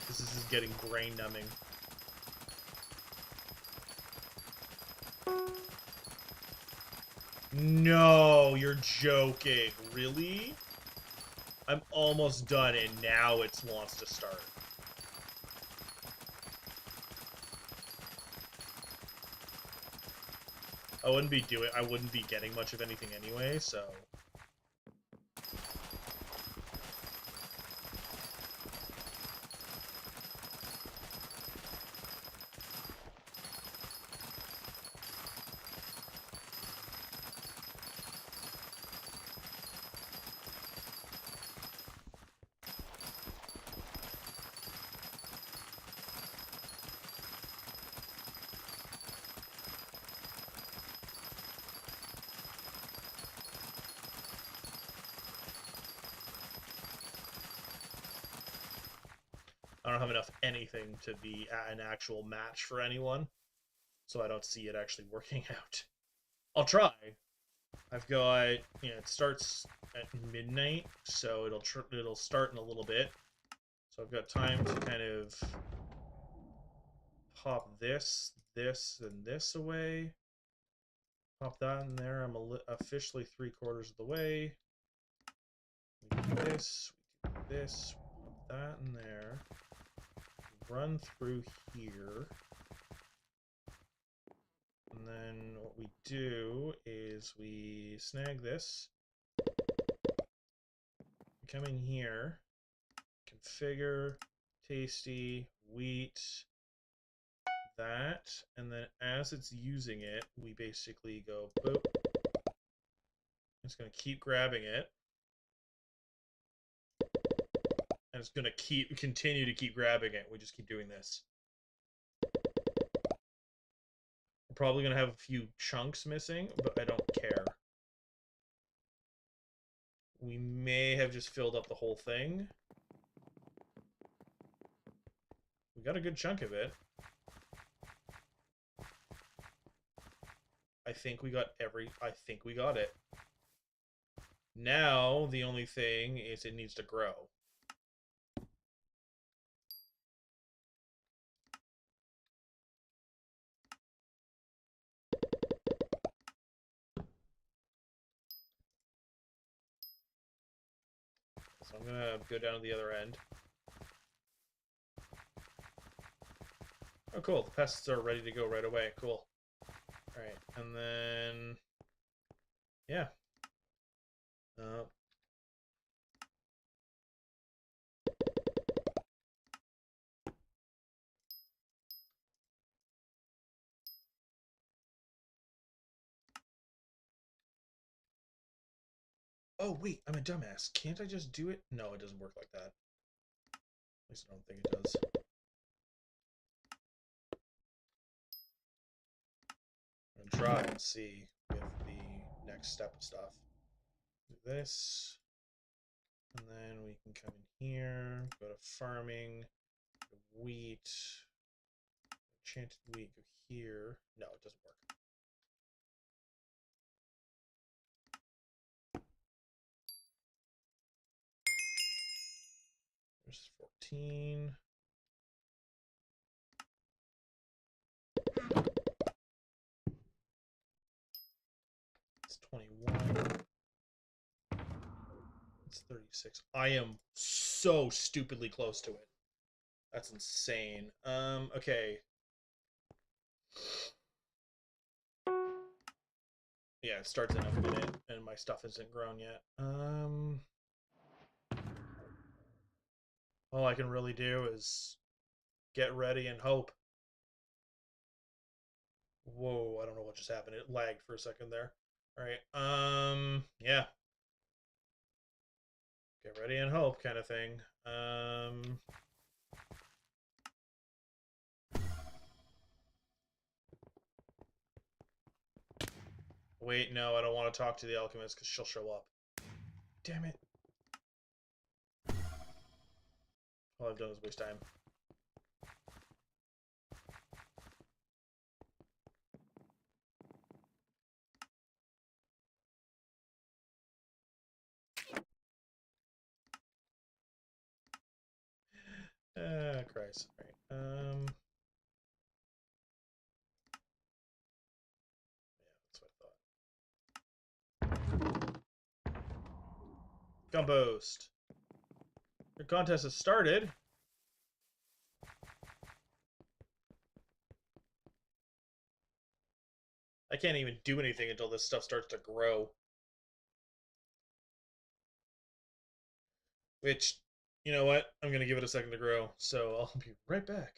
This is getting brain numbing. No, you're joking. Really? I'm almost done and now it wants to start. I wouldn't be getting much of anything anyway, so... I don't have enough anything to be an actual match for anyone, so I don't see it actually working out. I'll try. I've got, it starts at midnight, so it'll start in a little bit. So I've got time to kind of pop this, and this away. Pop that in there. I'm officially 3/4 of the way. We do this, pop that in there. Run through here. And then what we do is we snag this. Come in here. Configure, tasty, wheat, that, and then as it's using it, we basically go boop. It's going to keep grabbing it. And it's going to continue to keep grabbing it. We just keep doing this. We're probably going to have a few chunks missing, but I don't care. We may have just filled up the whole thing. We got a good chunk of it. I think we got it. Now, the only thing is it needs to grow. So I'm gonna go down to the other end. Oh, cool. The pests are ready to go right away. Cool. Alright, and then... yeah. Oh, wait, I'm a dumbass. Can't I just do it? No, it doesn't work like that. At least I don't think it does. I'm gonna try and see with the next step of stuff. Do this. And then we can come in here, go to farming, go to wheat, enchanted wheat, go here. No, it doesn't work. There's 14. It's 21. It's 36. I am so stupidly close to it. That's insane. Okay. Yeah, it starts in a minute, and my stuff isn't grown yet. All I can really do is get ready and hope. Whoa, I don't know what just happened. It lagged for a second there. Alright, yeah. Get ready and hope kind of thing. Wait, no, I don't want to talk to the alchemist because she'll show up. Damn it. All I've done is waste time. Christ. Alright, yeah, that's what I thought. Gumboast. The contest has started. I can't even do anything until this stuff starts to grow. Which, you know what? I'm going to give it a second to grow, so I'll be right back.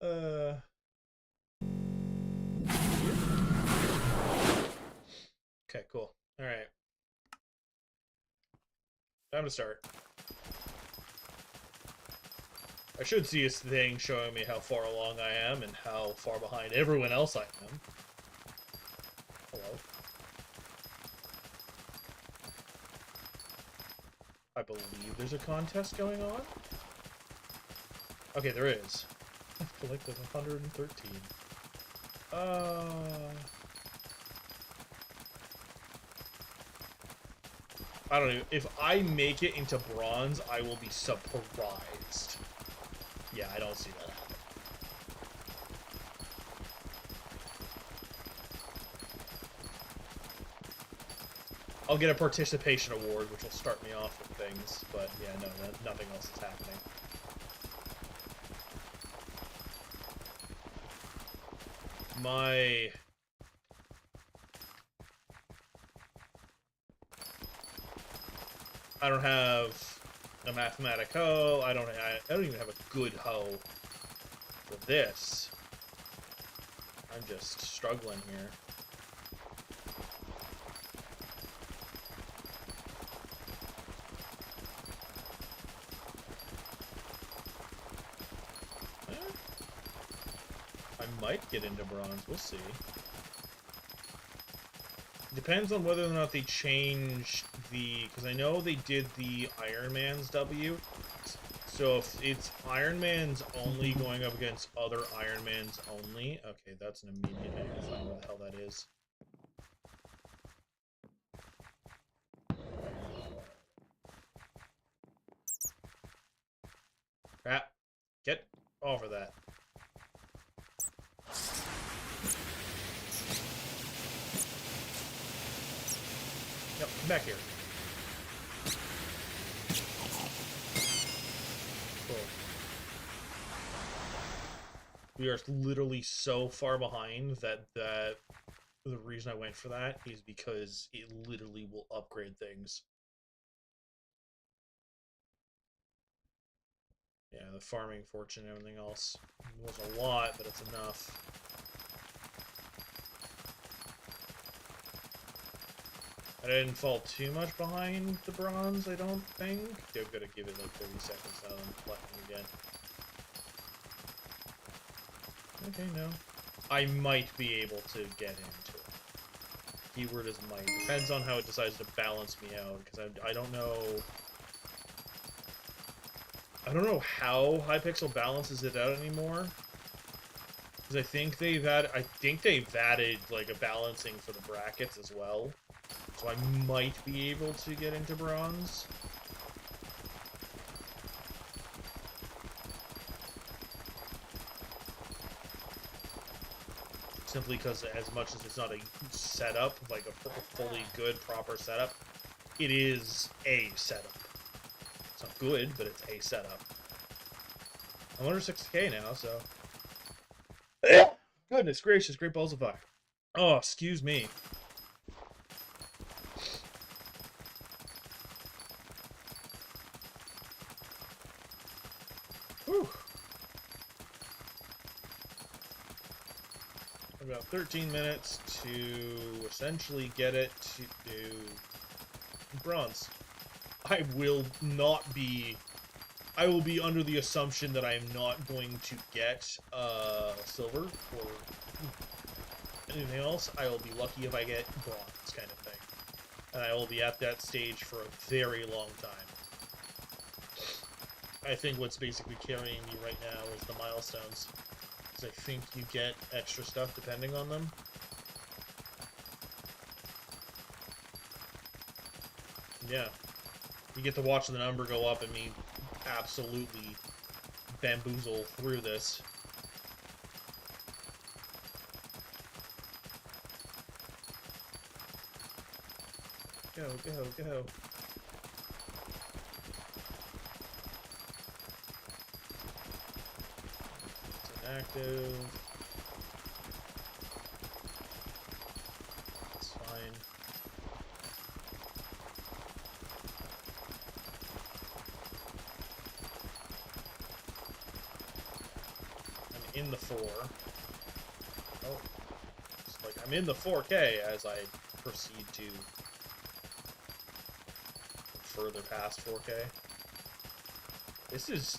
Uh. Okay, cool. All right. Time to start. I should see a thing showing me how far along I am and how far behind everyone else I am. Hello. I believe there's a contest going on. Okay, there is. I've collected 113. I don't know. If I make it into bronze, I will be surprised. Yeah, I don't see that happen. I'll get a participation award, which will start me off with things, but yeah, no, nothing else is happening. I don't have a mathematic hoe. I don't even have a good hoe for this. I'm just struggling here. I might get into bronze. We'll see. Depends on whether or not they changed the... Because I know they did the Iron Man's W. So if it's Iron Man's only going up against other Iron Man's only... Okay, that's an immediate... I need to find what the hell that is. Crap. Get off of that. Yep, come back here. Cool. We are literally so far behind that the reason I went for that is because it literally will upgrade things. Yeah, the farming fortune and everything else was a lot, but it's enough. I didn't fall too much behind the bronze, I don't think. They're gonna give it like 30 seconds now, I'm collecting again. Okay, no. I might be able to get into it. Keyword is might. Depends on how it decides to balance me out, because I don't know... I don't know how Hypixel balances it out anymore. Because I think they've added like a balancing for the brackets as well. So I might be able to get into bronze. Simply because as much as it's not a setup, like a fully good, proper setup, it is a setup. It's not good, but it's a setup. I'm under 6K now, so... Goodness gracious, great balls of fire. Oh, excuse me. Whew. About 13 minutes to essentially get it to bronze. I will be under the assumption that I am not going to get silver or anything else. I will be lucky if I get bronze, kind of thing. And I will be at that stage for a very long time. I think what's basically carrying me right now is the milestones. Because I think you get extra stuff depending on them. Yeah. You get to watch the number go up and me absolutely bamboozle through this. Go, go, go. It's inactive. It's fine. I'm in the 4. Oh, it's like I'm in the 4K as I proceed to further past 4K. This is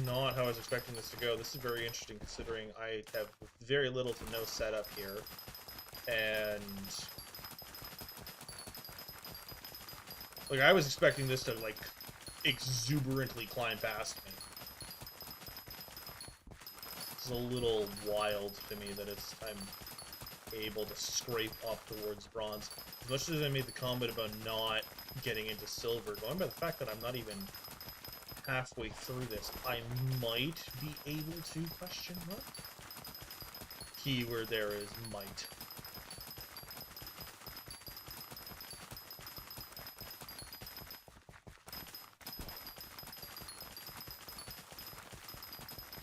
not how I was expecting this to go. This is very interesting considering I have very little to no setup here. And like I was expecting this to like exuberantly climb past me. It's a little wild to me that I'm able to scrape up towards bronze. As much as I made the comment about not getting into silver, going by the fact that I'm not even halfway through this, I might be able to, question mark? Keyword there is might.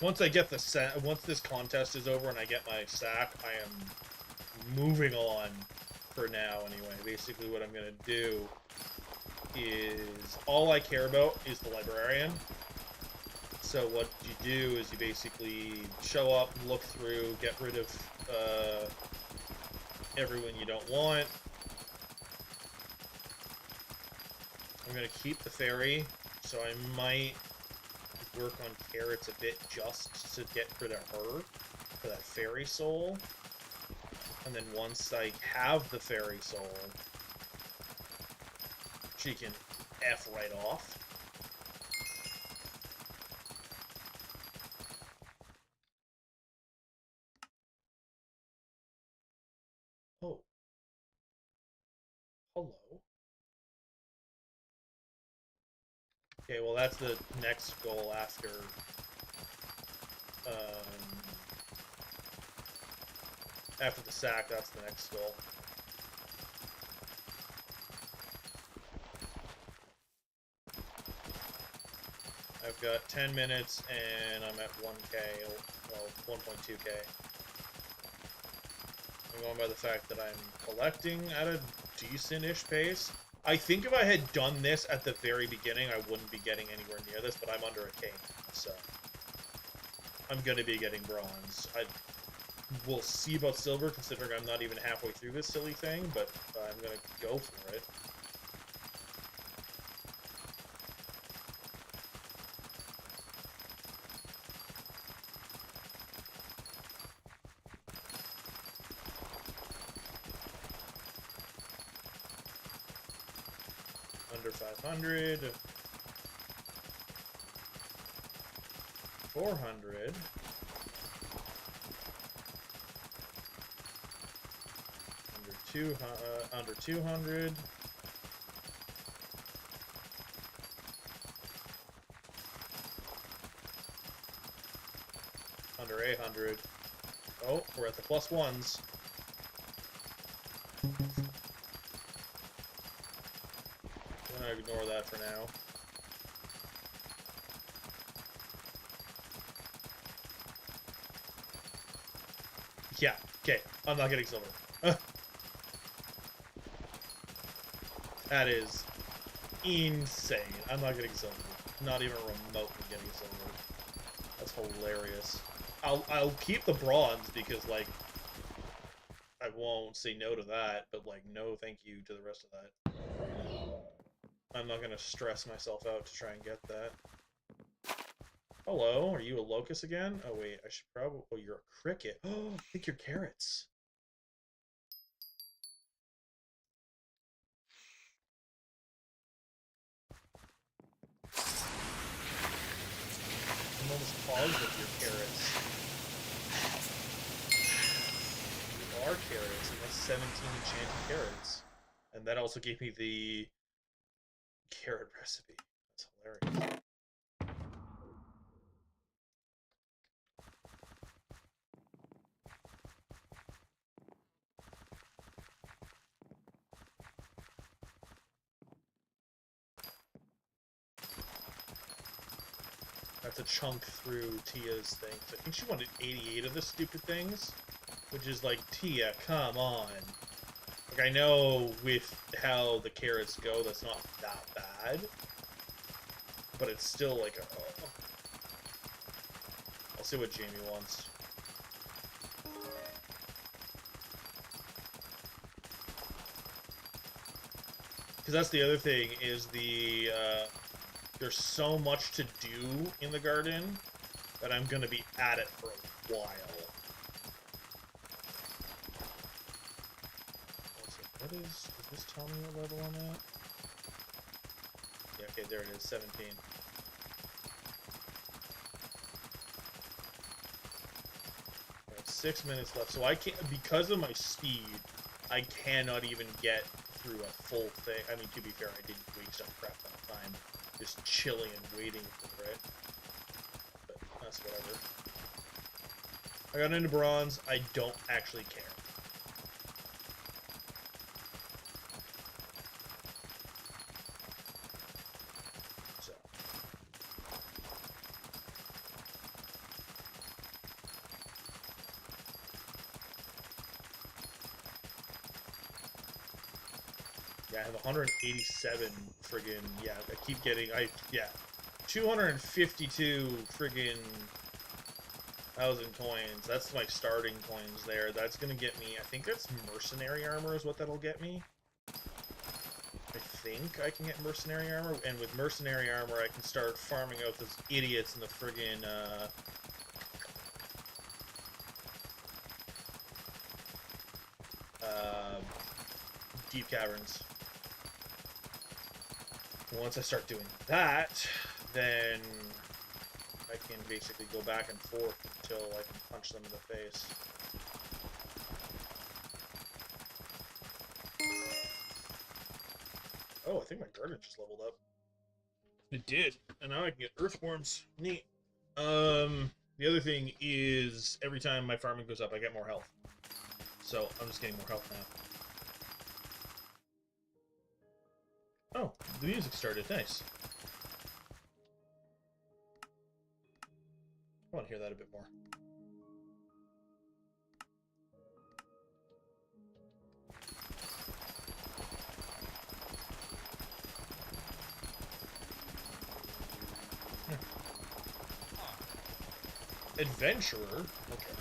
Once I get once this contest is over and I get my sack, I am moving on for now anyway. Basically what I'm going to do is, all I care about is the librarian. So what you do is you basically show up, look through, get rid of everyone you don't want. I'm going to keep the fairy, so I might work on carrots a bit just to get rid of her, for that fairy soul. And then once I have the fairy soul, she can F right off. Oh. Hello. Okay, well that's the next goal after after the sack, that's the next goal. I've got 10 minutes and I'm at 1K, well, 1.2K. I'm going by the fact that I'm collecting at a decent-ish pace. I think if I had done this at the very beginning, I wouldn't be getting anywhere near this, but I'm under a K, so I'm going to be getting bronze. We'll see about silver, considering I'm not even halfway through this silly thing, but I'm going to go for it. Under 500. 400. Under 200. Under 800. Oh, we're at the plus ones. I'm gonna ignore that for now. Yeah, okay. I'm not getting silver. That is insane. I'm not getting silver. Not even remotely getting silver. That's hilarious. I'll keep the bronze because, like, I won't say no to that, but, like, no thank you to the rest of that. I'm not gonna stress myself out to try and get that. Hello, are you a locust again? Oh, wait, I should probably... Oh, you're a cricket. Oh, I think you're carrots. I'm almost positive you're carrots. You are carrots, and that's 17 enchanted carrots. And that also gave me the carrot recipe. That's hilarious. That's a chunk through Tia's thing. I think she wanted 88 of the stupid things, which is like, Tia, come on. Like, I know with how the carrots go, that's not that bad, but it's still like, oh. I'll see what Jamie wants. Because that's the other thing, is there's so much to do in the garden that I'm going to be at it for a while. Does this tell me what level I'm at? Yeah, okay, there it is, 17. I have 6 minutes left, so I can't, because of my speed, I cannot even get through a full thing. I mean, to be fair, I didn't waste up crap that time, just chilling and waiting for it. But that's whatever. I got into bronze, I don't actually care. Yeah, I have 187 friggin', yeah, I keep getting, 252 friggin' 1,000 coins. That's my starting coins there. That's gonna get me, I think that's mercenary armor is what that'll get me. I think I can get mercenary armor, and with mercenary armor I can start farming out those idiots in the friggin', deep caverns. Once I start doing that, then I can basically go back and forth until I can punch them in the face. Oh, I think my garden just leveled up. It did, and now I can get earthworms. Neat. The other thing is, every time my farming goes up, I get more health. So, I'm just getting more health now. Oh, the music started. Nice. I want to hear that a bit more. Adventurer? Okay.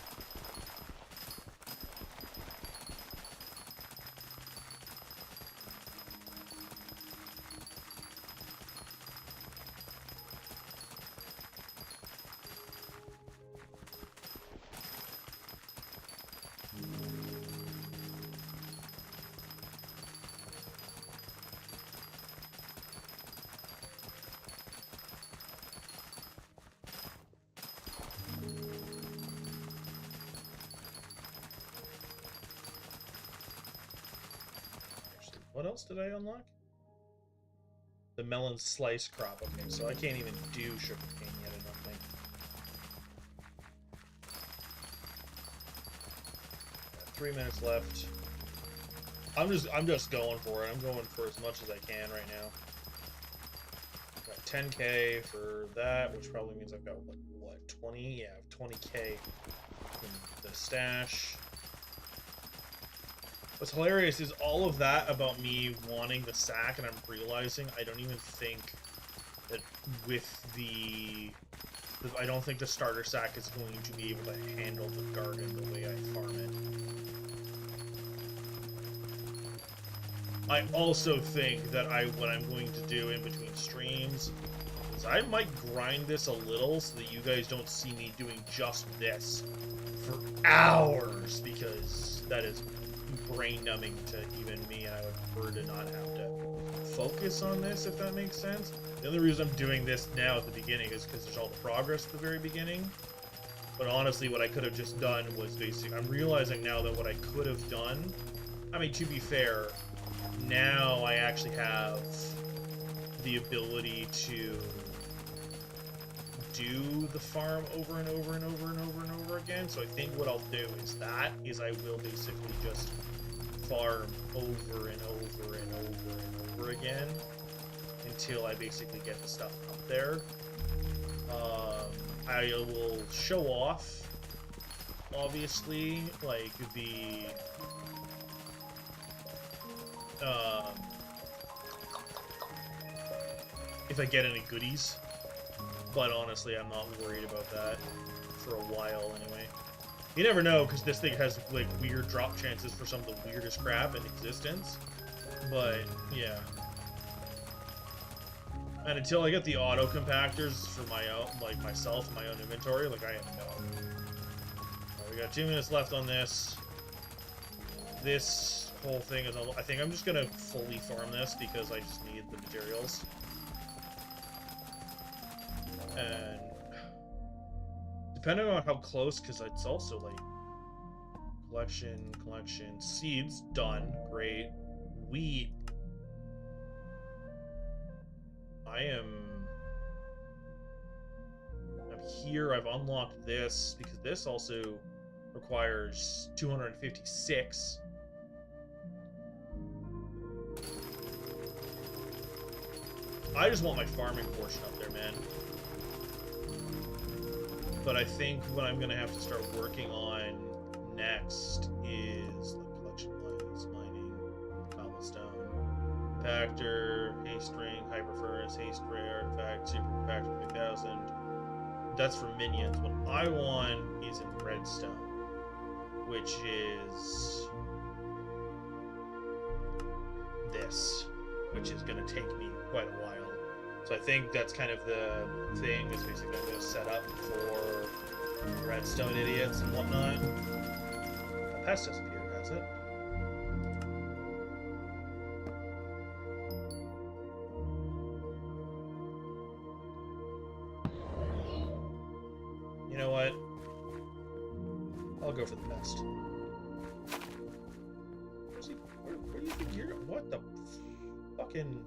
What else did I unlock? The melon slice crop. Okay, so I can't even do sugarcane yet, I don't think. Got 3 minutes left. I'm just going for it. I'm going for as much as I can right now. Got 10k for that, which probably means I've got what 20? Yeah, 20k in the stash. What's hilarious is all of that about me wanting the sack, and I'm realizing I don't even think that with I don't think the starter sack is going to be able to handle the garden the way I farm it. I also think that what I'm going to do in between streams is I might grind this a little so that you guys don't see me doing just this for hours, because that is brain-numbing to even me, and I would prefer to not have to focus on this, if that makes sense. The only reason I'm doing this now at the beginning is because there's all the progress at the very beginning. But honestly, what I could have just done was basically, I'm realizing now that what I could have done, I mean, to be fair, now I actually have the ability to do the farm over and over and over and over and over again. So I think what I'll do is I will basically just farm over and over and over and over again until I basically get the stuff up there. I will show off, obviously, like the if I get any goodies. But honestly, I'm not worried about that for a while anyway. You never know, because this thing has like weird drop chances for some of the weirdest crap in existence. But yeah. And until I get the auto compactors for my own, like myself and my own inventory, like I have no. Right, we got 2 minutes left on this. This whole thing is. I think I'm just gonna fully farm this because I just need the materials. And depending on how close, because it's also like collection, seeds done, great. Wheat. I'm here. I've unlocked this because this also requires 256. I just want my farming portion up there, man. But I think what I'm gonna have to start working on next is like collection lines, mining, cobblestone, compactor, haste ring, hyper furnace, haste ray artifact, super compactor 3000. That's for minions. What I want is in redstone, which is this, which is gonna take me quite a while. So I think that's kind of the thing, is basically I'm going to set up for redstone idiots and whatnot. The pest disappeared, has it? You know what? I'll go for the pest. Where do you think you're... What the fucking...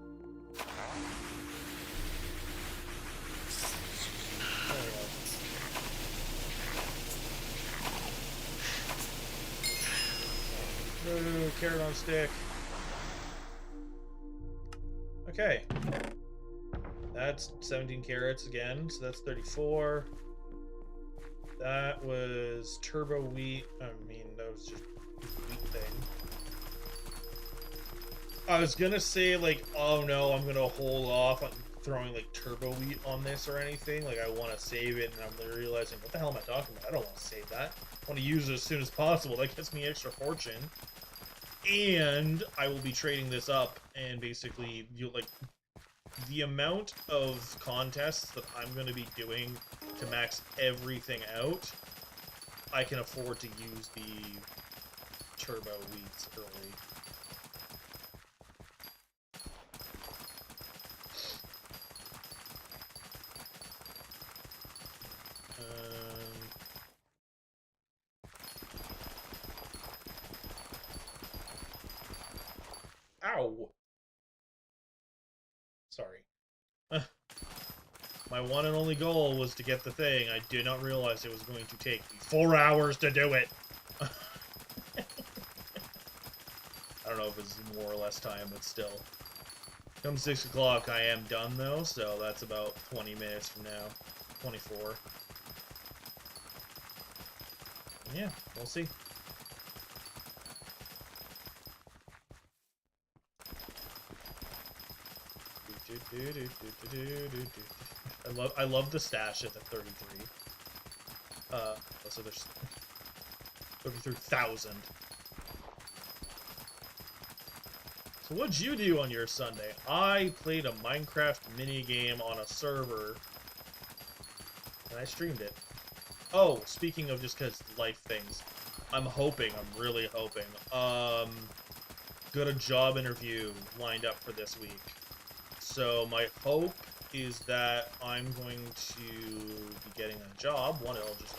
Ooh, carrot on stick. Okay. That's 17 carrots again, so that's 34. That was turbo wheat. I mean, that was just a wheat thing. I was gonna say, like, oh no, I'm gonna hold off on throwing, like, turbo wheat on this or anything. Like, I want to save it, and I'm realizing, what the hell am I talking about? I don't want to save that. I want to use it as soon as possible. That gets me extra fortune. And I will be trading this up, and basically, like, the amount of contests that I'm going to be doing to max everything out, I can afford to use the turbo wheats early. Ow! Sorry. My one and only goal was to get the thing. I did not realize it was going to take me 4 hours to do it. I don't know if it's more or less time, but still. Come 6 o'clock, I am done, though, so that's about 20 minutes from now. 24. Yeah, we'll see. I love the stash at the 33. So there's 33,000. So what'd you do on your Sunday? I played a Minecraft minigame on a server, and I streamed it. Oh, speaking of just because life things, I'm really hoping, got a job interview lined up for this week. So my hope is that I'm going to be getting a job. One, it'll just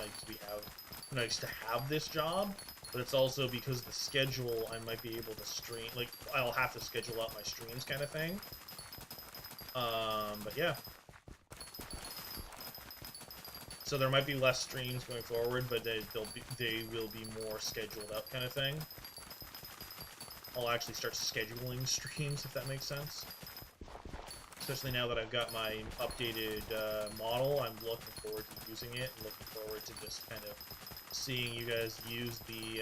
nice to have this job, but it's also because of the schedule, I might be able to stream, like, I'll have to schedule out my streams kind of thing. But yeah. So there might be less streams going forward, but they will be more scheduled out kind of thing. I'll actually start scheduling streams, if that makes sense. Especially now that I've got my updated model, I'm looking forward to using it, and looking forward to just kind of seeing you guys use the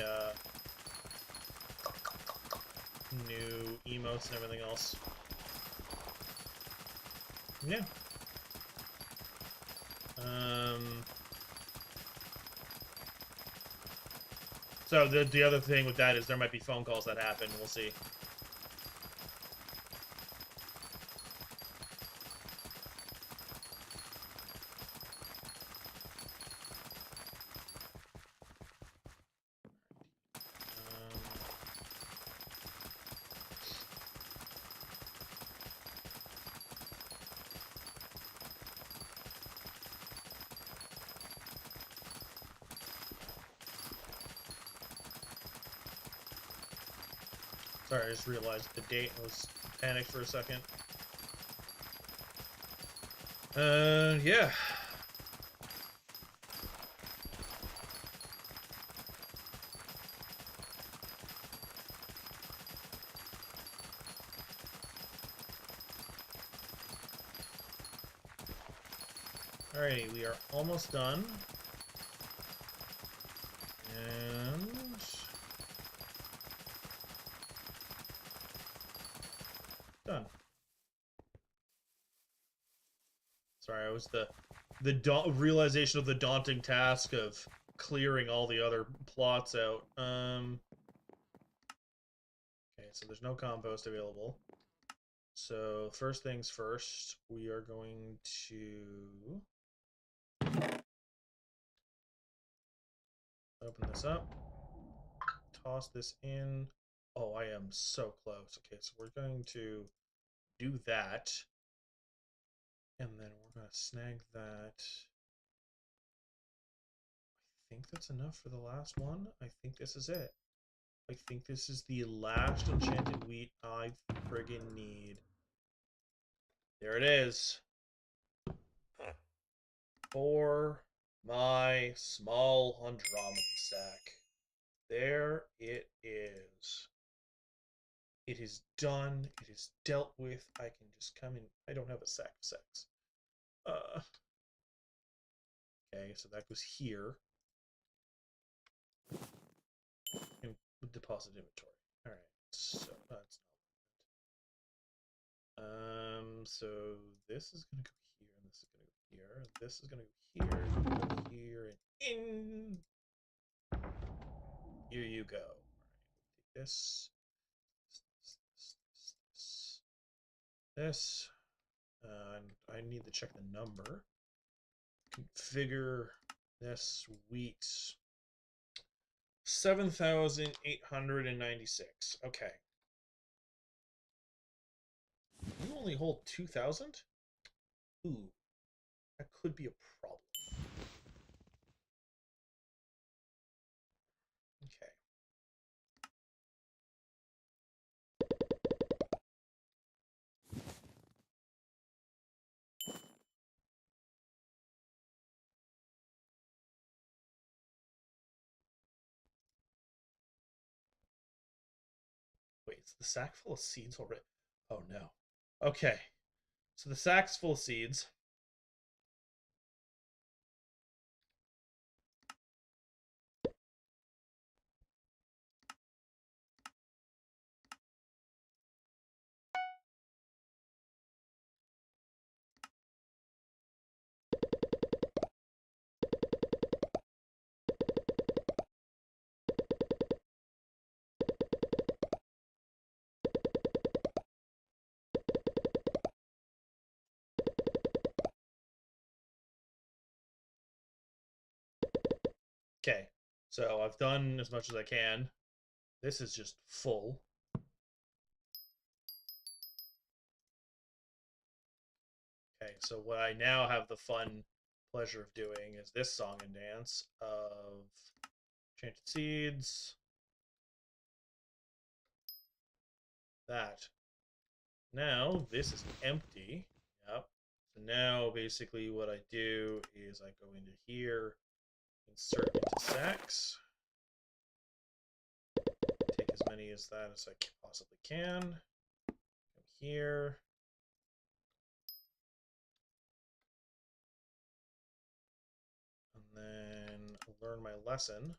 new emotes and everything else. Yeah. So the other thing with that is there might be phone calls that happen. We'll see. Sorry, I just realized the date and was panicked for a second. Yeah. Alrighty, we are almost done. And done. Sorry, I was the realization of the daunting task of clearing all the other plots out. Okay, so there's no compost available. So first things first, we are going to open this up, toss this in. Oh, I am so close. Okay, so we're going to do that. And then we're going to snag that. I think that's enough for the last one. I think this is it. I think this is the last enchanted wheat I friggin' need. There it is. For my small Andromeda sack. There it is. It is done. It is dealt with. I can just come in. I don't have a sack of sacks. Okay, so that goes here. And deposit inventory. Alright, so that's not. So this is gonna go here, and this is gonna go here, and this is gonna go here, and in. Here you go. Alright, this. This. And I need to check the number. Configure this wheat. 7,896. Okay. You only hold 2,000? Ooh, that could be a problem. Okay. Wait, is the sack full of seeds already? Oh no. Okay. So the sack's full of seeds. Okay. So I've done as much as I can. This is just full. Okay, so what I now have the fun pleasure of doing is this song and dance of enchanted seeds. That. Now this is empty. Yep. So now basically what I do is I go into here, insert into sacks, take as many as that as I possibly can. Come here. And then learn my lesson.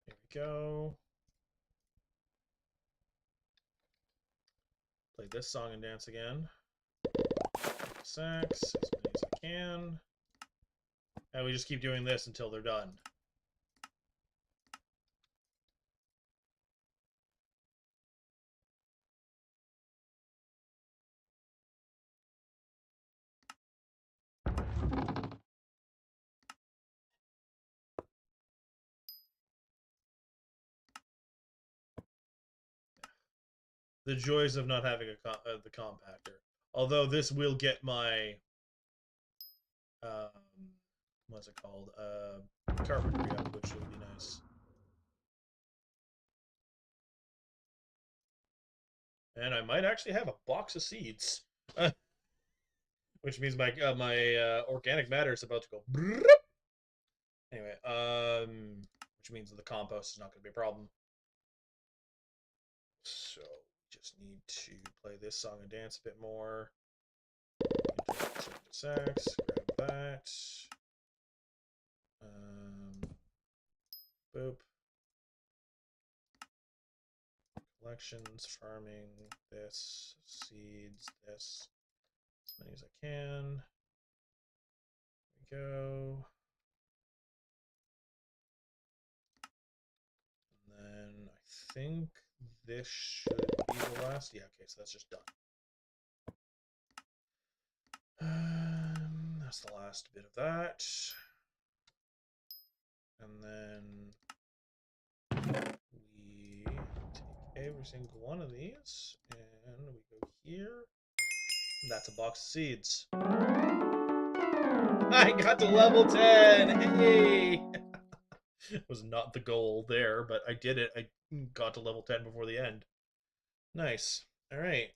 Here we go. Play this song and dance again. Sacks as many as I can. And we just keep doing this until they're done. The joys of not having the compactor. Although this will get my what's it called? Carpentry up, which would be nice. And I might actually have a box of seeds, which means my organic matter is about to go. Anyway, which means the compost is not going to be a problem. So just need to play this song and dance a bit more. Sax, grab that. Boop. Collections, farming, this, seeds, this, as many as I can. There we go. And then I think this should be the last. Yeah, okay, so that's just done. That's the last bit of that. And then we take every single one of these and we go here. And that's a box of seeds. I got to level 10! Hey! Was not the goal there, but I did it. I got to level 10 before the end. Nice. Alright.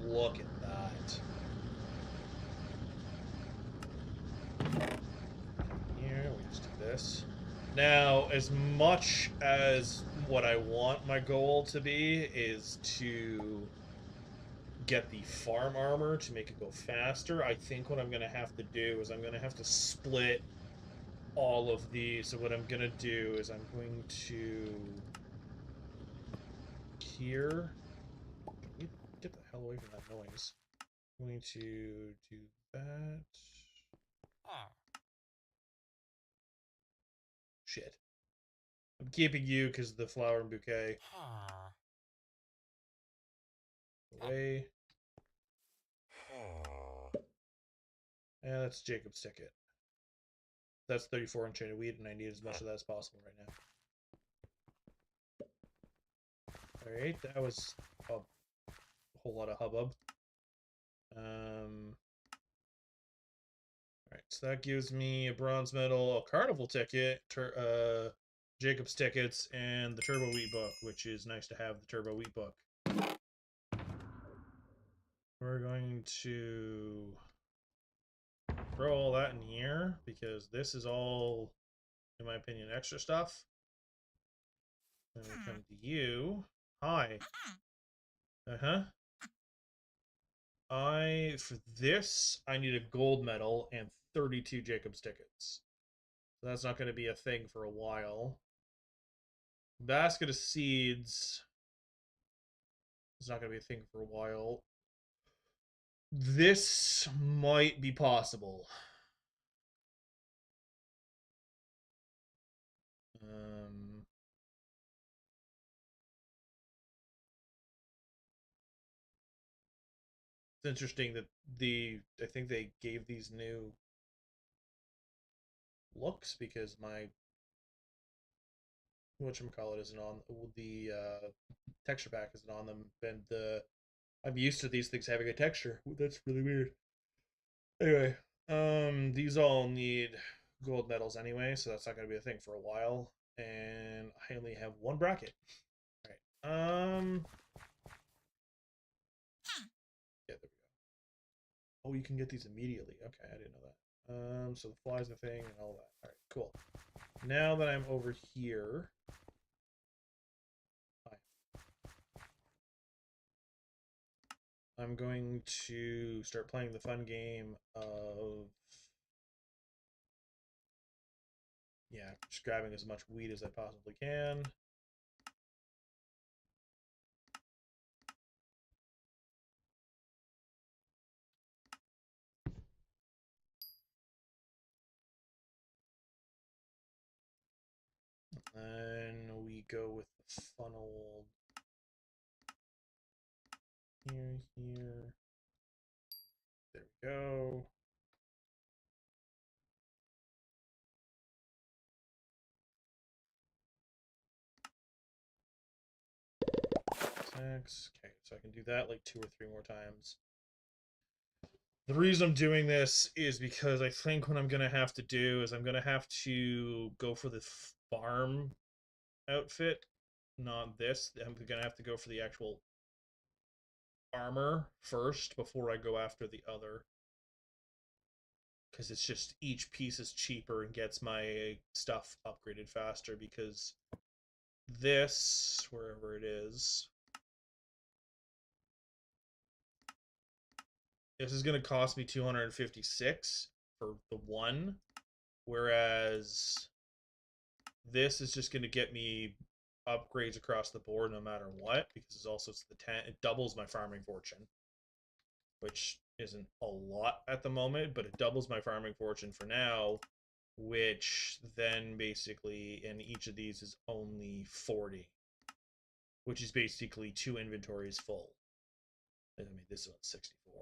Look at that. Here, we just do this. Now, as much as what I want my goal to be is to get the farm armor to make it go faster, I think what I'm going to have to do is I'm going to have to split all of these. So what I'm going to do is I'm going to here. Get the hell away from that noise. I'm going to do that. Shit. I'm keeping you because of the flower and bouquet. Away. Yeah, that's Jacob's ticket. That's 34 enchanted wheat, and I need as much of that as possible right now. Alright, that was a whole lot of hubbub. Alright, so that gives me a bronze medal, a carnival ticket, Jacob's tickets, and the turbo wheat book, which is nice to have the turbo wheat book. We're going to throw all that in here because this is all, in my opinion, extra stuff. Then we come to you. Hi. Uh-huh. For this, I need a gold medal and 32 Jacob's tickets. So that's not going to be a thing for a while. Basket of seeds is not going to be a thing for a while. This might be possible. It's interesting that I think they gave these new looks because my whatchamacallit isn't on the texture pack isn't on them, and I'm used to these things having a texture. That's really weird. Anyway, these all need gold medals anyway, so that's not going to be a thing for a while. And I only have one bracket. All right. Yeah, there we go. Oh, you can get these immediately. Okay, I didn't know that. So the fly's the thing and all that. All right, cool. Now that I'm over here, I'm going to start playing the fun game of, yeah, just grabbing as much wheat as I possibly can. Then we go with the funnel here. There we go. X. Okay, so I can do that like 2 or 3 more times. The reason I'm doing this is because I think what I'm going to have to do is I'm going to have to go for the farm outfit, not this. I'm going to have to go for the actual armor first before I go after the other. Because it's just each piece is cheaper and gets my stuff upgraded faster, because this, wherever it is, this is going to cost me 256 for the one, whereas this is just going to get me upgrades across the board no matter what, because it's also the 10, it doubles my farming fortune, which isn't a lot at the moment, but it doubles my farming fortune for now, which then basically in each of these is only 40, which is basically 2 inventories full. I mean, this one's 64.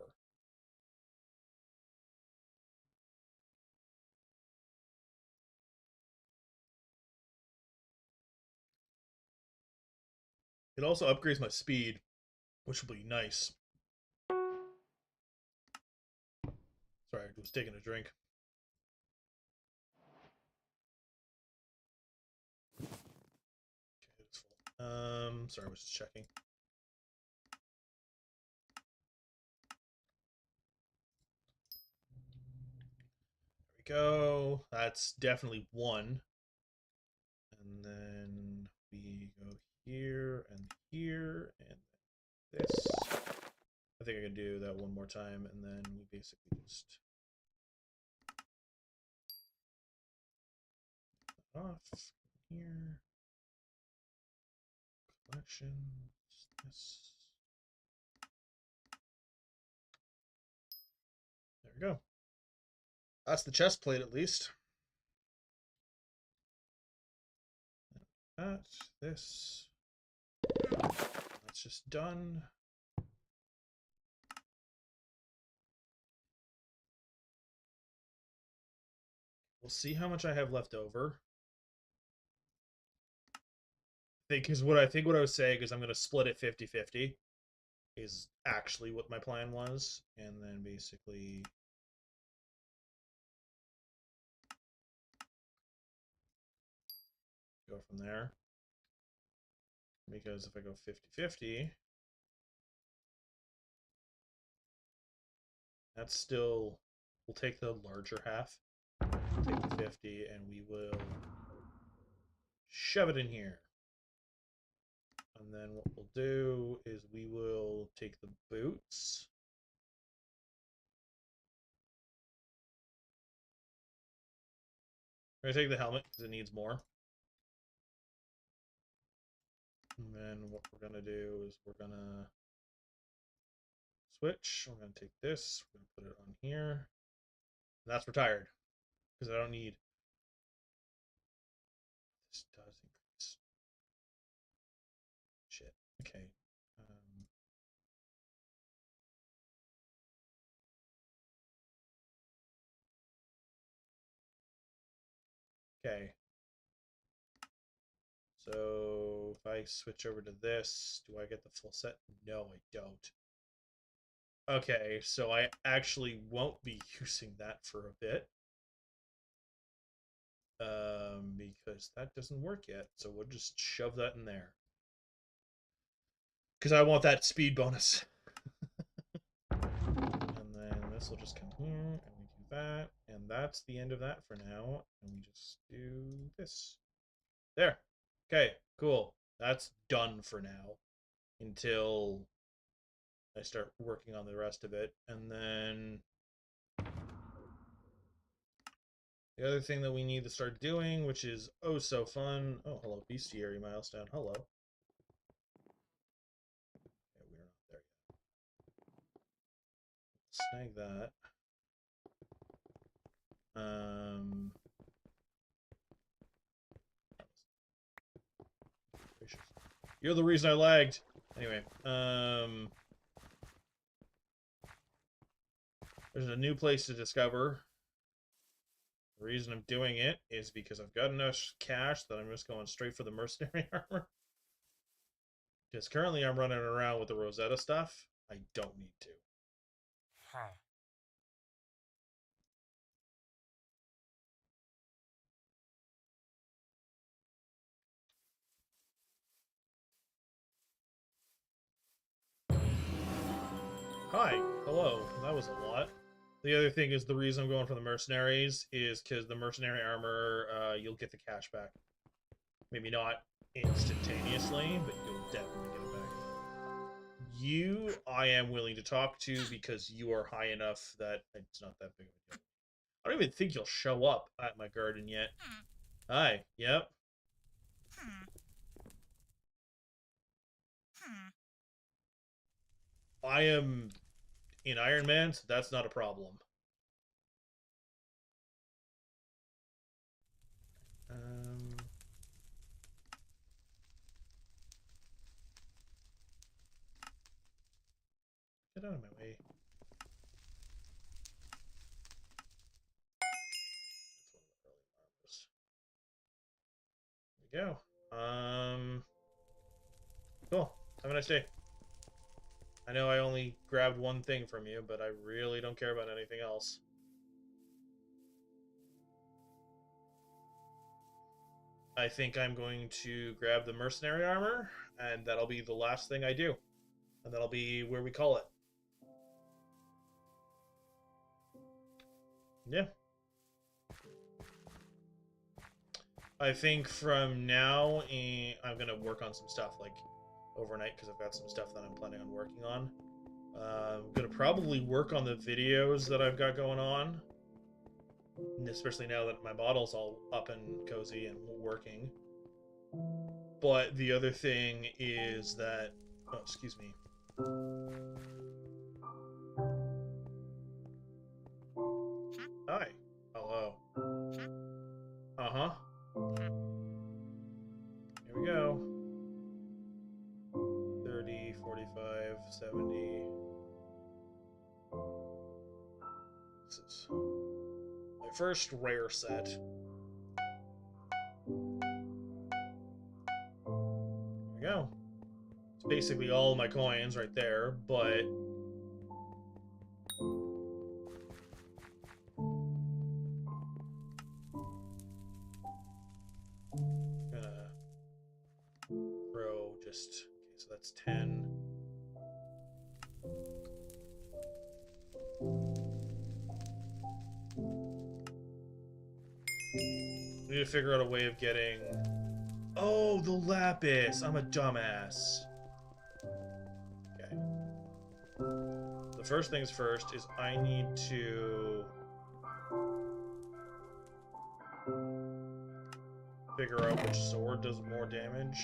It also upgrades my speed, which will be nice. Sorry, I was taking a drink. Okay, it's full. Sorry, I was just checking. There we go. That's definitely 1. And then we go here and here and this. I think I can do that one more time, and then we basically just off here. Collections. This. There we go. That's the chest plate, at least. That, this. That's just done. We'll see how much I have left over. Because what I was saying is I'm going to split it 50-50 is actually what my plan was, and then basically go from there. Because if I go 50-50, that's still, we'll take the larger half, take the 50, and we will shove it in here. And then what we'll do is we will take the boots. We're going to take the helmet because it needs more. And then what we're going to do is we're going to switch. We're going to take this. We're going to put it on here. And that's retired because I don't need. This does increase. Shit. Okay. Okay. So if I switch over to this, do I get the full set? No, I don't. Okay, so I actually won't be using that for a bit. Because that doesn't work yet. So we'll just shove that in there. Because I want that speed bonus. And then this will just come here, and we do that. And that's the end of that for now. And we just do this. There. Okay, cool. That's done for now. Until I start working on the rest of it. And then the other thing that we need to start doing, which is oh so fun. Oh, hello, bestiary milestone. Hello. Okay, we're not there yet. Snag that. You're the reason I lagged. Anyway, there's a new place to discover. The reason I'm doing it is because I've got enough cash that I'm just going straight for the mercenary armor. Because currently I'm running around with the Rosetta stuff. I don't need to. Hi. Hello. That was a lot. The other thing is the reason I'm going for the mercenaries is because the mercenary armor, you'll get the cash back. Maybe not instantaneously, but you'll definitely get it back. You, I am willing to talk to because you are high enough that it's not that big of a deal. I don't even think you'll show up at my garden yet. Hi. Yep. I am in Iron Man, so that's not a problem. Get out of my way. There we go. Cool. Have a nice day. I know I only grabbed one thing from you, but I really don't care about anything else. I think I'm going to grab the mercenary armor, and that'll be the last thing I do. And that'll be where we call it. Yeah. I think from now, I'm going to work on some stuff, like, overnight, because I've got some stuff that I'm planning on working on. I'm going to probably work on the videos that I've got going on. Especially now that my model's all up and cozy and working. But the other thing is that... Oh, excuse me. Hi. Hello. Uh-huh. Here we go. 30, 45, 70. This is my first rare set. There we go. It's basically all my coins right there, but... I'm gonna throw just... Okay, so that's 10. We need to figure out a way of getting... Oh, the lapis! I'm a dumbass. Okay. The first things first is I need to... figure out which sword does more damage.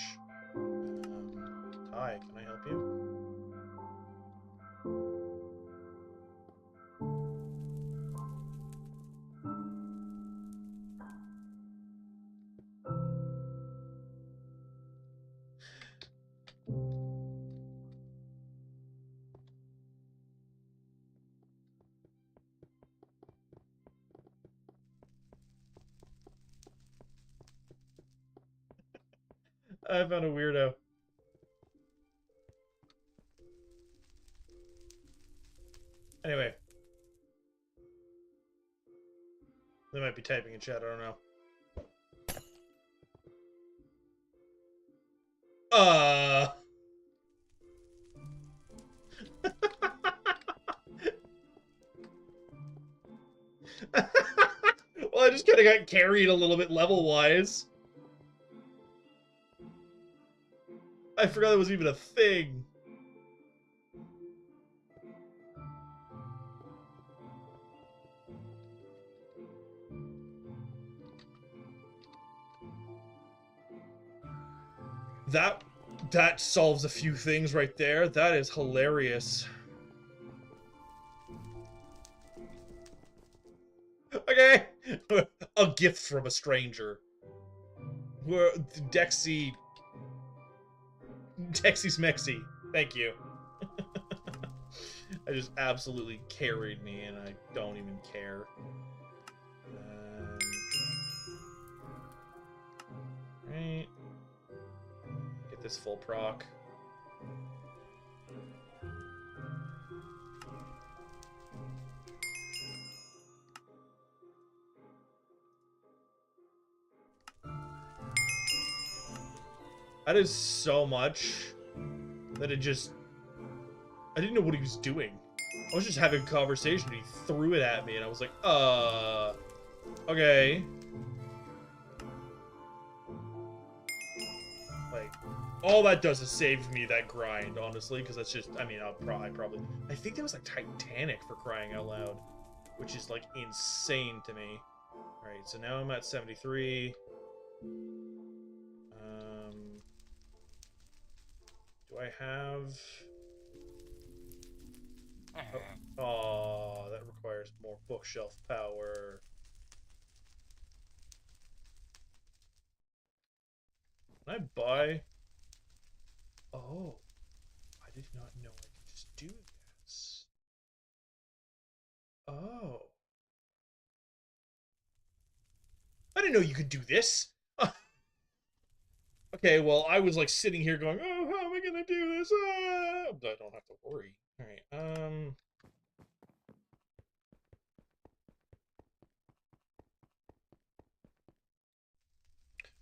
Ty, can I help you? I found a weirdo. Anyway. They might be typing in chat, I don't know. Well, I just kind of got carried a little bit level-wise. I forgot it was even a thing. That solves a few things right there. That is hilarious. Okay. A gift from a stranger. Dexy Smexy. Thank you. I just absolutely carried me, and I don't even care. Right. Get this full proc. That is so much that it just... I didn't know what he was doing. I was just having a conversation, and he threw it at me, and I was like, okay. Like, all that does is save me that grind, honestly, because that's just, I mean, I think that was like Titanic, for crying out loud, which is like insane to me. Alright, so now I'm at 73. Do I have... Oh, that requires more bookshelf power. Can I buy... Oh, I did not know I could just do this. Oh. I didn't know you could do this. Okay, well, I was like sitting here going, oh, how am I gonna do this? I don't have to worry. Alright,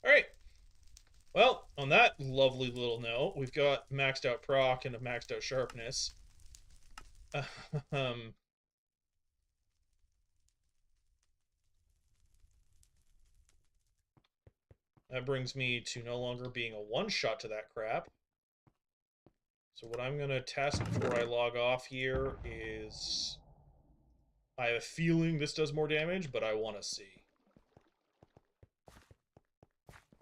Alright. Well, on that lovely little note, we've got maxed out proc and a maxed out sharpness. That brings me to no longer being a one-shot to that crap. So what I'm going to test before I log off here is... I have a feeling this does more damage, but I want to see.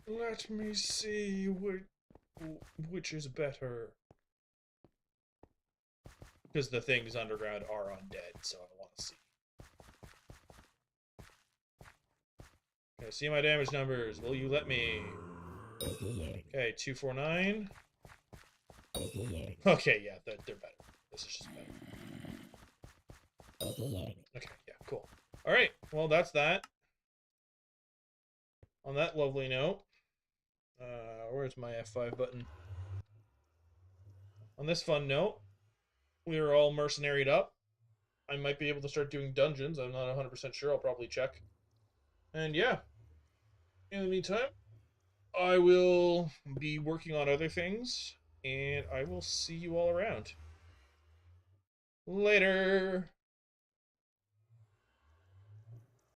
Let me see which is better. Because the things underground are undead, so I want to see. Okay, see my damage numbers. Will you let me? Okay, 249. Okay, yeah, they're better. This is just better. Okay, yeah, cool. Alright, well, that's that. On that lovely note, where's my F5 button? On this fun note, we are all mercenaried up. I might be able to start doing dungeons. I'm not 100% sure. I'll probably check. And yeah, in the meantime, I will be working on other things, and I will see you all around. Later!